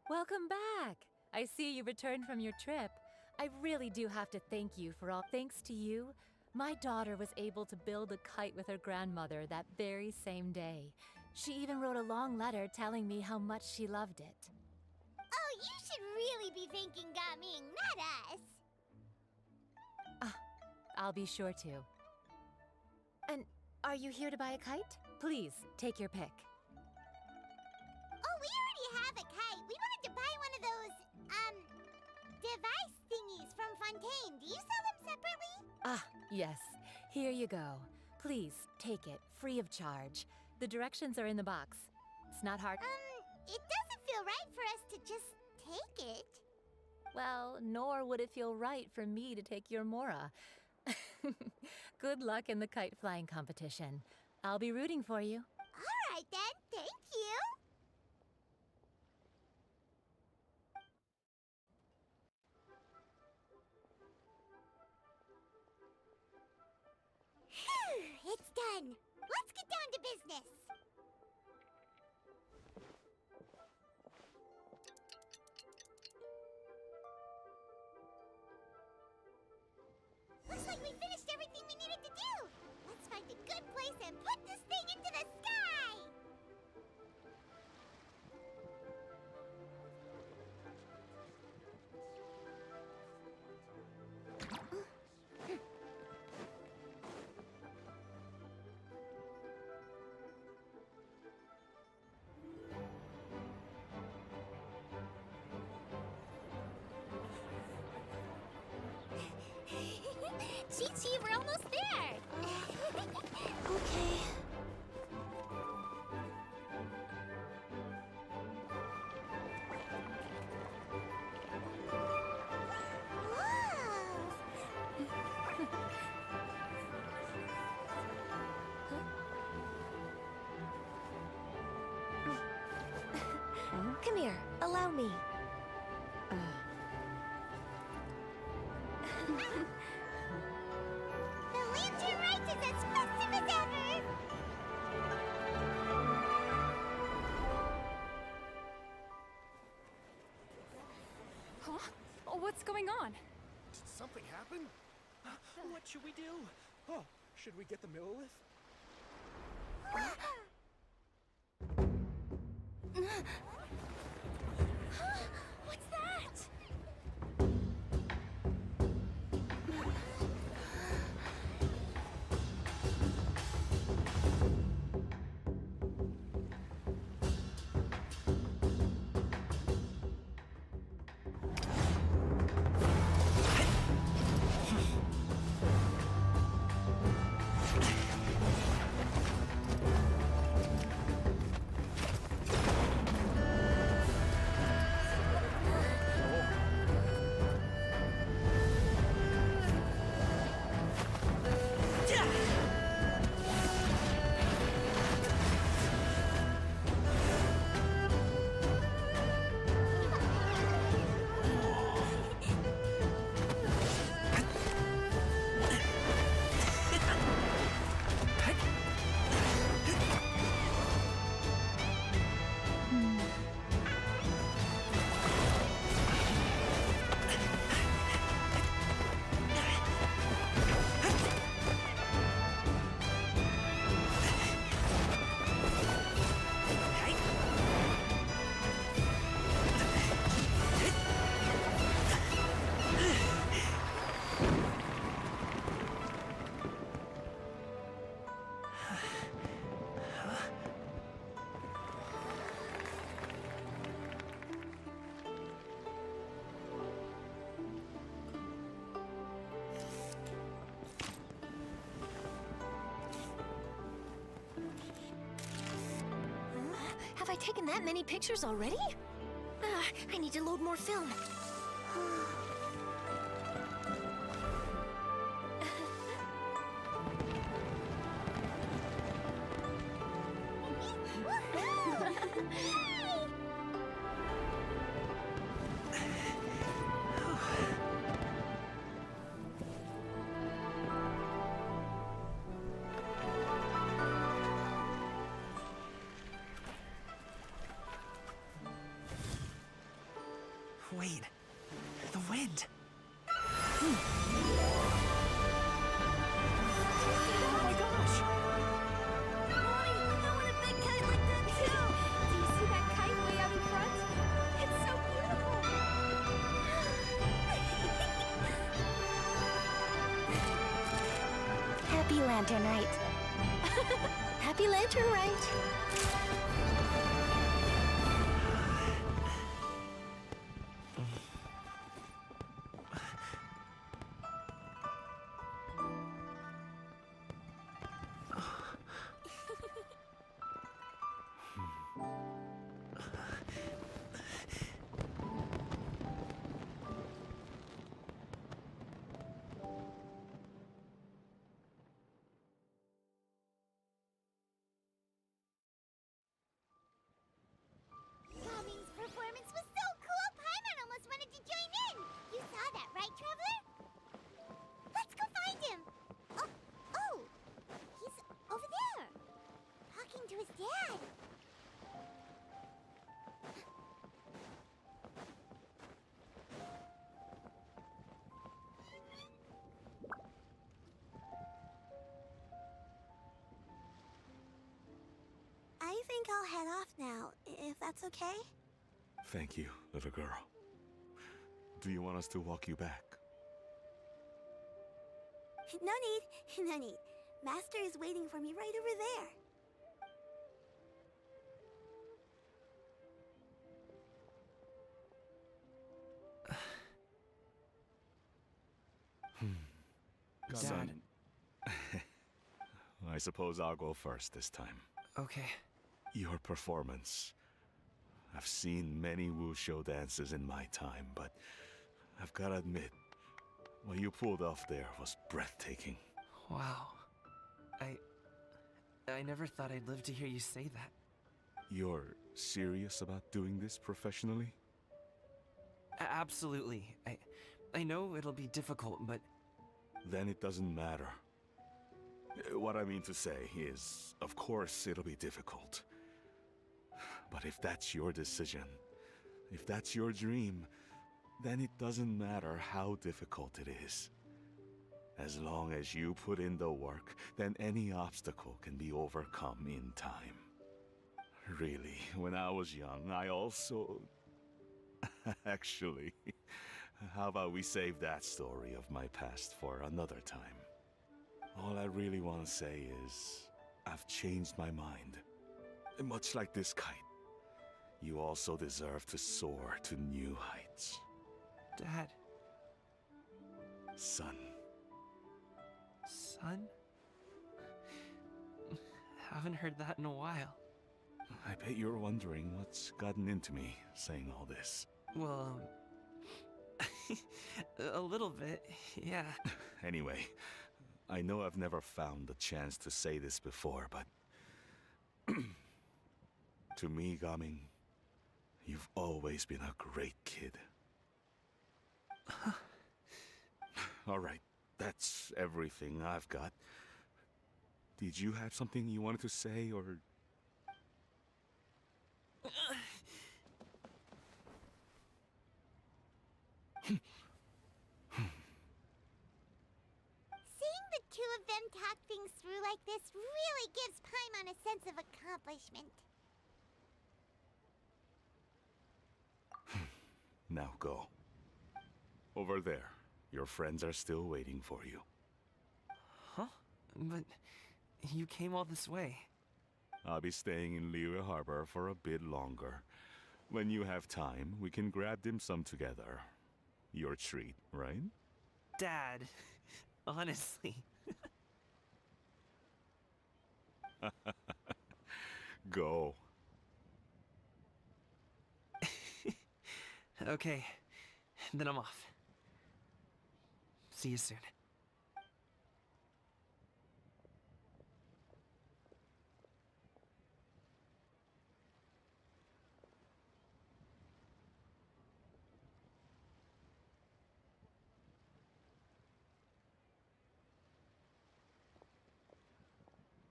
Welcome back! I see you returned from your trip. I really do have to thank you for all. Thanks to you, my daughter was able to build a kite with her grandmother that very same day. She even wrote a long letter telling me how much she loved it. Oh, you should really be thanking Gaming, not us. I'll be sure to. And are you here to buy a kite? Please, take your pick. Oh, we already have a kite. We wanted to buy one of those, device thingies from Fontaine. Do you sell them separately? Ah, yes. Here you go. Please, take it, free of charge. The directions are in the box. It's not hard. It doesn't feel right for us to just take it. Well, nor would it feel right for me to take your Mora. Good luck in the kite flying competition. I'll be rooting for you. All right then, thank you. Phew, it's done. Let's get down to business. Looks like we finished everything we needed to do. Let's find a good place and put this thing into the sky. Chi-Chi, we're almost there! Okay. Come here, allow me. The lantern rite is as festive as ever! Huh? Oh, what's going on? Did something happen? What should we do? Oh, should we get the Millilith? What's that? taken that many pictures already? I need to load more film. Wait, the wind. Oh my gosh! Mommy, I want a big kite like that too! Do you see that kite way out in front? It's so beautiful! Happy Lantern Rite. Happy Lantern Rite! Gaming's performance was so cool, Paimon almost wanted to join in. You saw that, right, Traveler? Let's go find him. Oh, he's over there, talking to his dad. I think I'll head off now, if that's okay. Thank you, little girl. Do you want us to walk you back? No need, no need. Master is waiting for me right over there. Son. I suppose I'll go first this time. Okay. Your performance. I've seen many wushou dances in my time, but I've gotta admit, what you pulled off there was breathtaking. Wow. I never thought I'd live to hear you say that. You're serious about doing this professionally? Absolutely. I know it'll be difficult, but... Then it doesn't matter. What I mean to say is, of course it'll be difficult. But if that's your decision, if that's your dream, then it doesn't matter how difficult it is. As long as you put in the work, then any obstacle can be overcome in time. Really, when I was young, I also... Actually, how about we save that story of my past for another time? All I really want to say is, I've changed my mind. Much like this kite, you also deserve to soar to new heights. Dad. Son. Son? Haven't heard that in a while. I bet you're wondering what's gotten into me saying all this. Well, a little bit, yeah. Anyway, I know I've never found the chance to say this before, but... to me, Gaming, you've always been a great kid. Alright, that's everything I've got. Did you have something you wanted to say, or... Seeing the two of them talk things through like this really gives Paimon a sense of accomplishment. Now go. Over there. Your friends are still waiting for you. Huh? But you came all this way. I'll be staying in Liyue Harbor for a bit longer. When you have time, we can grab dim sum together. Your treat, right? Dad, honestly. Go. Okay, then I'm off. See you soon.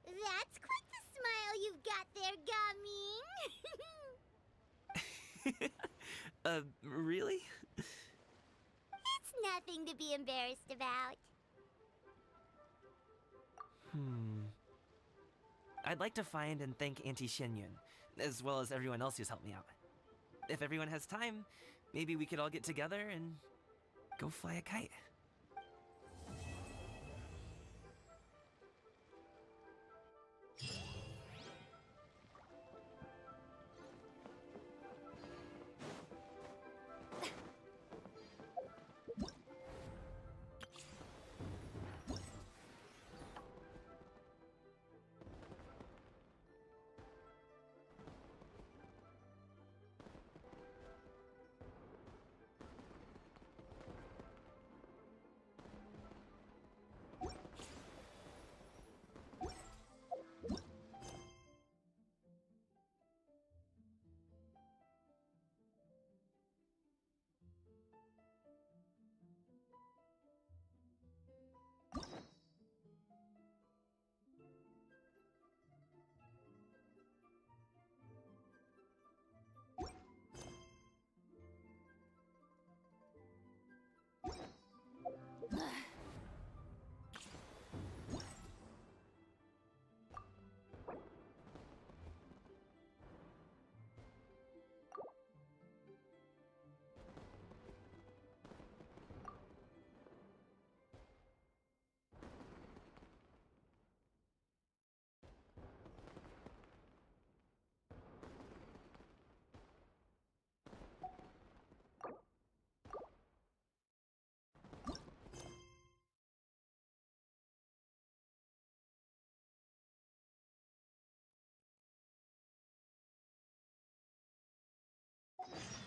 That's quite the smile you've got there, Gummy. Really? It's nothing to be embarrassed about. I'd like to find and thank Auntie Xianyun, as well as everyone else who's helped me out. If everyone has time, maybe we could all get together and go fly a kite.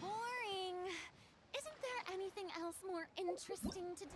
Boring. Isn't there anything else more interesting to do?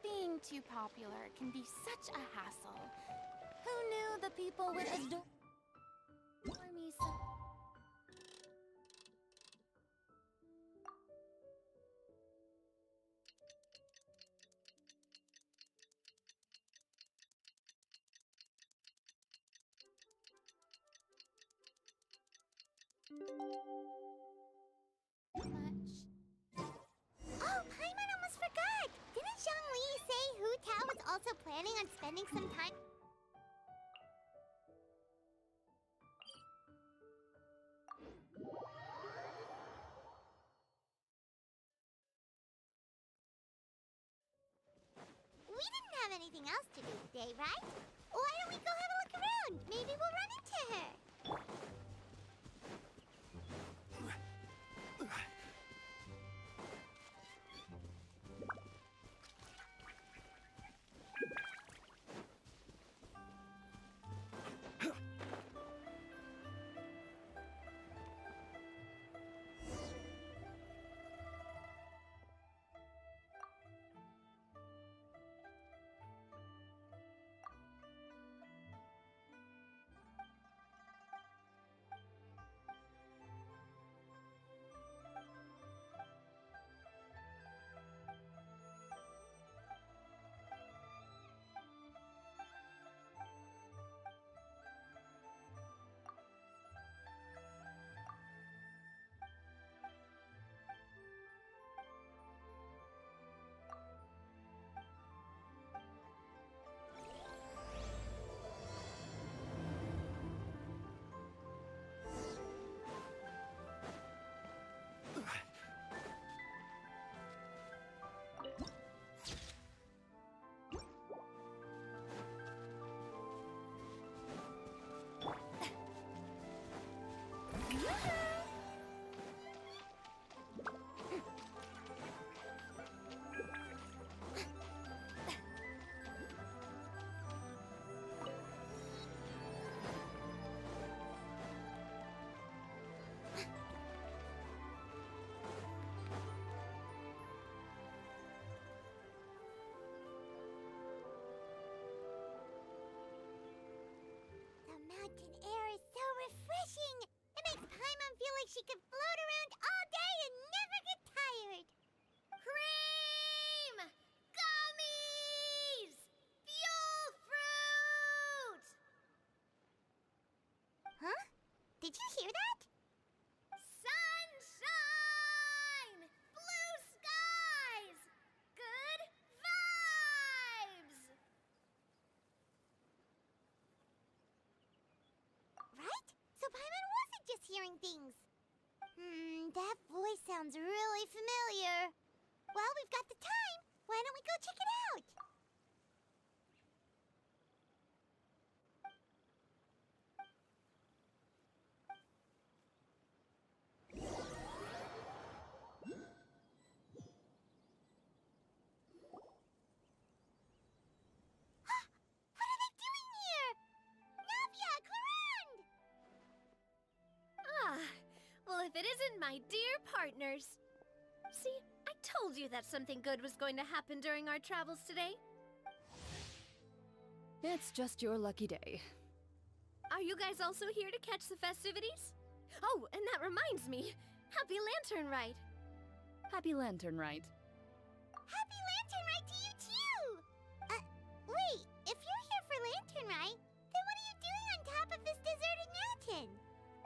Being too popular can be such a hassle. Who knew the people would adore me so? Much. Oh! on spending some time... We didn't have anything else to do today, right? Why don't we go have a look around? Maybe we'll run into her. The mountain air is so refreshing! It makes Paimon feel like she could float around all day and never get tired! Cream! Gummies! Fuel fruit! Huh? Did you hear that? Sunshine! Blue skies! Good vibes! Right? So Paimon wasn't just hearing things. That voice sounds really familiar. Well, we've got the time. Why don't we go check it out? What are they doing here? Navia, Clarande! Ah, well, if it isn't my dear partners. See, I told you that something good was going to happen during our travels today. It's just your lucky day. Are you guys also here to catch the festivities? Oh, and that reminds me. Happy Lantern Rite. Happy Lantern Rite. Happy Lantern Rite to you too! Wait, if you're here for Lantern Rite, then what are you doing on top of this deserted mountain?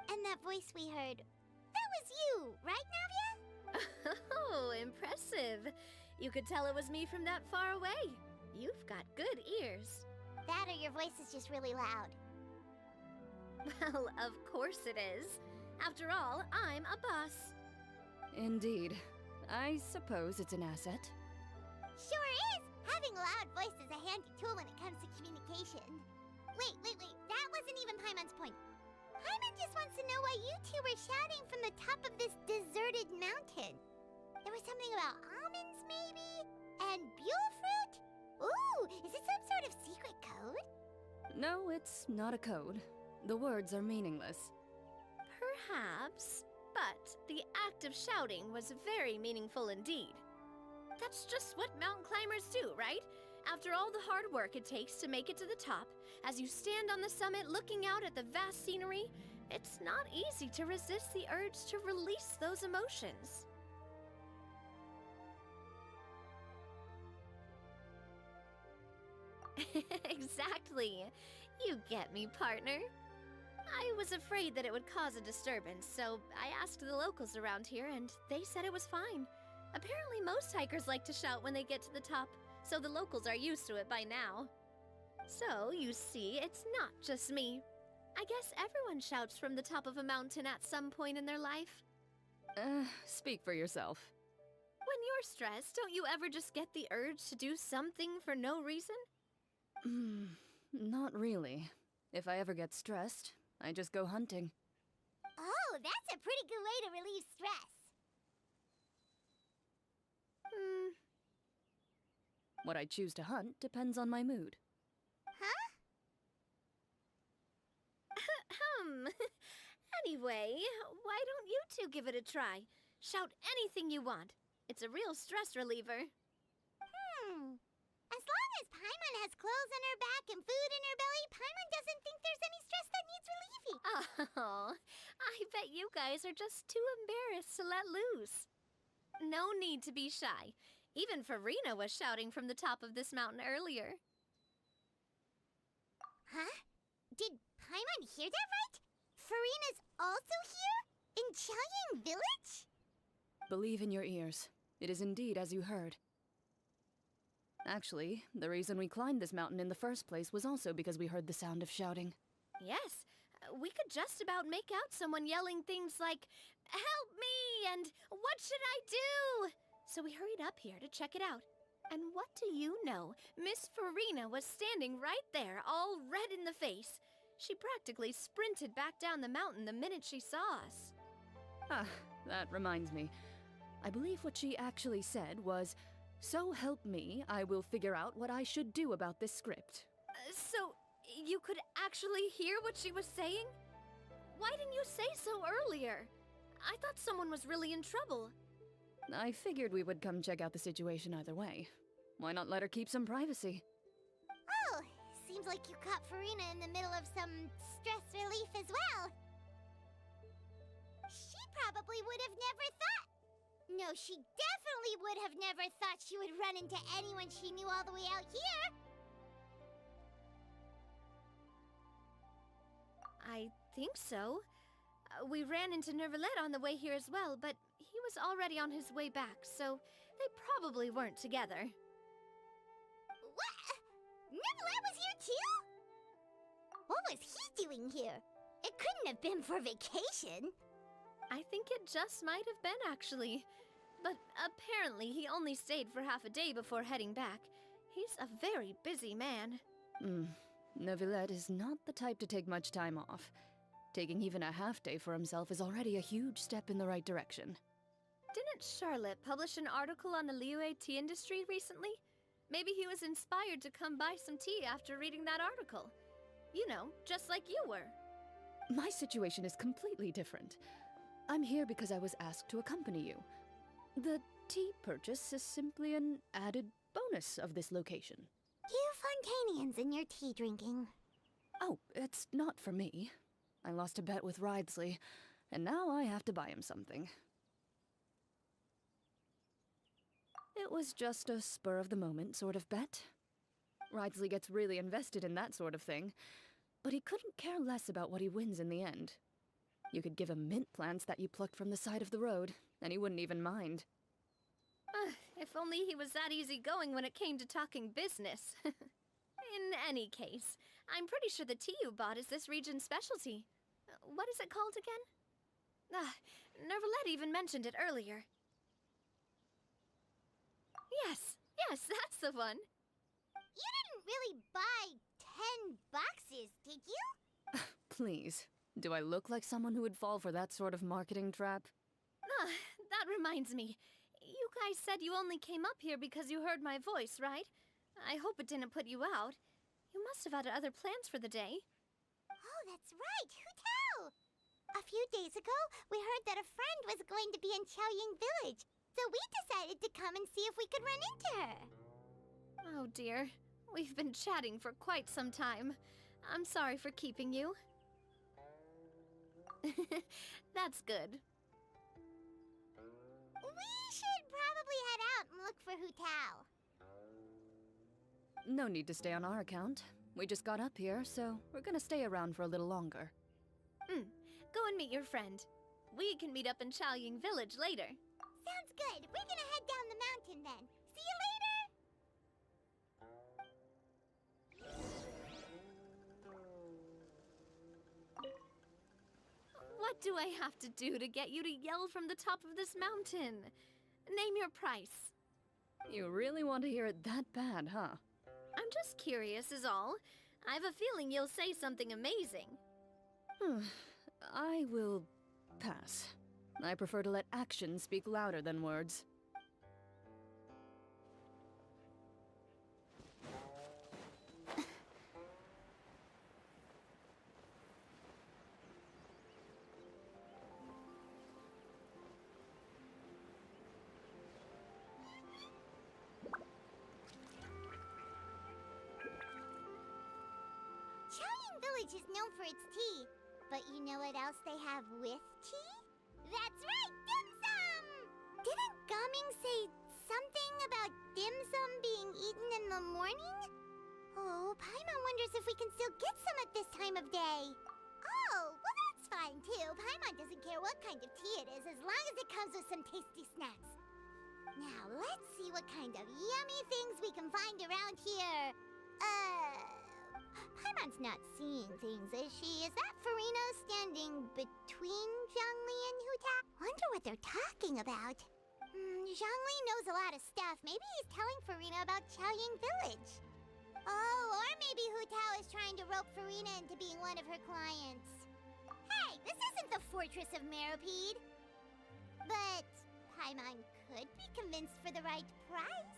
And that voice we heard, that was you, right, Navia? Oh, impressive. You could tell it was me from that far away. You've got good ears. That or your voice is just really loud. Well, of course it is. After all, I'm a boss. Indeed. I suppose it's an asset. Sure is! Having a loud voice is a handy tool when it comes to communication. Wait. That wasn't even Paimon's point. Paimon just wants to know why you two were shouting from the top of this deserted mountain. There was something about almonds, maybe? And buell fruit? Ooh, is it some sort of secret code? No, it's not a code. The words are meaningless. Perhaps, but the act of shouting was very meaningful indeed. That's just what mountain climbers do, right? After all the hard work it takes to make it to the top, as you stand on the summit looking out at the vast scenery, it's not easy to resist the urge to release those emotions. Exactly. You get me, partner. I was afraid that it would cause a disturbance, so I asked the locals around here, and they said it was fine. Apparently most hikers like to shout when they get to the top, so the locals are used to it by now. So, you see, it's not just me. I guess everyone shouts from the top of a mountain at some point in their life. Speak for yourself. When you're stressed, don't you ever just get the urge to do something for no reason? Not really. If I ever get stressed, I just go hunting. Oh, that's a pretty good way to relieve stress. What I choose to hunt depends on my mood. Huh? Anyway, why don't you two give it a try? Shout anything you want. It's a real stress reliever. As long as Paimon has clothes on her back and food in her belly, Paimon doesn't think there's any stress that needs relieving. Oh, I bet you guys are just too embarrassed to let loose. No need to be shy. Even Farina was shouting from the top of this mountain earlier. Huh? Did Paimon hear that right? Farina's also here? In Qiaoying Village? Believe in your ears. It is indeed as you heard. Actually, the reason we climbed this mountain in the first place was also because we heard the sound of shouting. Yes, we could just about make out someone yelling things like, "Help me!" and "What should I do?" So we hurried up here to check it out. And what do you know? Miss Farina was standing right there, all red in the face. She practically sprinted back down the mountain the minute she saw us. That reminds me. I believe what she actually said was, "So help me, I will figure out what I should do about this script." So, you could actually hear what she was saying? Why didn't you say so earlier? I thought someone was really in trouble. I figured we would come check out the situation either way. Why not let her keep some privacy? Oh, seems like you caught Farina in the middle of some stress relief as well. She probably would have never thought. No, she definitely would have never thought she would run into anyone she knew all the way out here. I think so. We ran into Nervalet on the way here as well, but he was already on his way back, so they probably weren't together. What? Nervalet was here too? What was he doing here? It couldn't have been for vacation. I think it just might have been, actually. But apparently he only stayed for half a day before heading back. He's a very busy man. Neuvillette is not the type to take much time off. Taking even a half day for himself is already a huge step in the right direction. Didn't Charlotte publish an article on the Liyue tea industry recently? Maybe he was inspired to come buy some tea after reading that article. You know, just like you were. My situation is completely different. I'm here because I was asked to accompany you. The tea purchase is simply an added bonus of this location. You Fontanians and your tea drinking. Oh, it's not for me. I lost a bet with Ridesley, and now I have to buy him something. It was just a spur-of-the-moment sort of bet. Ridesley gets really invested in that sort of thing, but he couldn't care less about what he wins in the end. You could give him mint plants that you plucked from the side of the road, and he wouldn't even mind. If only he was that easygoing when it came to talking business. In any case, I'm pretty sure the tea you bought is this region's specialty. What is it called again? Nervalet even mentioned it earlier. Yes, that's the one. You didn't really buy 10 boxes, did you? Please, do I look like someone who would fall for that sort of marketing trap? That reminds me. You guys said you only came up here because you heard my voice, right? I hope it didn't put you out. You must have had other plans for the day. Oh, that's right. Who tell? A few days ago, we heard that a friend was going to be in Qiaoying Village, so we decided to come and see if we could run into her. Oh dear. We've been chatting for quite some time. I'm sorry for keeping you. That's good. We should probably head out and look for Hu Tao. No need to stay on our account. We just got up here, so we're gonna stay around for a little longer. Go and meet your friend. We can meet up in Qiaoying Village later. Sounds good. We're gonna head down the mountain then. See you later! What do I have to do to get you to yell from the top of this mountain? Name your price. You really want to hear it that bad, huh? I'm just curious is all. I have a feeling you'll say something amazing. I will pass. I prefer to let actions speak louder than words. Chaoying Village is known for its tea, but you know what else they have with tea? That's right, dim sum! Didn't Gaming say something about dim sum being eaten in the morning? Oh, Paimon wonders if we can still get some at this time of day. Oh, well that's fine too. Paimon doesn't care what kind of tea it is as long as it comes with some tasty snacks. Now, let's see what kind of yummy things we can find around here. Paimon's not seeing things, is she? Is that Farina standing between Zhongli and Huta? Wonder what they're talking about. Zhongli knows a lot of stuff. Maybe he's telling Farina about Chaoying Village. Oh, or maybe Hutao is trying to rope Farina into being one of her clients. Hey, this isn't the Fortress of Meropide. But Paimon could be convinced for the right price.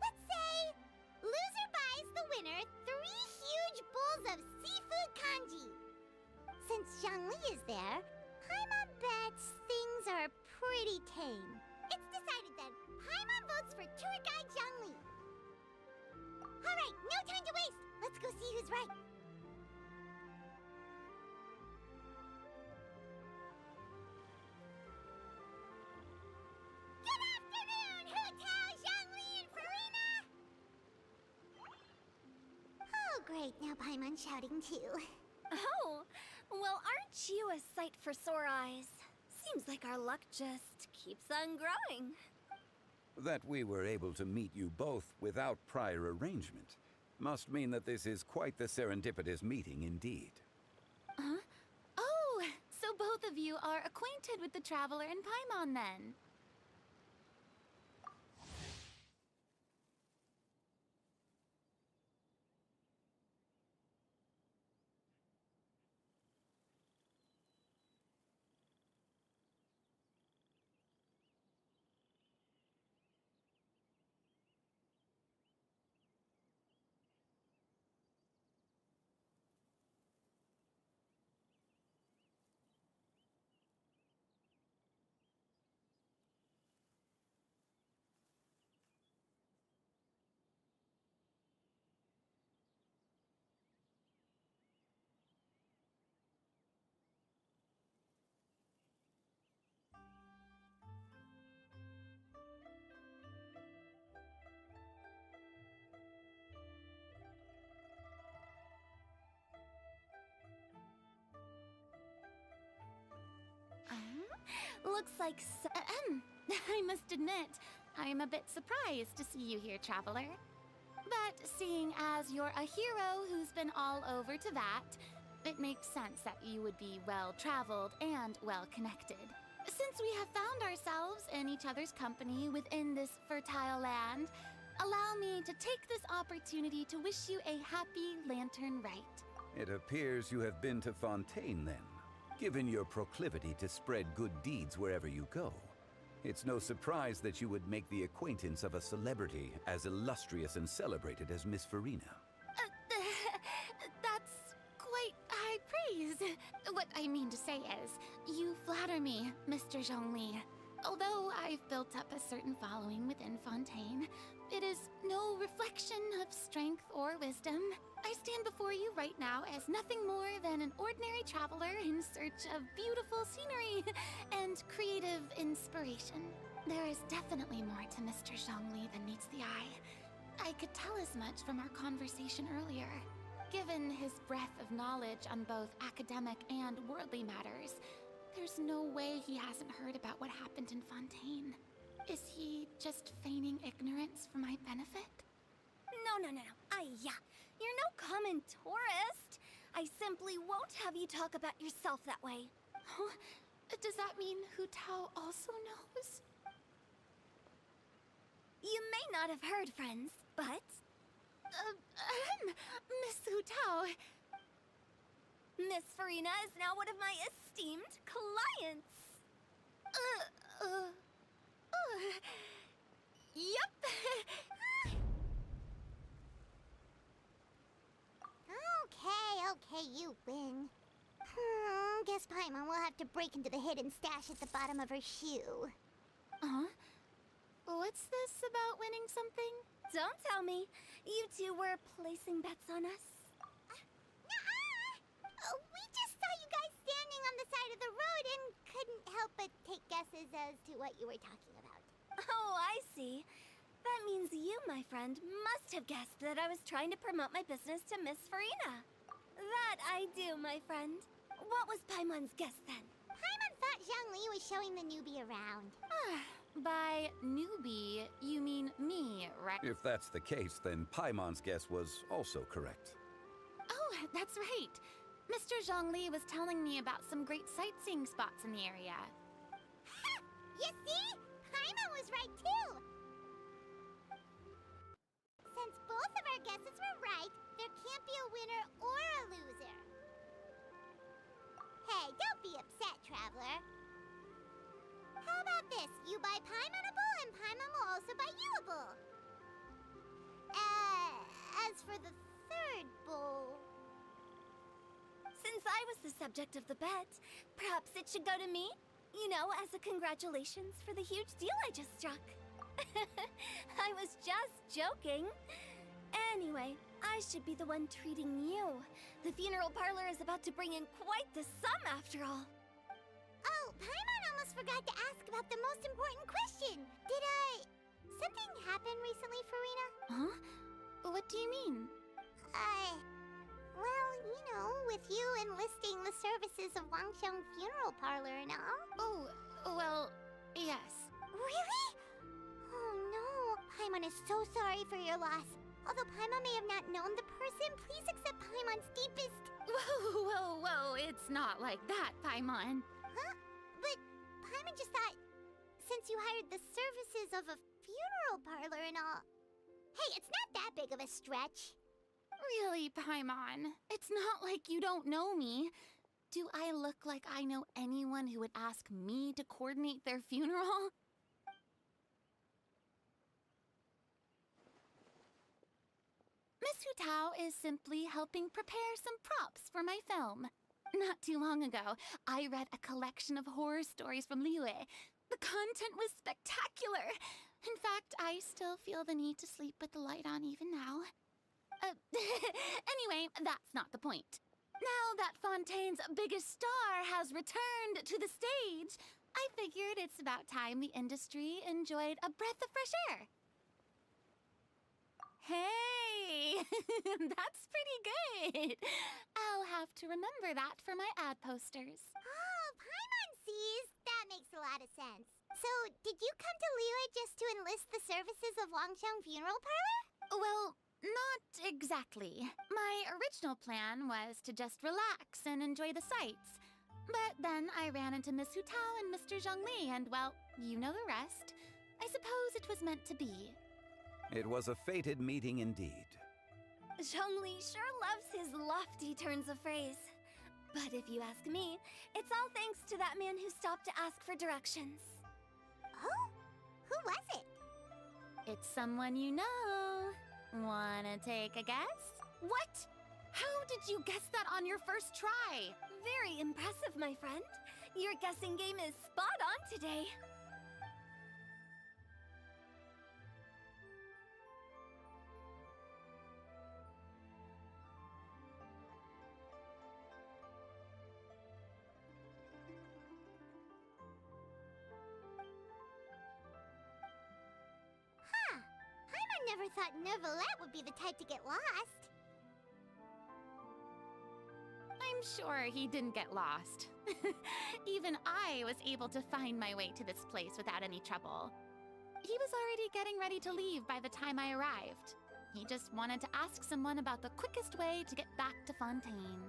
Let's say loser buys the winner 3 huge bowls of seafood kanji. Since Zhongli is there, Paimon bets things are pretty tame. It's decided then. Paimon votes for tour guide Zhongli. All right, no time to waste. Let's go see who's right. Good afternoon, Hutao, Zhongli, and Farina! Oh, great. Now Paimon's shouting too. Oh, well, aren't you a sight for sore eyes? Seems like our luck just keeps on growing. That we were able to meet you both without prior arrangement must mean that this is quite the serendipitous meeting indeed. Huh? Oh, so both of you are acquainted with the Traveler and Paimon then? Looks like I must admit, I'm a bit surprised to see you here, Traveler. But seeing as you're a hero who's been all over to that, it makes sense that you would be well-traveled and well-connected. Since we have found ourselves in each other's company within this fertile land, allow me to take this opportunity to wish you a happy Lantern Rite. It appears you have been to Fontaine then. Given your proclivity to spread good deeds wherever you go, it's no surprise that you would make the acquaintance of a celebrity as illustrious and celebrated as Miss Farina. That's quite high praise. What I mean to say is, you flatter me, Mr. Zhongli. Although I've built up a certain following within Fontaine, it is no reflection of strength or wisdom. I stand before you right now as nothing more than an ordinary traveler in search of beautiful scenery and creative inspiration. There is definitely more to Mr. Zhongli than meets the eye. I could tell as much from our conversation earlier. Given his breadth of knowledge on both academic and worldly matters, there's no way he hasn't heard about what happened in Fontaine. Is he just feigning ignorance for my benefit? No. Yeah. You're no common tourist. I simply won't have you talk about yourself that way. Huh? Does that mean Hu Tao also knows? You may not have heard, friends, but... Miss Hu Tao. Miss Farina is now one of my esteemed clients. Yep. Okay, you win. Guess Paimon will have to break into the hidden stash at the bottom of her shoe. What's this about winning something? Don't tell me. You two were placing bets on us. We just saw you guys standing on the side of the road and couldn't help but take guesses as to what you were talking about. Oh, I see. That means you, my friend, must have guessed that I was trying to promote my business to Miss Farina. That I do, my friend. What was Paimon's guess then? Paimon thought Zhongli was showing the newbie around. By newbie, you mean me, right? If that's the case, then Paimon's guess was also correct. Oh, that's right. Mr. Zhongli was telling me about some great sightseeing spots in the area. Ha! You see? Paimon was right too! Since both of our guesses were right, there can't be a winner or a loser. Hey, don't be upset, Traveler. How about this? You buy Paimon a bowl, and Paimon will also buy you a bowl. As for the third bowl... Since I was the subject of the bet, perhaps it should go to me? You know, as a congratulations for the huge deal I just struck. I was just joking. Anyway, I should be the one treating you. The funeral parlor is about to bring in quite the sum after all. Oh, Paimon almost forgot to ask about the most important question. Did, something happen recently, Farina? Huh? What do you mean? Well, you know, with you enlisting the services of Wangxiang Funeral Parlor and all. Oh, well, yes. Really? Oh no, Paimon is so sorry for your loss. Although Paimon may have not known the person, please accept Paimon's deepest... Whoa, it's not like that, Paimon. Huh? But Paimon just thought, since you hired the services of a funeral parlor and all... Hey, it's not that big of a stretch. Really, Paimon? It's not like you don't know me. Do I look like I know anyone who would ask me to coordinate their funeral? Miss Hu Tao is simply helping prepare some props for my film. Not too long ago, I read a collection of horror stories from Liyue. The content was spectacular. In fact, I still feel the need to sleep with the light on even now. Anyway, that's not the point. Now that Fontaine's biggest star has returned to the stage, I figured it's about time the industry enjoyed a breath of fresh air. Hey, that's pretty good. I'll have to remember that for my ad posters. Oh, Paimon sees. That makes a lot of sense. So, did you come to Liyue just to enlist the services of Wangxiang Funeral Parlor? Well, not exactly. My original plan was to just relax and enjoy the sights. But then I ran into Miss Hu Tao and Mr. Zhongli, and well, you know the rest. I suppose it was meant to be. It was a fated meeting indeed. Zhongli sure loves his lofty turns of phrase. But if you ask me, it's all thanks to that man who stopped to ask for directions. Oh? Who was it? It's someone you know. Wanna take a guess? What? How did you guess that on your first try? Very impressive, my friend. Your guessing game is spot on today. Never thought Neuvillette would be the type to get lost. I'm sure he didn't get lost. Even I was able to find my way to this place without any trouble. He was already getting ready to leave by the time I arrived. He just wanted to ask someone about the quickest way to get back to Fontaine.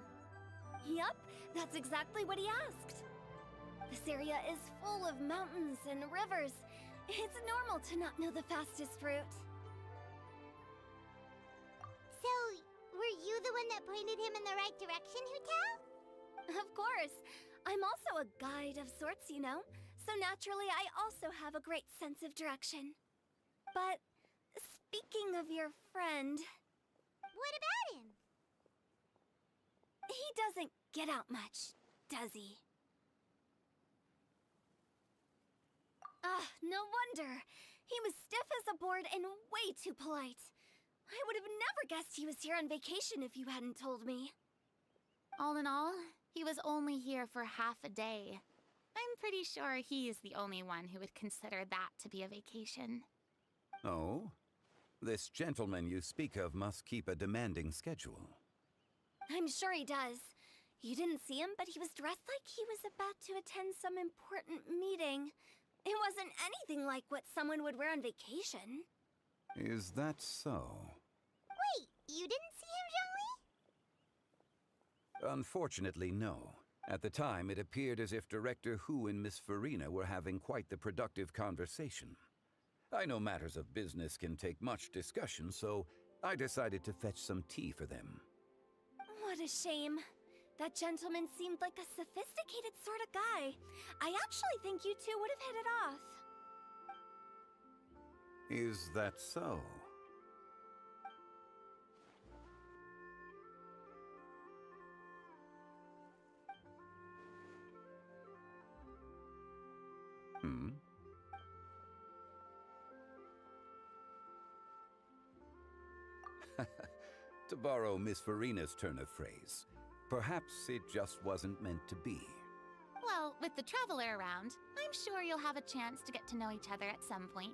Yup, that's exactly what he asked. This area is full of mountains and rivers. It's normal to not know the fastest route. So, were you the one that pointed him in the right direction, Hu Tao? Of course. I'm also a guide of sorts, you know. So naturally, I also have a great sense of direction. But speaking of your friend... What about him? He doesn't get out much, does he? Ah, no wonder. He was stiff as a board and way too polite. I would have never guessed he was here on vacation if you hadn't told me. All in all, he was only here for half a day. I'm pretty sure he is the only one who would consider that to be a vacation. Oh? This gentleman you speak of must keep a demanding schedule. I'm sure he does. You didn't see him, but he was dressed like he was about to attend some important meeting. It wasn't anything like what someone would wear on vacation. Is that so? Wait, you didn't see him, Zhongli? Unfortunately, no. At the time, it appeared as if Director Hu and Miss Farina were having quite the productive conversation. I know matters of business can take much discussion, so I decided to fetch some tea for them. What a shame. That gentleman seemed like a sophisticated sort of guy. I actually think you two would have hit it off. Is that so? Hmm? To borrow Miss Farina's turn of phrase, perhaps it just wasn't meant to be. Well, with the Traveler around, I'm sure you'll have a chance to get to know each other at some point.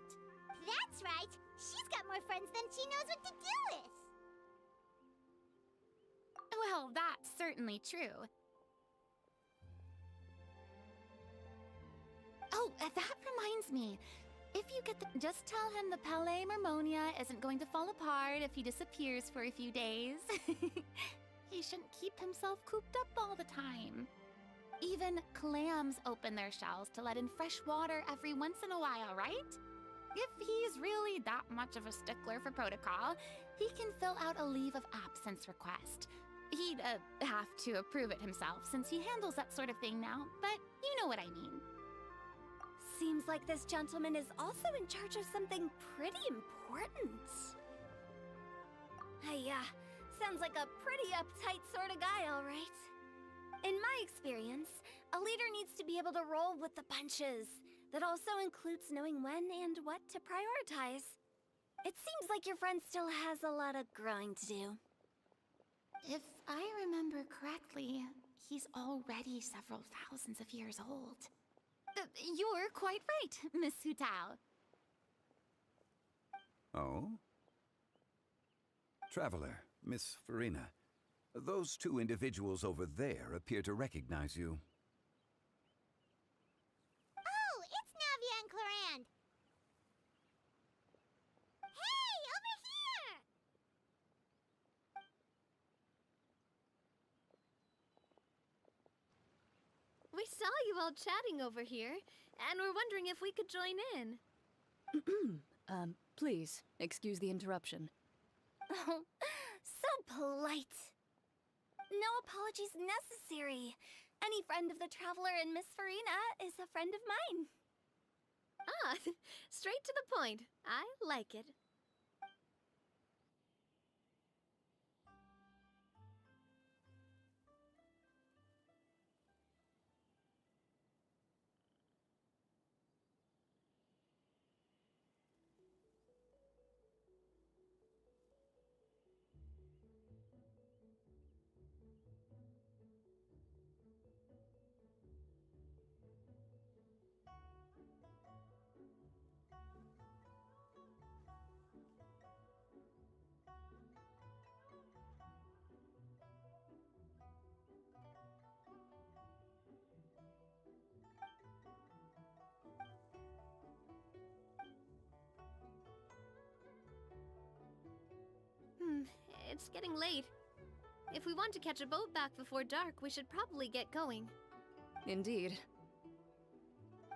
That's right. She's got more friends than she knows what to do with. Well, that's certainly true. Oh, that reminds me. If you get just tell him the Palais Mermonia isn't going to fall apart if he disappears for a few days. He shouldn't keep himself cooped up all the time. Even clams open their shells to let in fresh water every once in a while, right? If he's really that much of a stickler for protocol, he can fill out a leave of absence request. He'd have to approve it himself since he handles that sort of thing now, but you know what I mean. Seems like this gentleman is also in charge of something pretty important. Sounds like a pretty uptight sort of guy, all right. In my experience, a leader needs to be able to roll with the punches. That also includes knowing when and what to prioritize. It seems like your friend still has a lot of growing to do. If I remember correctly, he's already several thousands of years old. You're quite right, Miss Hu Tao. Oh? Traveler, Miss Farina, those two individuals over there appear to recognize you. Oh, it's Navia and Clarand. Hey, over here! We saw you all chatting over here, and we're wondering if we could join in. Please, excuse the interruption. Oh, so polite. No apologies necessary. Any friend of the Traveler and Miss Farina is a friend of mine. Ah, straight to the point. I like it. It's getting late. If we want to catch a boat back before dark, we should probably get going. Indeed.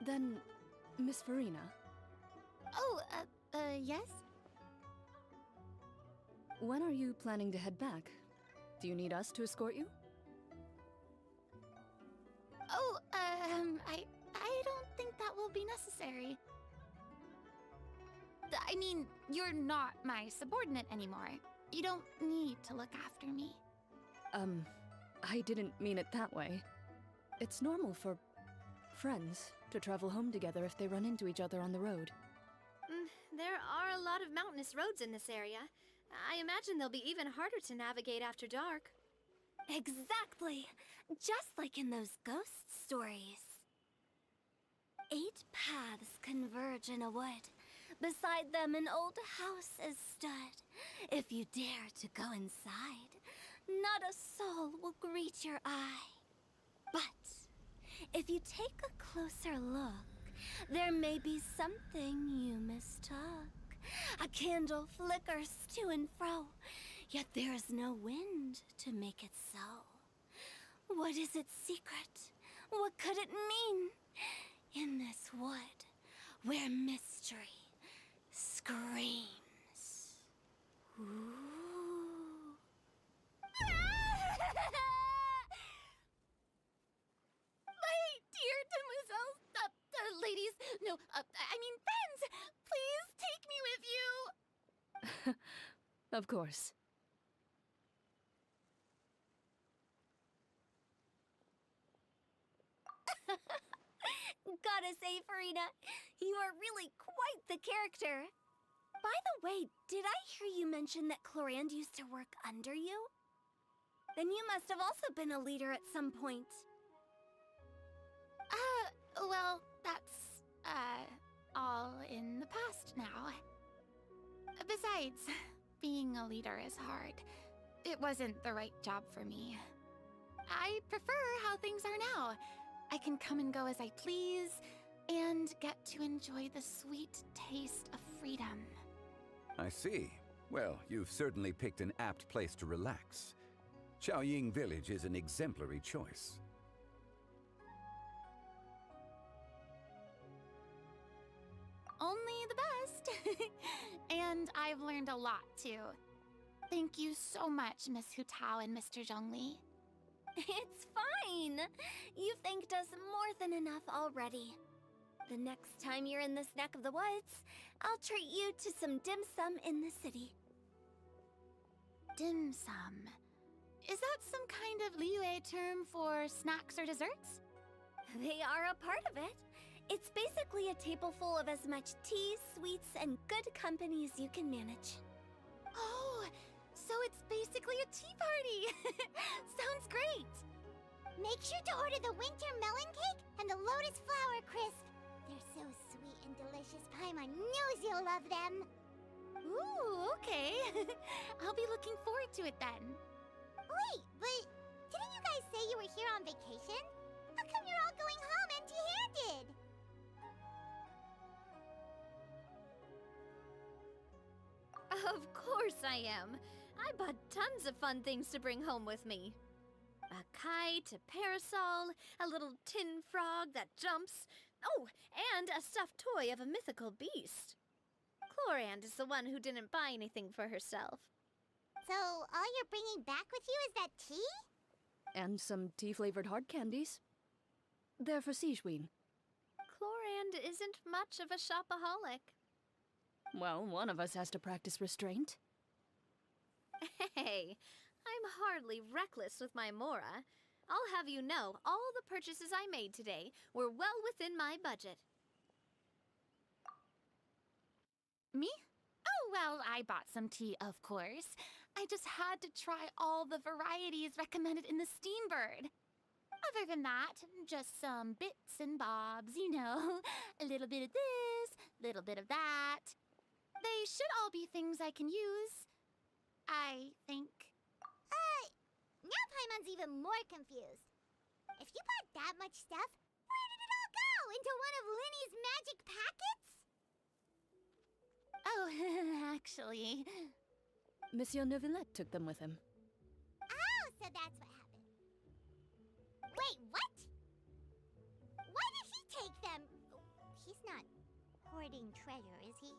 Then, Miss Farina. Oh, yes? When are you planning to head back? Do you need us to escort you? Oh, I don't think that will be necessary. I mean, you're not my subordinate anymore. You don't need to look after me. I didn't mean it that way. It's normal for friends to travel home together if they run into each other on the road. There are a lot of mountainous roads in this area. I imagine they'll be even harder to navigate after dark. Exactly! Just like in those ghost stories. 8 paths converge in a wood. Beside them an old house is stood. If you dare to go inside, not a soul will greet your eye. But if you take a closer look, there may be something you mistook. A candle flickers to and fro, yet there is no wind to make it so. What is its secret? What could it mean? In this wood, where mystery screams. Ooh. My dear demoiselles, ladies, no, I mean friends, please take me with you. Of course. Gotta say, Farina, you are really quite the character. By the way, did I hear you mention that Clorand used to work under you? Then you must have also been a leader at some point. Well, that's, all in the past now. Besides, being a leader is hard. It wasn't the right job for me. I prefer how things are now. I can come and go as I please, and get to enjoy the sweet taste of freedom. I see. Well, you've certainly picked an apt place to relax. Xiaoying Village is an exemplary choice. Only the best. And I've learned a lot, too. Thank you so much, Miss Hu Tao and Mr. Zhongli. It's fine. You've thanked us more than enough already. The next time you're in this neck of the woods, I'll treat you to some dim sum in the city. Dim sum? Is that some kind of Liyue term for snacks or desserts? They are a part of it. It's basically a table full of as much tea, sweets, and good company as you can manage. Oh, so it's basically a tea party! Sounds great! Make sure to order the winter melon cake and the lotus flower crisp. They're so sweet and delicious, Paimon knows you'll love them. Ooh, okay. I'll be looking forward to it then. Wait, but didn't you guys say you were here on vacation? How come you're all going home empty-handed? Of course I am. I bought tons of fun things to bring home with me. A kite, a parasol, a little tin frog that jumps. Oh, and a stuffed toy of a mythical beast. Clorand is the one who didn't buy anything for herself. So, all you're bringing back with you is that tea? And some tea-flavored hard candies. They're for Sigewin. Clorand isn't much of a shopaholic. Well, one of us has to practice restraint. Hey, I'm hardly reckless with my Mora. I'll have you know, all the purchases I made today were well within my budget. Me? Oh, well, I bought some tea, of course. I just had to try all the varieties recommended in the Steambird. Other than that, just some bits and bobs, you know. A little bit of this, little bit of that. They should all be things I can use, I think. Now Paimon's even more confused. If you bought that much stuff, where did it all go? Into one of Linny's magic packets? Oh, actually... Monsieur Neuvillette took them with him. Oh, So that's what happened. Wait, what? Why did he take them? He's not hoarding treasure, is he?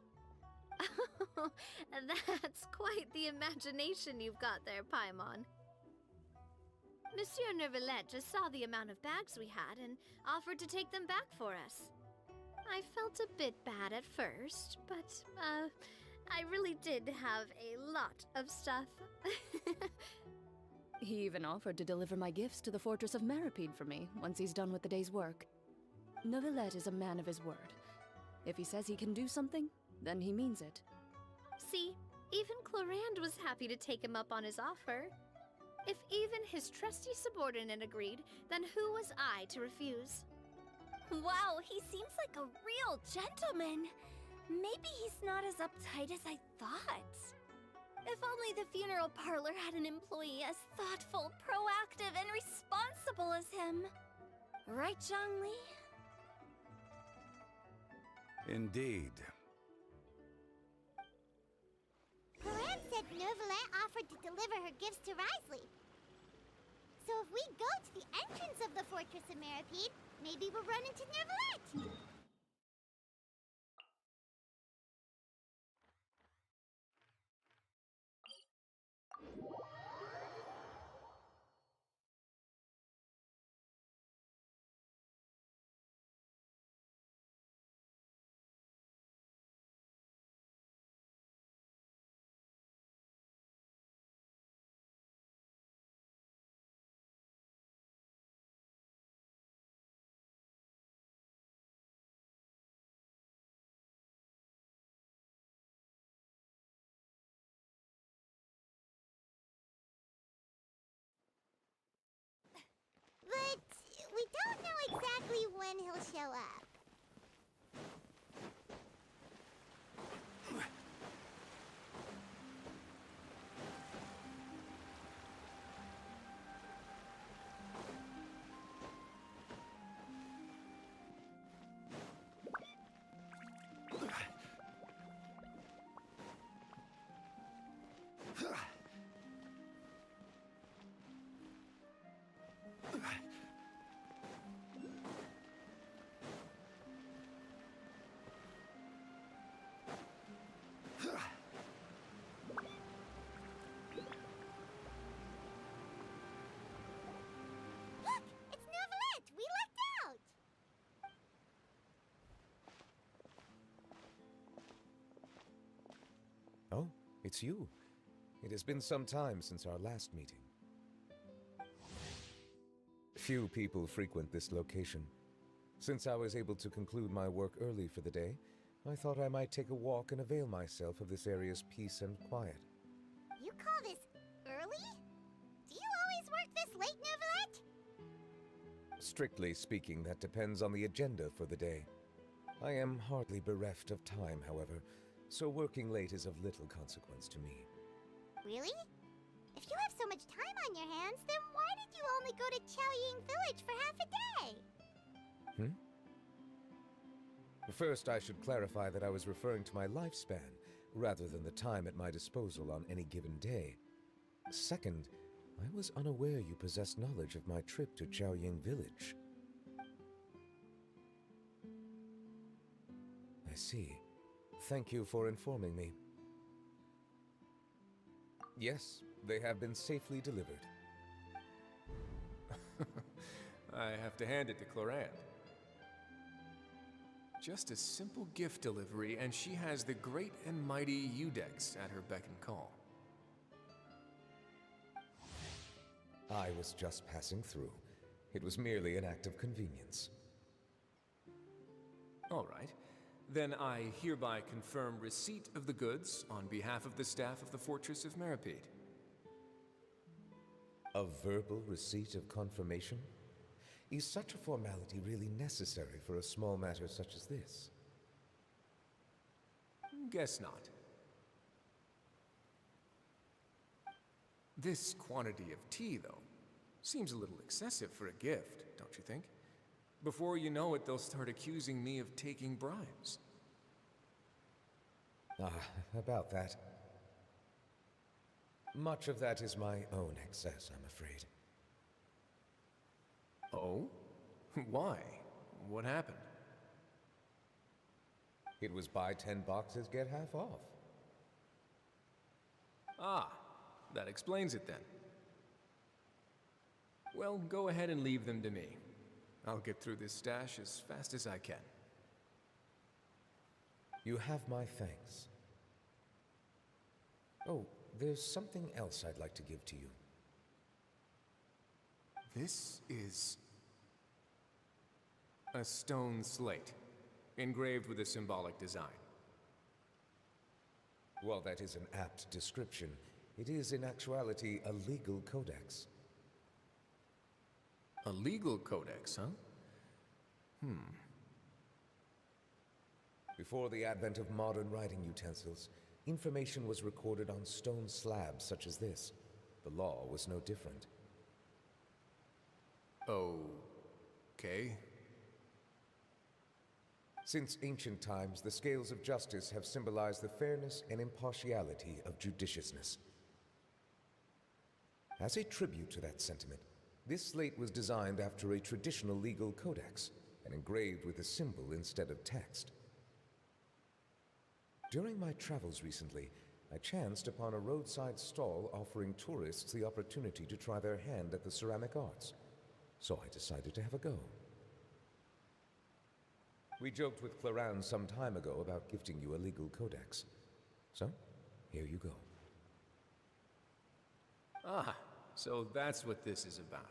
That's quite the imagination you've got there, Paimon. Monsieur Neuvillette just saw the amount of bags we had and offered to take them back for us. I felt a bit bad at first, but, I really did have a lot of stuff. He even offered to deliver my gifts to the Fortress of Meripede for me once he's done with the day's work. Neuvillette is a man of his word. If he says he can do something, then he means it. See, even Clorand was happy to take him up on his offer. If even his trusty subordinate agreed, then who was I to refuse? Wow, he seems like a real gentleman. Maybe he's not as uptight as I thought. If only the funeral parlor had an employee as thoughtful, proactive, and responsible as him. Right, Zhongli? Indeed. Clorand said Neuvillette offered to deliver her gifts to Risley. So if we go to the entrance of the Fortress of Meripede, maybe we'll run into Neuvillette. But we don't know exactly when he'll show up. Look! It's Neuvillette! We lucked out! Oh, it's you. It has been some time since our last meeting. Few people frequent this location. Since I was able to conclude my work early for the day, I thought I might take a walk and avail myself of this area's peace and quiet. You call this early? Do you always work this late, Neuvillette? Strictly speaking, that depends on the agenda for the day. I am hardly bereft of time, however, so working late is of little consequence to me. Really? If you have so much time on your hands, then why did you only go to Chaoying Village for half a day? First, I should clarify that I was referring to my lifespan, rather than the time at my disposal on any given day. Second, I was unaware you possessed knowledge of my trip to Chaoying Village. I see. Thank you for informing me. Yes, they have been safely delivered. I have to hand it to Clorand. Just a simple gift delivery, and she has the great and mighty Udex at her beck and call. I was just passing through. It was merely an act of convenience. All right. Then I hereby confirm receipt of the goods on behalf of the staff of the Fortress of Meripede. A verbal receipt of confirmation? Is such a formality really necessary for a small matter such as this? Guess not. This quantity of tea, though, seems a little excessive for a gift, don't you think? Before you know it, they'll start accusing me of taking bribes. About that. Much of that is my own excess, I'm afraid. Oh? Why? What happened? It was buy 10 boxes, get half off. Ah, that explains it then. Well, go ahead and leave them to me. I'll get through this stash as fast as I can. You have my thanks. Oh, there's something else I'd like to give to you. This is a stone slate, engraved with a symbolic design. While that is an apt description, it is in actuality a legal codex. A legal codex, huh? Before the advent of modern writing utensils, information was recorded on stone slabs such as this. The law was no different. Okay. Since ancient times, the scales of justice have symbolized the fairness and impartiality of judiciousness. As a tribute to that sentiment, this slate was designed after a traditional legal codex and engraved with a symbol instead of text. During my travels recently, I chanced upon a roadside stall offering tourists the opportunity to try their hand at the ceramic arts, so I decided to have a go. We joked with Clarence some time ago about gifting you a legal codex. So, here you go. Ah, so that's what this is about.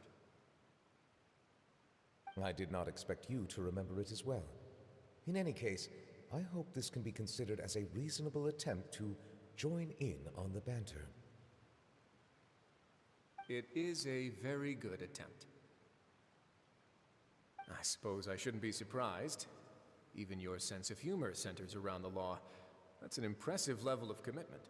I did not expect you to remember it as well. In any case, I hope this can be considered as a reasonable attempt to join in on the banter. It is a very good attempt. I suppose I shouldn't be surprised. Even your sense of humor centers around the law. That's an impressive level of commitment.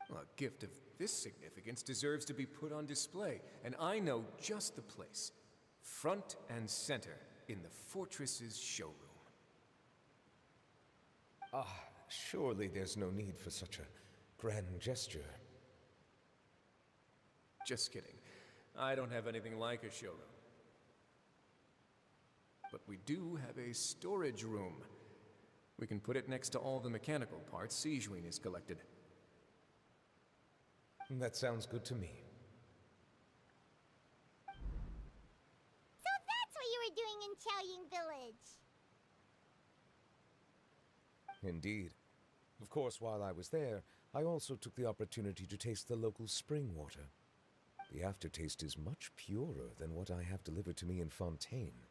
Well, a gift of this significance deserves to be put on display, and I know just the place. Front and center in the fortress's showroom. Ah, surely there's no need for such a grand gesture. Just kidding. I don't have anything like a showroom. But we do have a storage room. We can put it next to all the mechanical parts Sijuin has collected. That sounds good to me. So that's what you were doing in Chaoying Village. Indeed. Of course, while I was there, I also took the opportunity to taste the local spring water. The aftertaste is much purer than what I have delivered to me in Fontaine.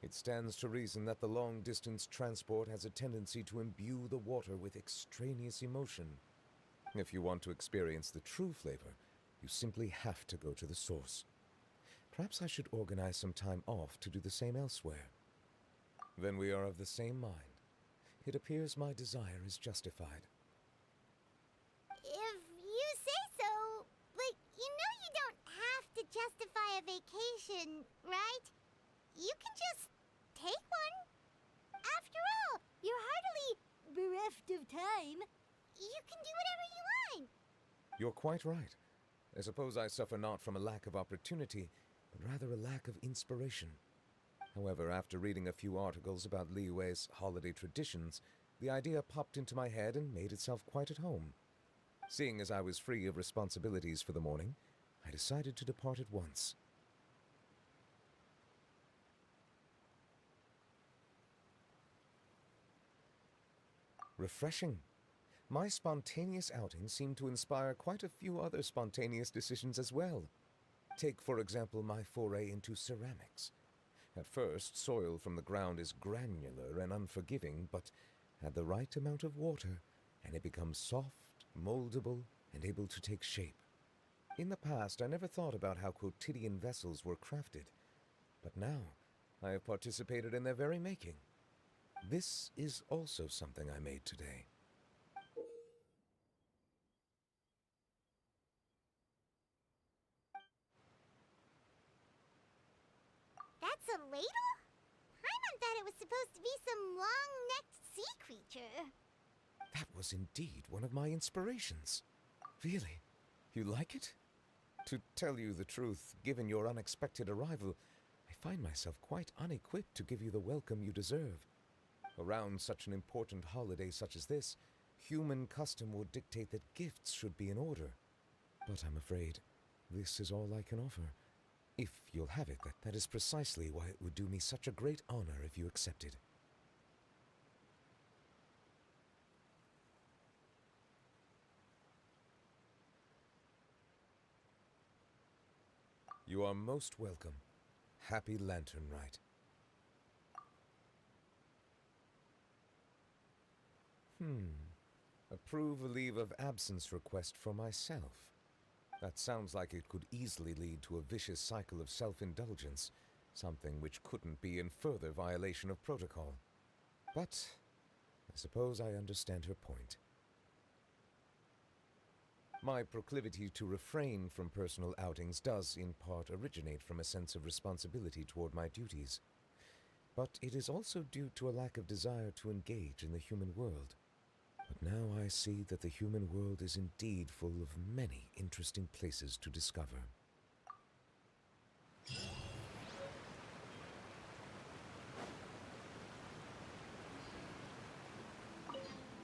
It stands to reason that the long-distance transport has a tendency to imbue the water with extraneous emotion. If you want to experience the true flavor, you simply have to go to the source. Perhaps I should organize some time off to do the same elsewhere. Then we are of the same mind. It appears my desire is justified. If you say so, but you know you don't have to justify a vacation, right? You can just take one. After all, you're hardly bereft of time. You can do whatever you want. You're quite right. I suppose I suffer not from a lack of opportunity, but rather a lack of inspiration. However, after reading a few articles about Liyue's holiday traditions, the idea popped into my head and made itself quite at home. Seeing as I was free of responsibilities for the morning, I decided to depart at once. Refreshing. My spontaneous outing seemed to inspire quite a few other spontaneous decisions as well. Take, for example, my foray into ceramics. At first, soil from the ground is granular and unforgiving, but add the right amount of water, and it becomes soft, moldable, and able to take shape. In the past, I never thought about how quotidian vessels were crafted, but now I have participated in their very making. This is also something I made today. That's a ladle? Paimon thought it was supposed to be some long-necked sea creature. That was indeed one of my inspirations. Really? You like it? To tell you the truth, given your unexpected arrival, I find myself quite unequipped to give you the welcome you deserve. Around such an important holiday such as this, human custom would dictate that gifts should be in order. But I'm afraid this is all I can offer. If you'll have it, that is precisely why it would do me such a great honor if you accepted. You are most welcome. Happy Lantern Rite. Approve a leave of absence request for myself. That sounds like it could easily lead to a vicious cycle of self-indulgence, something which couldn't be in further violation of protocol. But I suppose I understand her point. My proclivity to refrain from personal outings does, in part, originate from a sense of responsibility toward my duties. But it is also due to a lack of desire to engage in the human world. But now I see that the human world is indeed full of many interesting places to discover.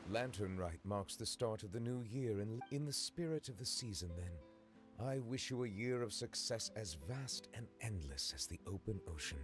Lantern Rite marks the start of the new year, and in the spirit of the season then, I wish you a year of success as vast and endless as the open ocean.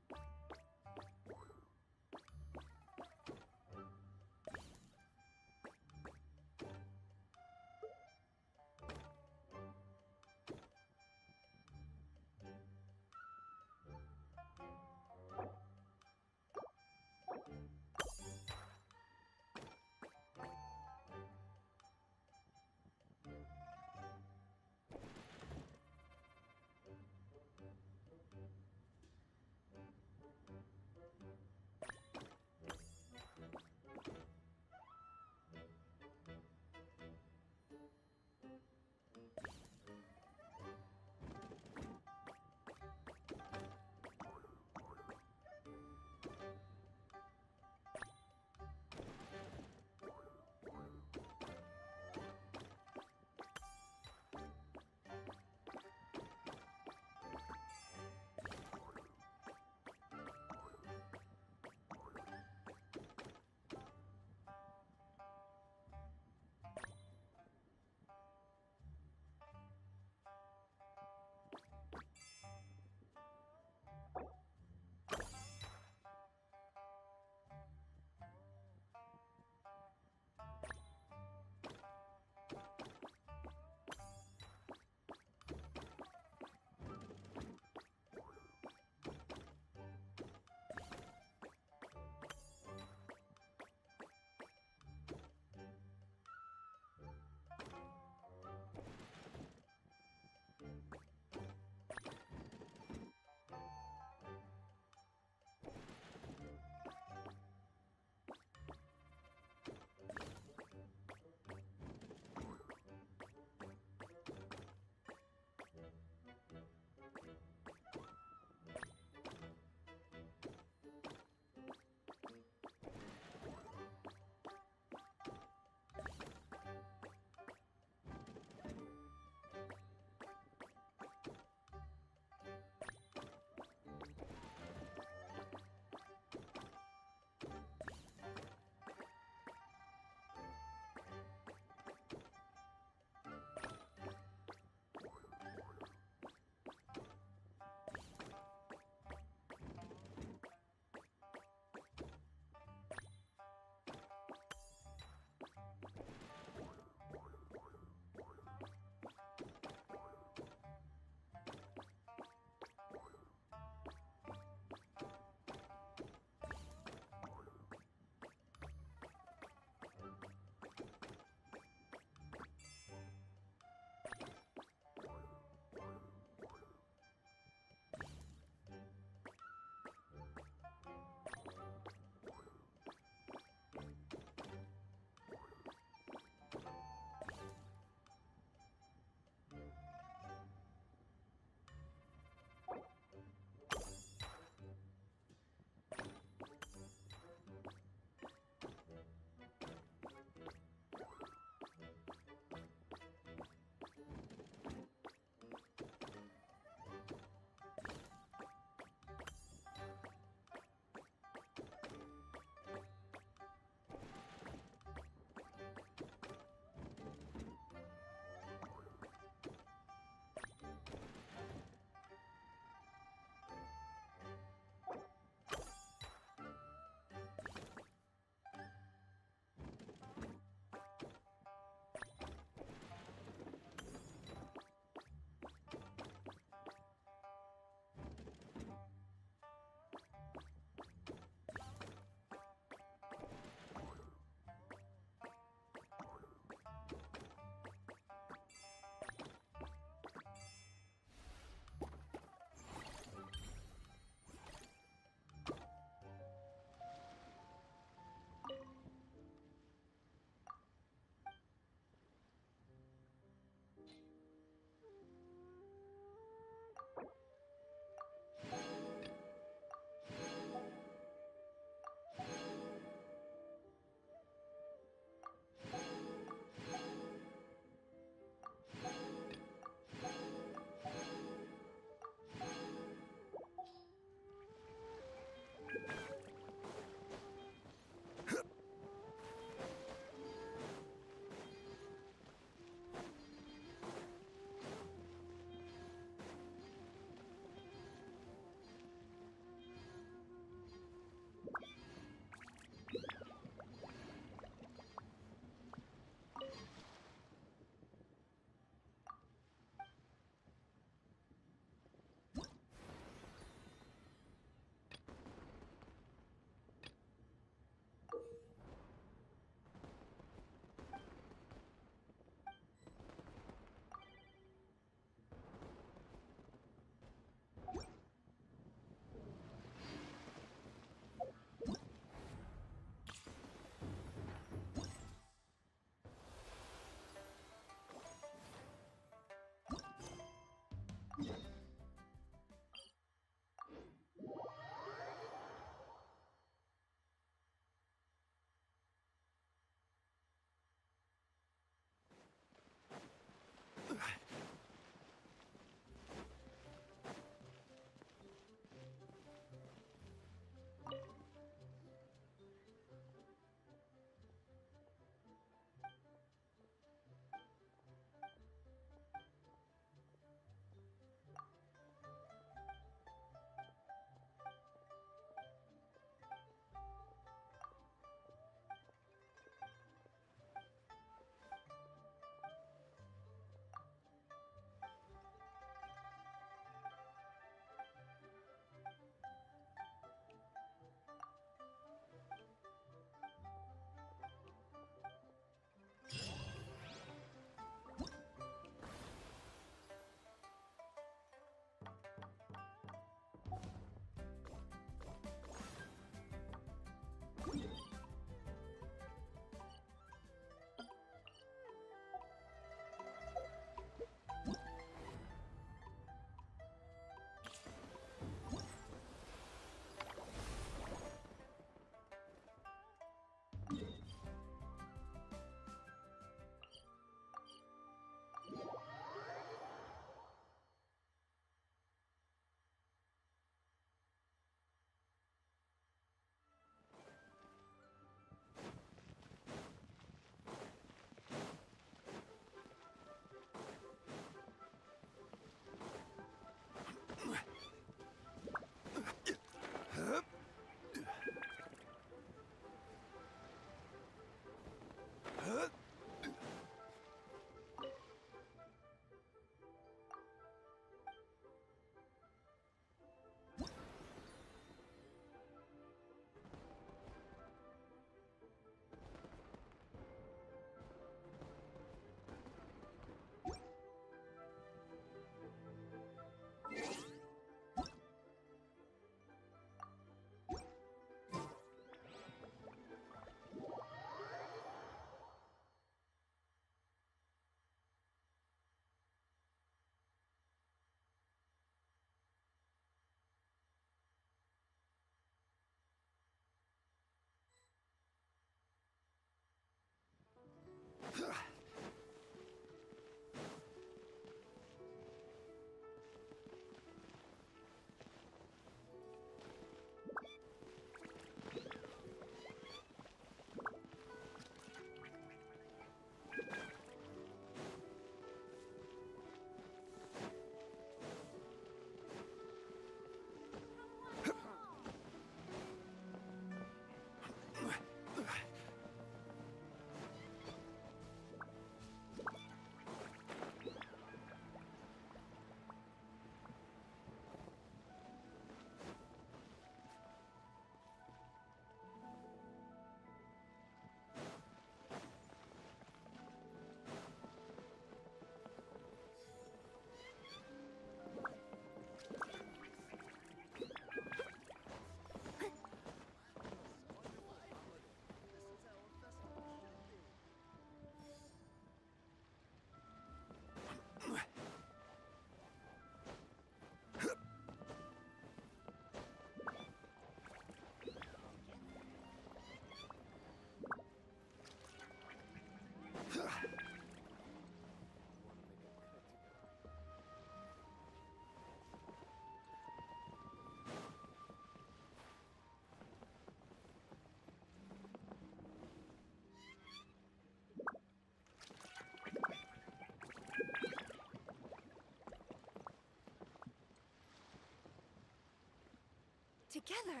together.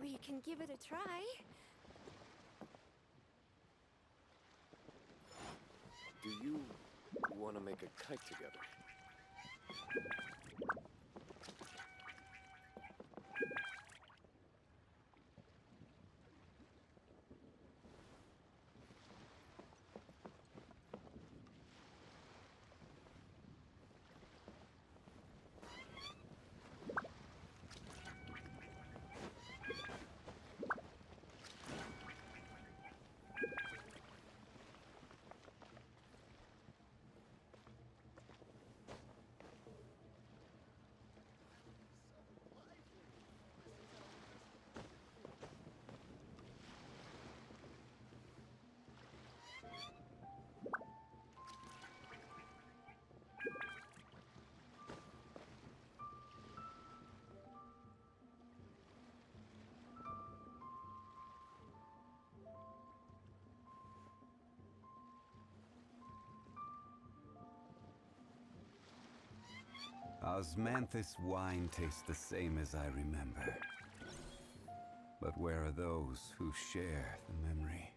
We can give it a try. Do you want to make a kite together? Osmanthus wine tastes the same as I remember. But where are those who share the memory?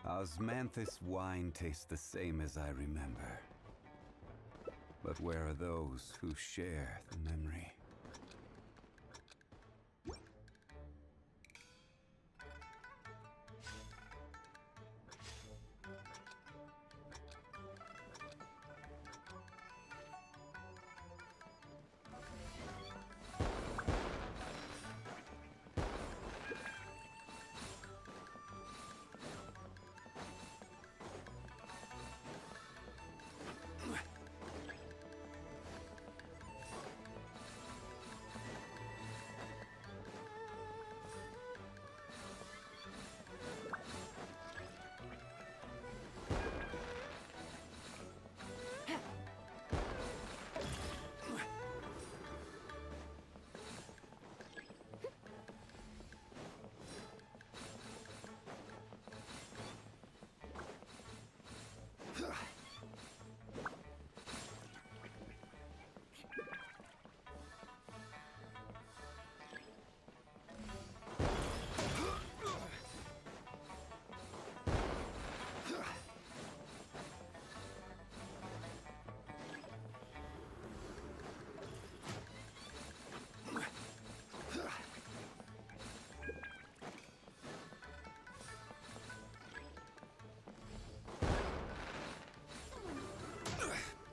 Osmanthus wine tastes the same as I remember. But where are those who share the memory?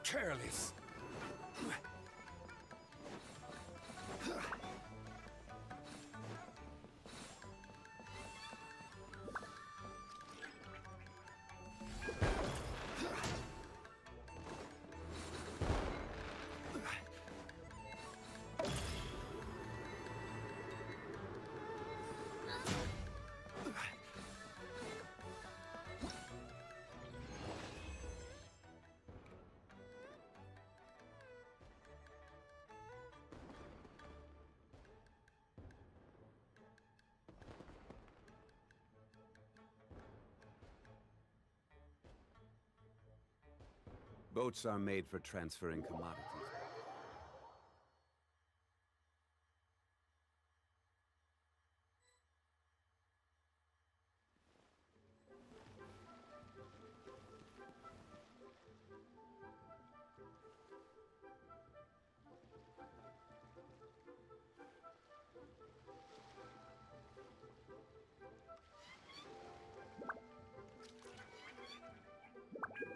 Careless. Boats are made for transferring commodities.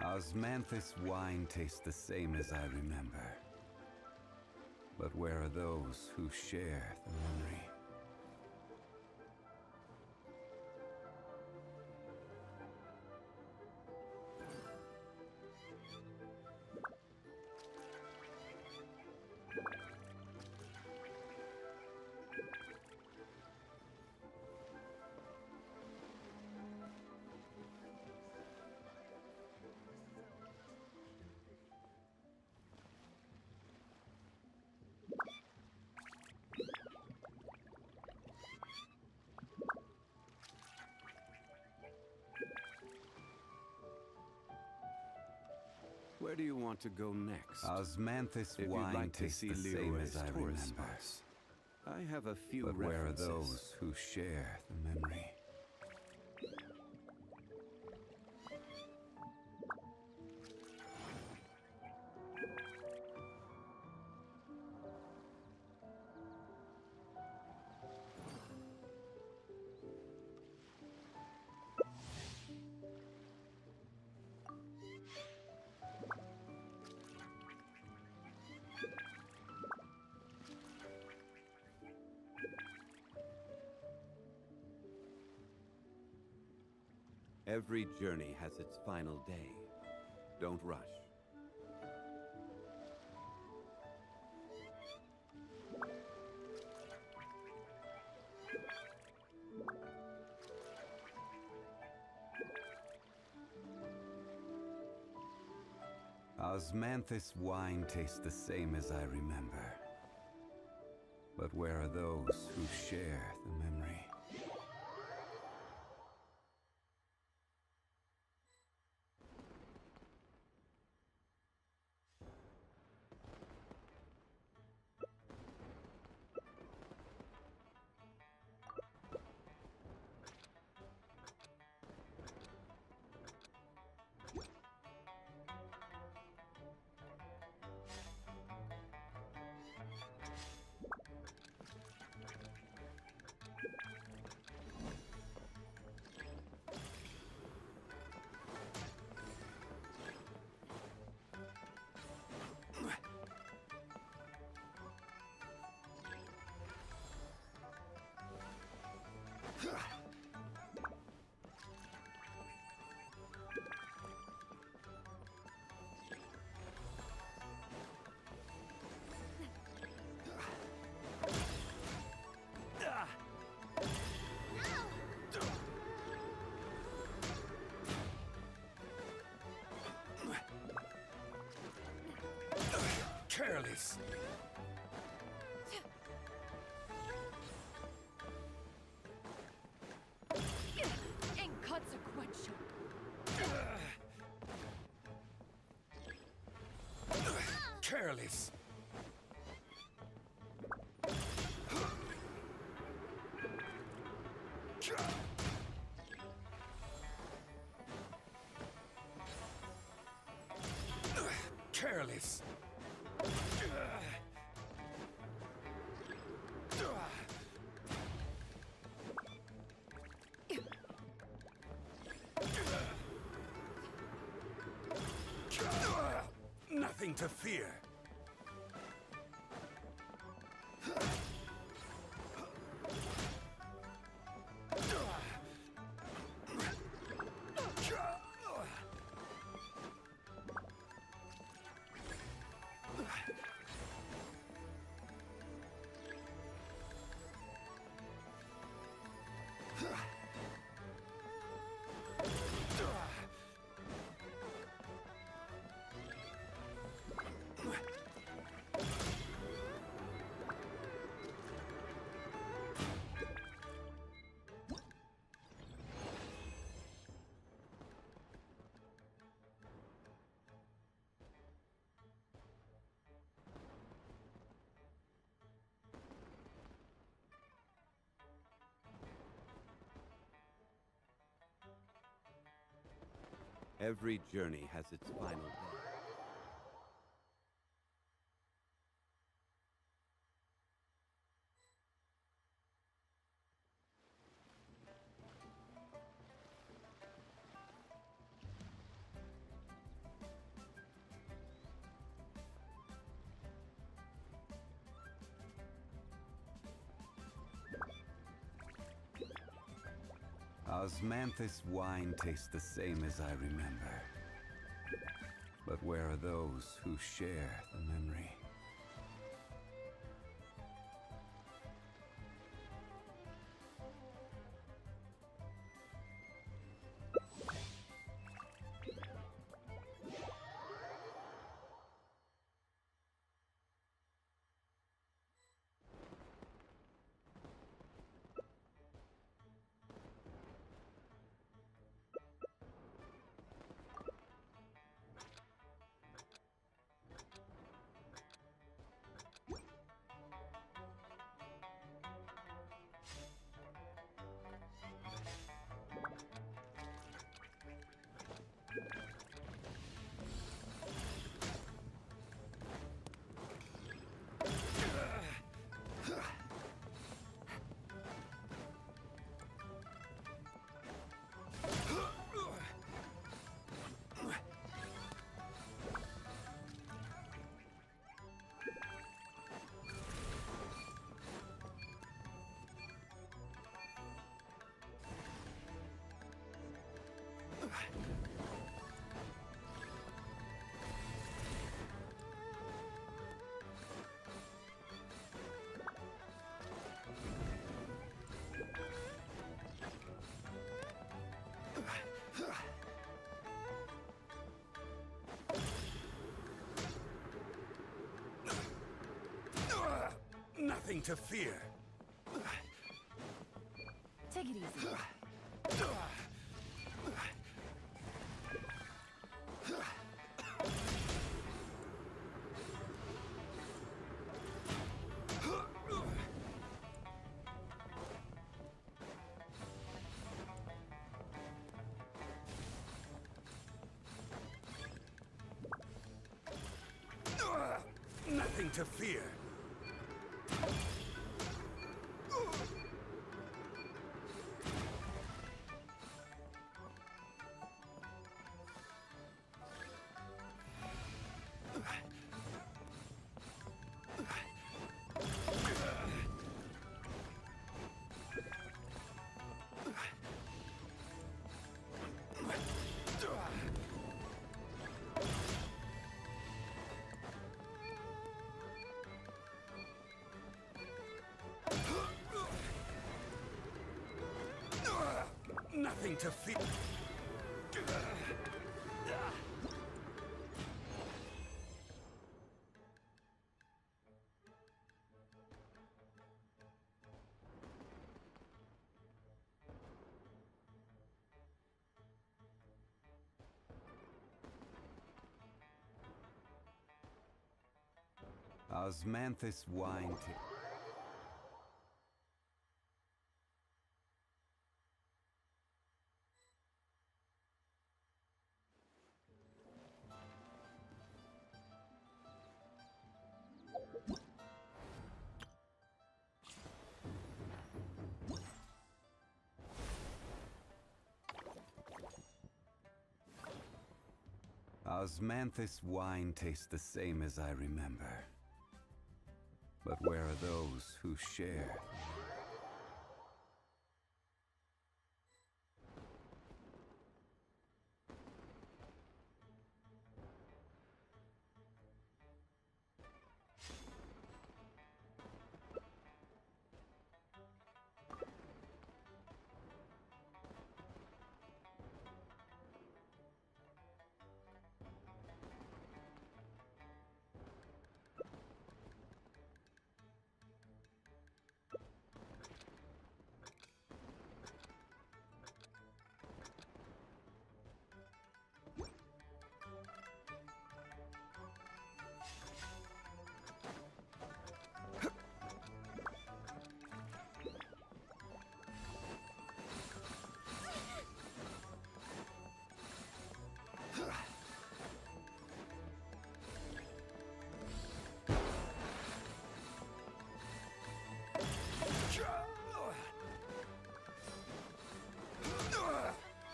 Osmanthus wine tastes the same as I remember. But where are those who share the memory? Where do you want to go next? Osmanthus If you'd wine like to tastes see the same Liyue's as I tourist remember. spots, I have a few But where are references. those who share the memory? Every journey has its final day. Don't rush. Osmanthus wine tastes the same as I remember. But where are those who share the memory? Careless! Inconsequential. Careless! Careless! Nothing to fear. Every journey has its final day. Osmanthus wine tastes the same as I remember. But where are those who share the memory? Nothing to fear. Take it easy. Nothing to fear. Nothing to fear. Osmanthus wine. Osmanthus wine tastes the same as I remember. But where are those who share?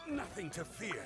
Nothing to fear.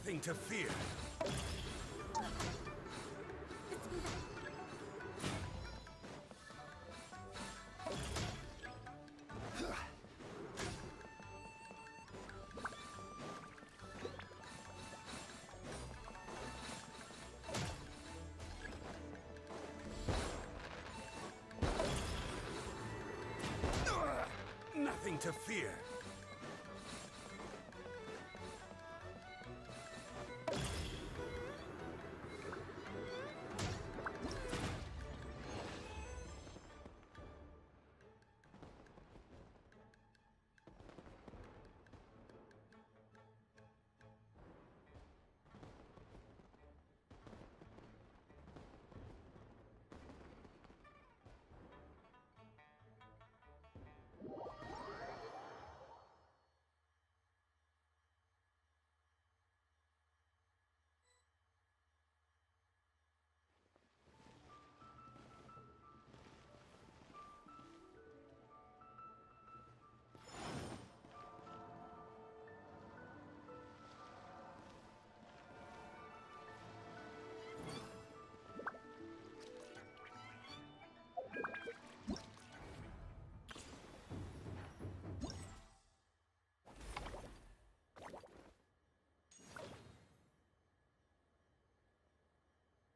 Nothing to fear. Nothing to fear.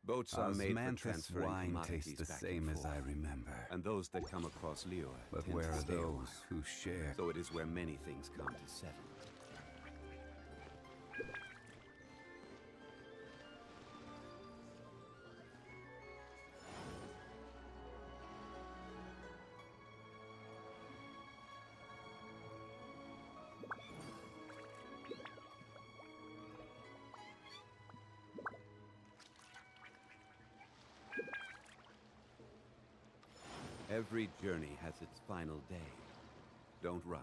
Boats are made for Osmanthus transferring wine commodities tastes the back same and as I forth. remember. And those that come across Liyue But tend where to are stay a those while. who share? So it is where many things come to settle. Every journey has its final day. Don't rush.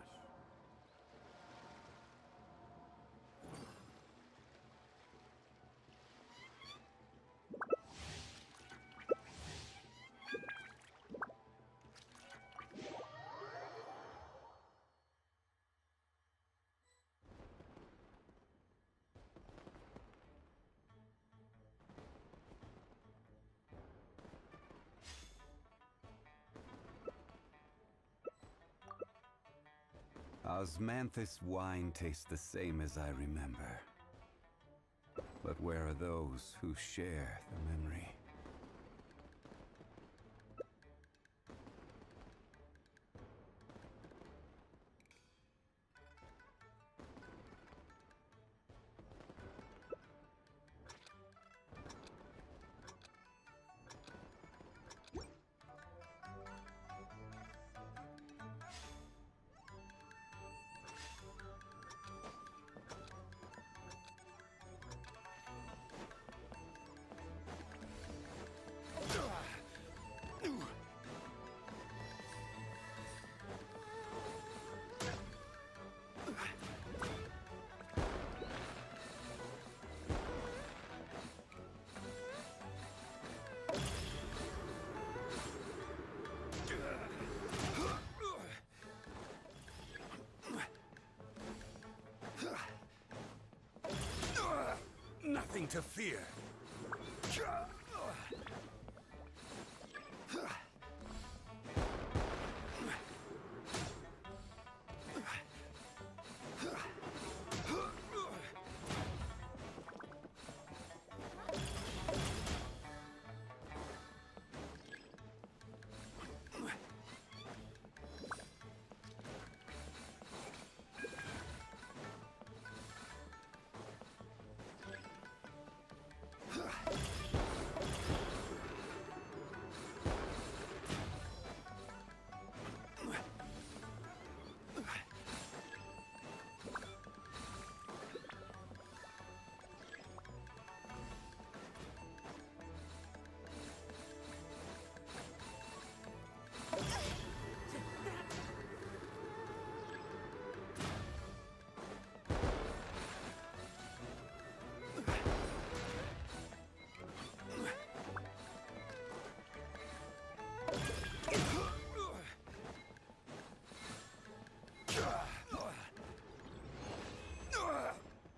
Osmanthus wine tastes the same as I remember. But where are those who share the memory? Nothing to fear.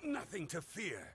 Nothing to fear.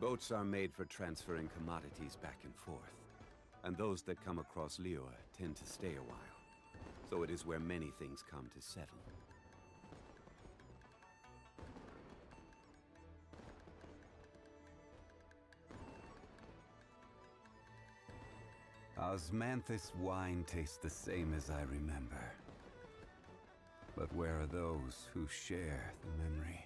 Boats are made for transferring commodities back and forth, and those that come across Liyue tend to stay a while. So it is where many things come to settle. Osmanthus wine tastes the same as I remember. But where are those who share the memory?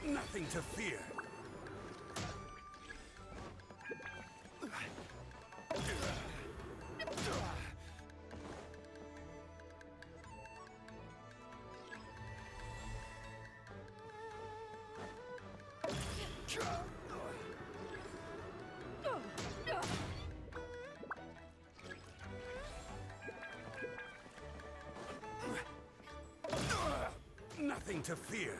Nothing to fear. Nothing to fear.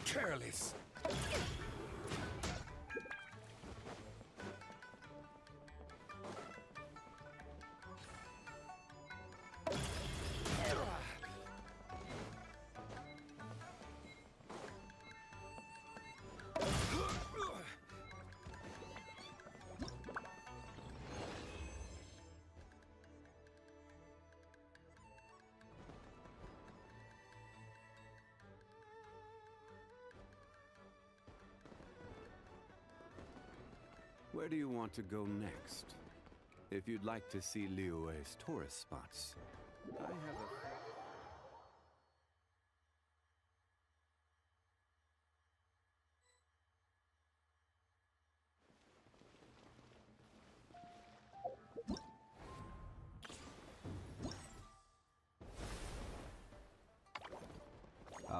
Careless. Where do you want to go next? If you'd like to see Liyue's tourist spots, I have a...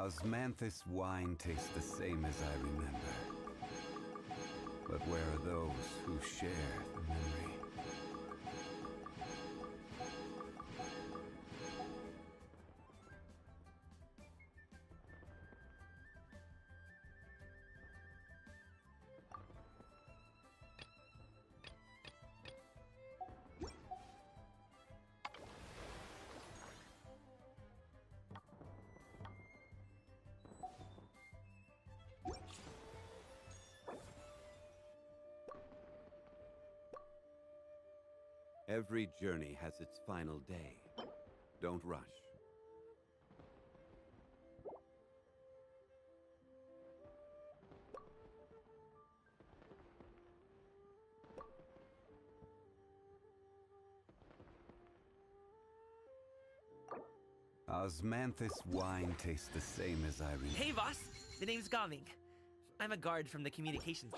Osmanthus wine tastes the same as I remember. But where are those who share the memory? Every journey has its final day. Don't rush. Osmanthus wine tastes the same as I remember. Hey, boss. The name's Gaming. I'm a guard from the communications.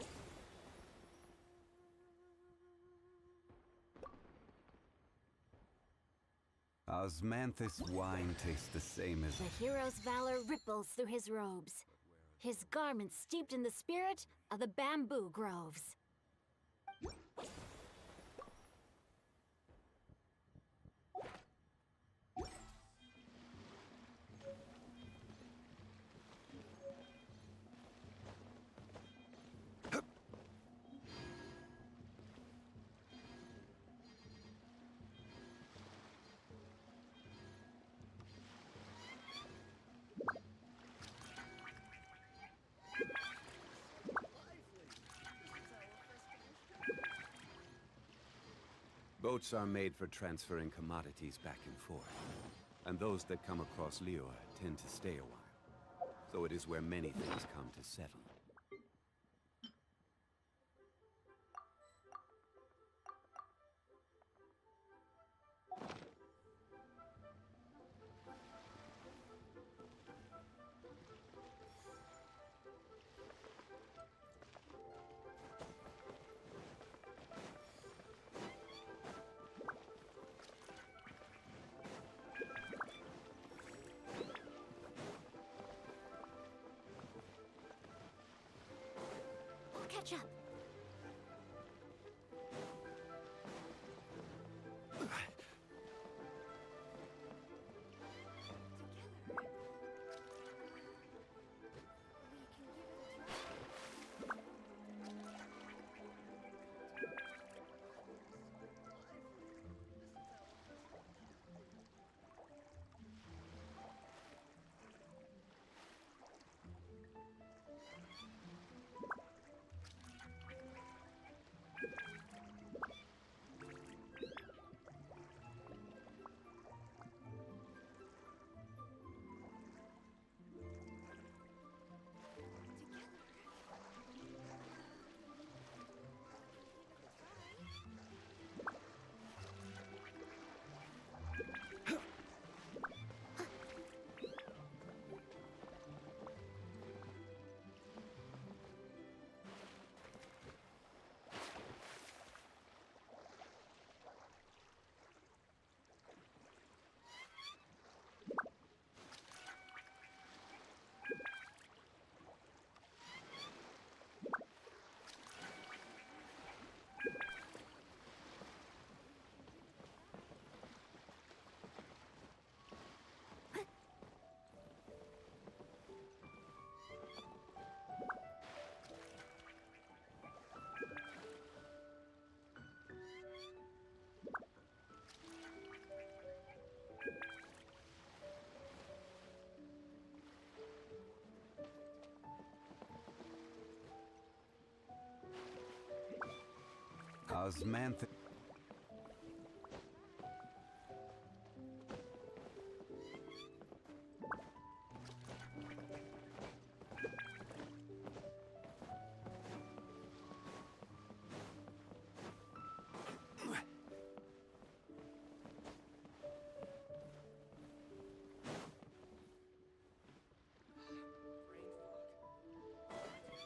Osmanthus wine tastes the same as... The hero's valor ripples through his robes. His garments steeped in the spirit of the bamboo groves. Boats are made for transferring commodities back and forth, and those that come across Liyue tend to stay a while. So it is where many things come to settle. I'll catch up. Osmantha.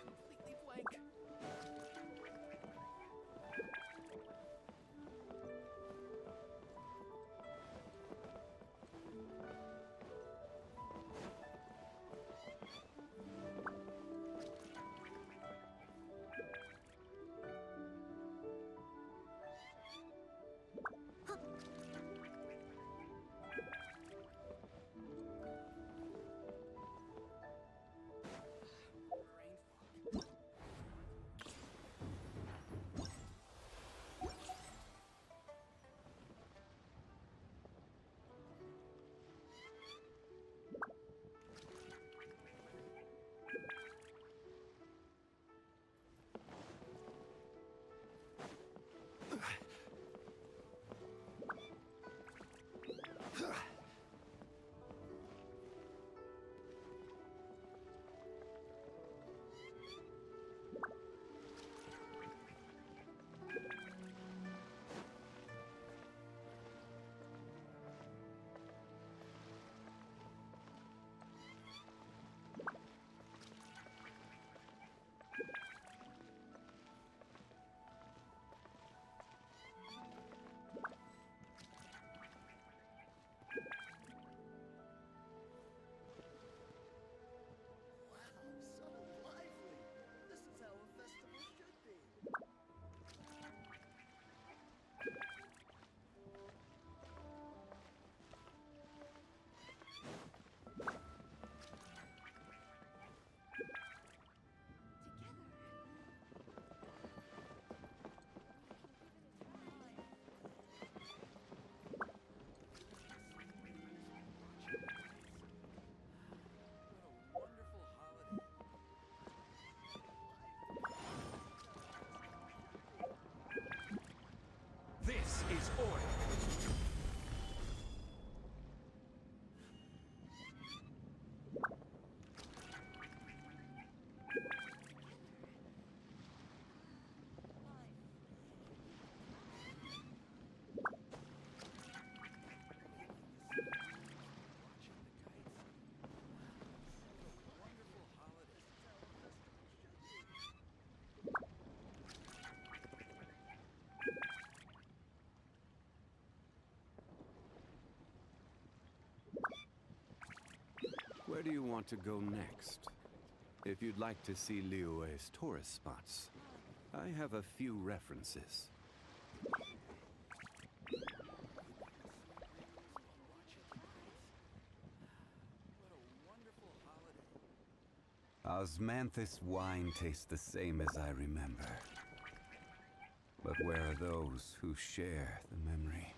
Completely blank. Where do you want to go next? If you'd like to see Liyue's tourist spots, I have a few references. Osmanthus wine tastes the same as I remember. But where are those who share the memory?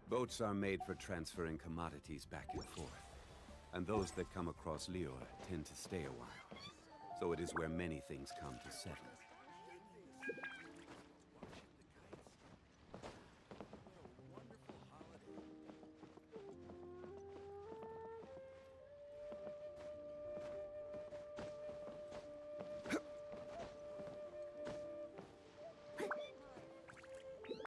Boats are made for transferring commodities back and forth, and those that come across Liyue tend to stay a while. So it is where many things come to settle.